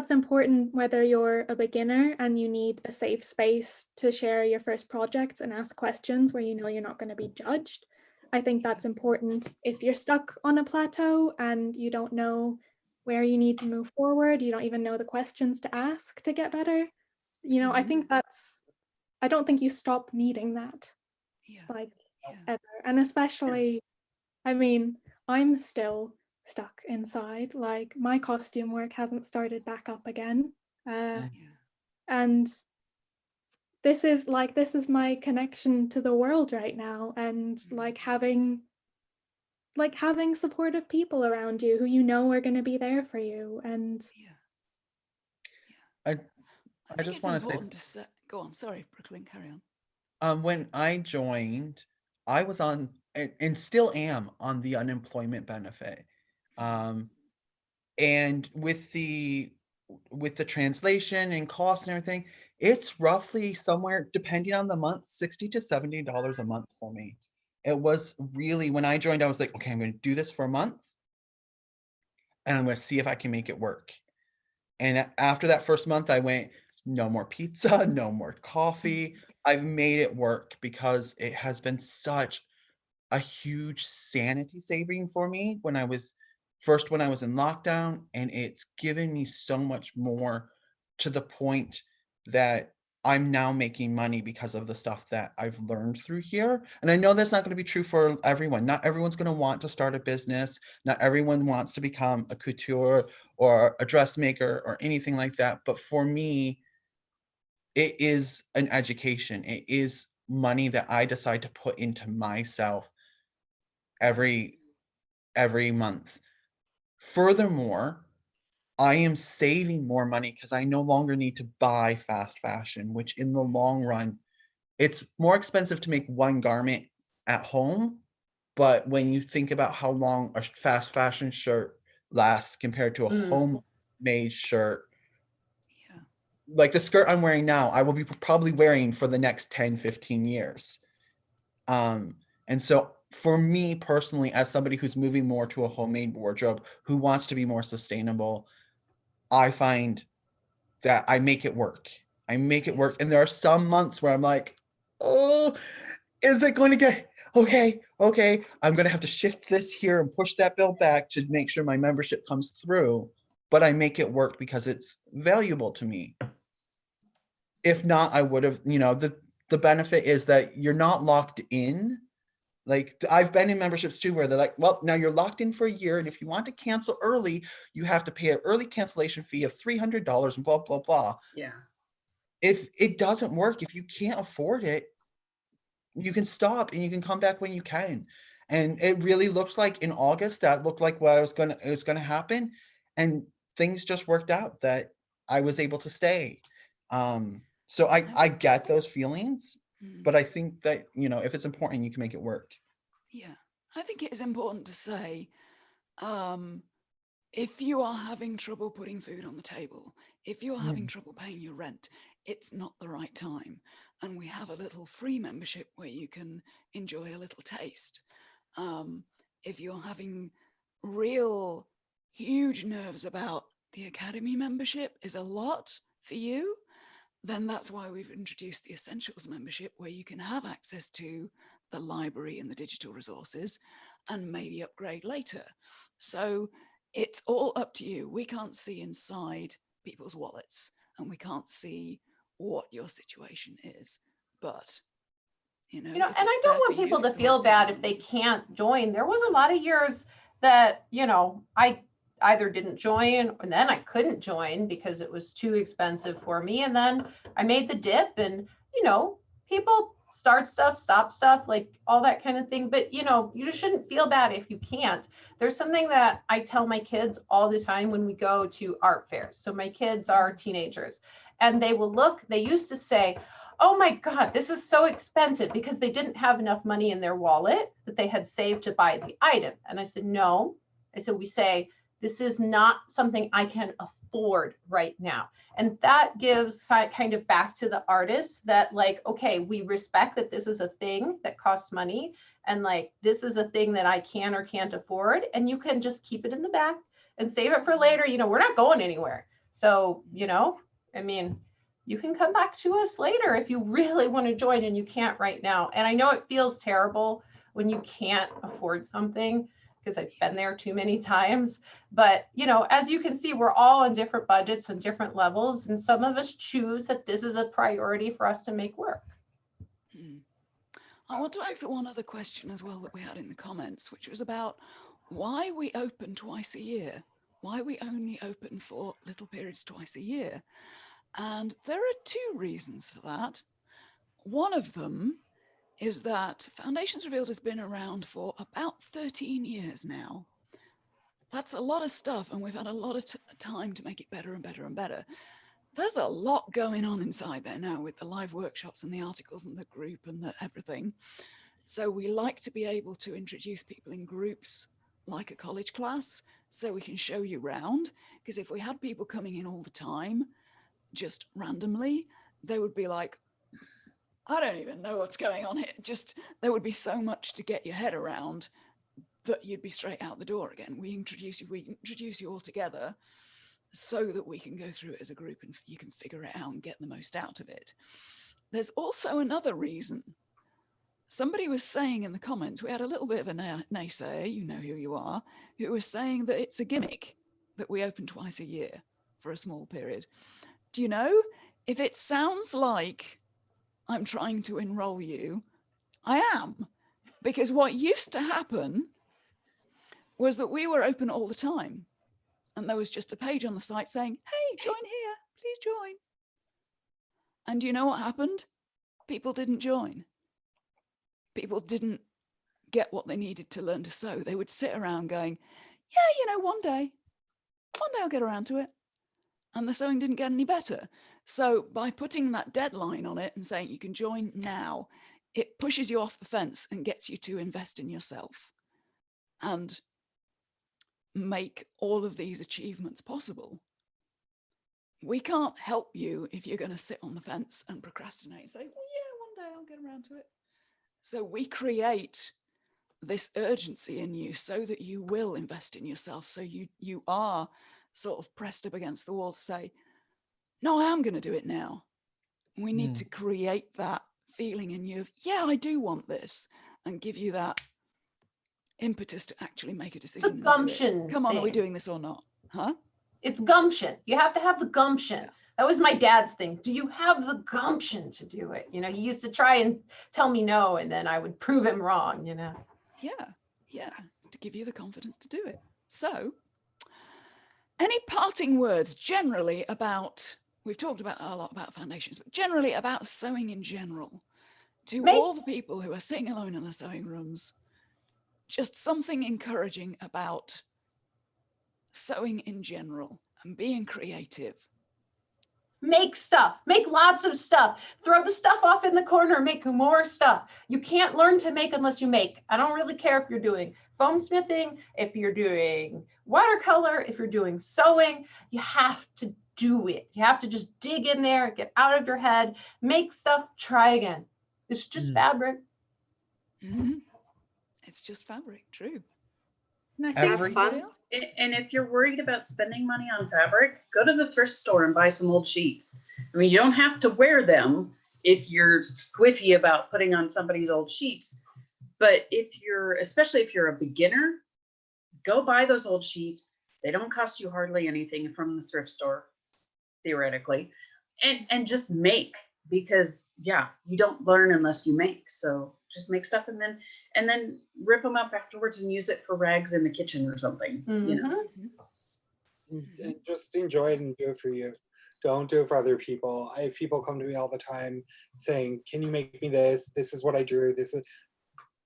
important whether you're a beginner and you need a safe space to share your first projects and ask questions where you know you're not going to be judged. I think that's important if you're stuck on a plateau and you don't know where you need to move forward, you don't even know the questions to ask to get better. You know, I think I don't think you stop needing that. Ever. And especially, I mean, I'm still stuck inside. Like my costume work hasn't started back up again. And this is my connection to the world right now, and like having supportive people around you who you know are going to be there for you. And I just want to say, go on, sorry, Brooklyn, carry on. When I joined, I was on and still am on the unemployment benefit. And with the translation and cost and everything, it's roughly somewhere, depending on the month, $60 to $70 a month for me. It was really, when I joined, I was like, okay, I'm going to do this for a month and I'm going to see if I can make it work. And after that first month, I went, no more pizza, no more coffee. I've made it work because it has been such a huge sanity saving for me when I was in lockdown, and it's given me so much more, to the point that I'm now making money because of the stuff that I've learned through here. And I know that's not going to be true for everyone. Not everyone's going to want to start a business. Not everyone wants to become a couture or a dressmaker or anything like that. But for me, it is an education. It is money that I decide to put into myself every month. Furthermore, I am saving more money because I no longer need to buy fast fashion, which in the long run, it's more expensive to make one garment at home. But when you think about how long a fast fashion shirt lasts compared to a homemade shirt, Yeah. like the skirt I'm wearing now, I will be probably wearing for the next 10, 15 years. And so for me personally, as somebody who's moving more to a homemade wardrobe, who wants to be more sustainable, I find that I make it work. I make it work. And there are some months where I'm like, oh, is it going to get okay? I'm going to have to shift this here and push that bill back to make sure my membership comes through. But I make it work because it's valuable to me. If not, I would have, the benefit is that you're not locked in. Like, I've been in memberships too where they're like, well, now you're locked in for a year, and if you want to cancel early, you have to pay an early cancellation fee of $300 and blah, blah, blah. Yeah. If it doesn't work, if you can't afford it, you can stop and you can come back when you can. And it really looks like in August, that looked like what it was gonna happen. And things just worked out that I was able to stay. So I get those feelings, but I think that, if it's important, you can make it work. Yeah, I think it is important to say, if you are having trouble putting food on the table, if you're having trouble paying your rent, it's not the right time. And we have a little free membership where you can enjoy a little taste. If you're having real huge nerves about the Academy membership is a lot for you, then that's why we've introduced the Essentials membership, where you can have access to the library and the digital resources and maybe upgrade later. So it's all up to you. We can't see inside people's wallets and we can't see what your situation is, but and I don't want people to feel bad if they can't join. There was a lot of years that, I either didn't join and then I couldn't join because it was too expensive for me. And then I made the dip and, people start stuff, stop stuff, like all that kind of thing. But, you just shouldn't feel bad if you can't. There's something that I tell my kids all the time when we go to art fairs. So my kids are teenagers and they used to say, oh my God, this is so expensive, because they didn't have enough money in their wallet that they had saved to buy the item. And I said, no. I said, we say, this is not something I can afford right now. And that gives kind of back to the artists that, like, okay, we respect that this is a thing that costs money. And like, this is a thing that I can or can't afford. And you can just keep it in the back and save it for later. We're not going anywhere. So, you can come back to us later if you really want to join and you can't right now. And I know it feels terrible when you can't afford something, because I've been there too many times. But, as you can see, we're all on different budgets and different levels. And some of us choose that this is a priority for us to make work. I want to answer one other question as well that we had in the comments, which was about why we open twice a year, why we only open for little periods twice a year. And there are two reasons for that. One of them is that Foundations Revealed has been around for about 13 years now. That's a lot of stuff, and we've had a lot of time to make it better and better and better. there's a lot going on inside there now with the live workshops and the articles and the group and the everything. So we like to be able to introduce people in groups like a college class, so we can show you round. Because if we had people coming in all the time, just randomly, they would be like, I don't even know what's going on here. Just, there would be so much to get your head around that you'd be straight out the door again. We introduce you all together so that we can go through it as a group and you can figure it out and get the most out of it. There's also another reason. Somebody was saying in the comments, we had a little bit of a naysayer, you know who you are, who was saying that it's a gimmick that we open twice a year for a small period. Do you know, if it sounds like I'm trying to enroll you, I am. Because what used to happen was that we were open all the time. And there was just a page on the site saying, hey, join here, please join. And do you know what happened? People didn't join. People didn't get what they needed to learn to sew. They would sit around going, yeah, you know, one day I'll get around to it. And the sewing didn't get any better. So by putting that deadline on it and saying you can join now, it pushes you off the fence and gets you to invest in yourself and make all of these achievements possible. We can't help you if you're going to sit on the fence and procrastinate and say, well, yeah, one day I'll get around to it. So we create this urgency in you so that you will invest in yourself. So you are sort of pressed up against the wall to say, no, I am going to do it now. We need to create that feeling in you of, yeah, I do want this, and give you that impetus to actually make a decision. It's a gumption. Come on, thing. are we doing this or not? Huh? It's gumption. You have to have the gumption. Yeah. That was my dad's thing. Do you have the gumption to do it? You know, he used to try and tell me no, and then I would prove him wrong, you know? Yeah, to give you the confidence to do it. So, any parting words generally about, we've talked about a lot about foundations, but generally about sewing in general, to all the people who are sitting alone in the sewing rooms, just something encouraging about sewing in general and being creative. Make stuff, make lots of stuff, throw the stuff off in the corner, make more stuff. You can't learn to make unless you make. I don't really care if you're doing foam smithing, if you're doing watercolor, if you're doing sewing, you have to do it. You have to just dig in there, get out of your head, make stuff, try again. It's just fabric. Mm-hmm. It's just fabric, true. And I think Have fun. And if you're worried about spending money on fabric, go to the thrift store and buy some old sheets. I mean, you don't have to wear them if you're squiffy about putting on somebody's old sheets. But especially if you're a beginner, go buy those old sheets. They don't cost you hardly anything from the thrift store, theoretically. And just make, because yeah, you don't learn unless you make. So just make stuff and then rip them up afterwards and use it for rags in the kitchen or something. You know, and just enjoy it and do it for you. Don't do it for other people. I have people come to me all the time saying, can you make me this? This is what I drew.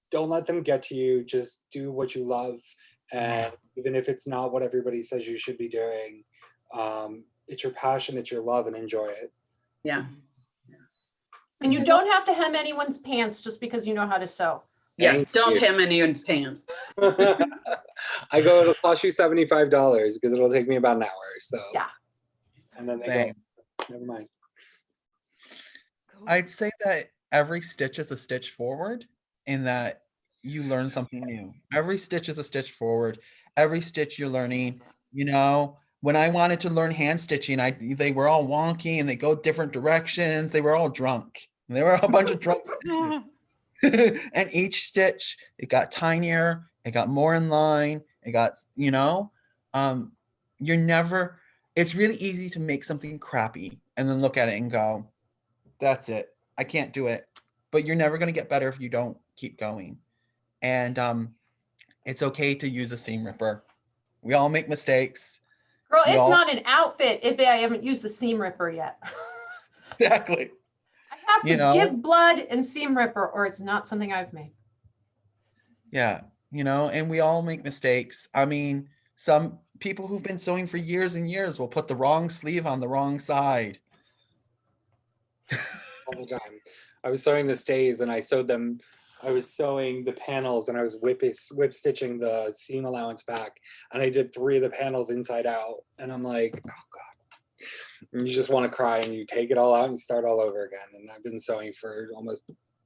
Don't let them get to you. Just do what you love. And even if it's not what everybody says you should be doing, it's your passion, it's your love, and enjoy it. Yeah. And you don't have to hem anyone's pants just because you know how to sew. Yeah, Thank don't you. hem anyone's pants. I go, it'll cost you $75 because it'll take me about an hour. So Yeah. And then they Same. go, never mind. Cool. I'd say that every stitch is a stitch forward in that you learn something new. Every stitch is a stitch forward. Every stitch you're learning, you know, when I wanted to learn hand stitching, they were all wonky and they go different directions. They were all drunk. There were a bunch of drunks. And each stitch, it got tinier, it got more in line, it got, you know, it's really easy to make something crappy and then look at it and go, that's it, I can't do it. But you're never going to get better if you don't keep going. And it's okay to use a seam ripper. We all make mistakes. Girl, it's not an outfit if I haven't used the seam ripper yet. Exactly. I have to give blood and seam ripper or it's not something I've made. Yeah, you know, and we all make mistakes. I mean, some people who've been sewing for years and years will put the wrong sleeve on the wrong side. All the time. I was sewing the stays and I sewed them. I was sewing the panels and I was whip stitching the seam allowance back, and I did 3 of the panels inside out. And I'm like, oh God. And you just want to cry, and you take it all out and start all over again. And I've been sewing for almost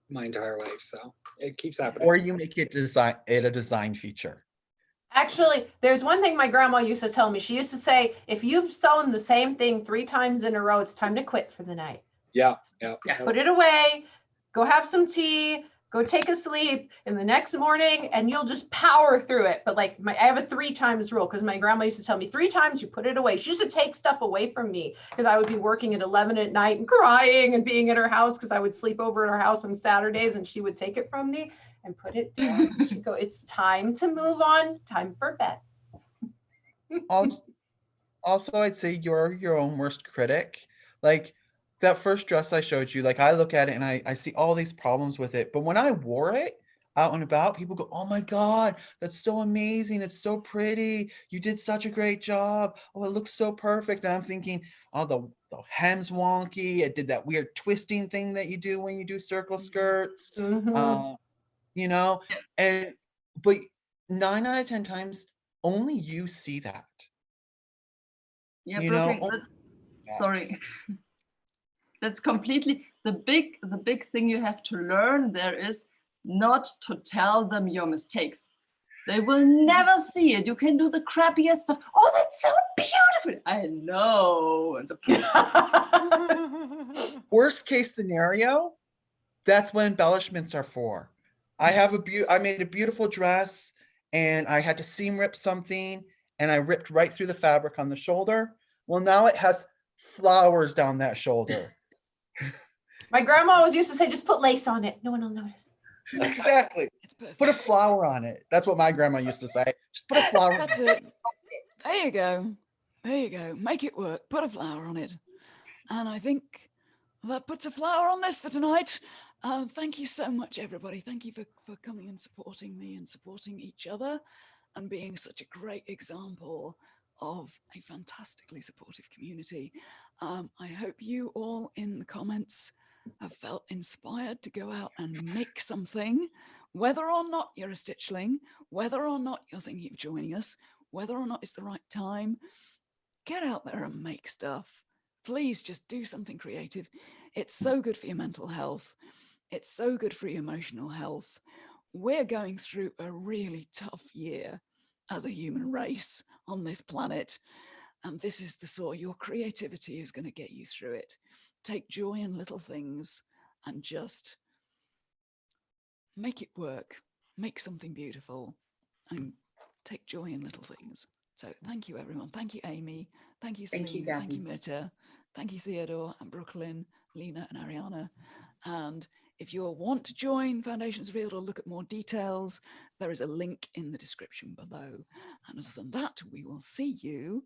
my entire life, so it keeps happening. Or you make it a design feature. Actually, there's one thing my grandma used to tell me. She used to say, if you've sewn the same thing 3 times in a row, it's time to quit for the night. Yeah. Put it away, go have some tea, go take a sleep in the next morning, and you'll just power through it. But like I have a 3 times rule, because my grandma used to tell me 3 times you put it away. She used to take stuff away from me because I would be working at 11 at night and crying and being at her house, because I would sleep over at her house on Saturdays, and she would take it from me and put it down. She'd go, it's time to move on, time for bed. Also, I'd say you're your own worst critic. Like that first dress I showed you, like I look at it and I see all these problems with it. But when I wore it out and about, people go, oh my God, that's so amazing. It's so pretty. You did such a great job. Oh, it looks so perfect. And I'm thinking, oh, the hem's wonky. It did that weird twisting thing that you do when you do circle skirts. You know, but 9 out of 10 times, only you see that. Yeah, You know, Brooklyn, sorry. That's completely the big thing you have to learn there is not to tell them your mistakes. They will never see it. You can do the crappiest stuff. Oh, that's so beautiful. I know. Worst case scenario, that's what embellishments are for. I made a beautiful dress and I had to seam rip something and I ripped right through the fabric on the shoulder. Well, now it has flowers down that shoulder. My grandma always used to say, just put lace on it. No one will notice. Exactly. Put a flower on it. That's what my grandma used to say. Just put a flower That's on it. There you go. There you go. Make it work. Put a flower on it. And I think that puts a flower on this for tonight. Thank you so much, everybody. Thank you for coming and supporting me and supporting each other and being such a great example of a fantastically supportive community. I hope you all in the comments have felt inspired to go out and make something, whether or not you're a Stitchling, whether or not you're thinking of joining us, whether or not it's the right time. Get out there and make stuff. Please just do something creative. It's so good for your mental health. It's so good for your emotional health. We're going through a really tough year as a human race on this planet. And this is the sort, your creativity is going to get you through it. Take joy in little things and just make it work. Make something beautiful and take joy in little things. So thank you, everyone. Thank you, Amy. Thank you, Celine. Thank you, Myrta. Thank you, Theodore and Brooklyn, Lena and Ariana. And if you want to join Foundations Revealed or look at more details, there is a link in the description below. And other than that, we will see you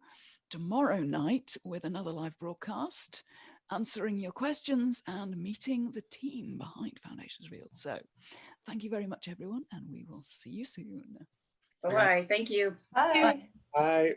tomorrow night with another live broadcast, answering your questions and meeting the team behind Foundations Revealed. So thank you very much, everyone, and we will see you soon. Bye-bye. Thank you. Bye. Bye.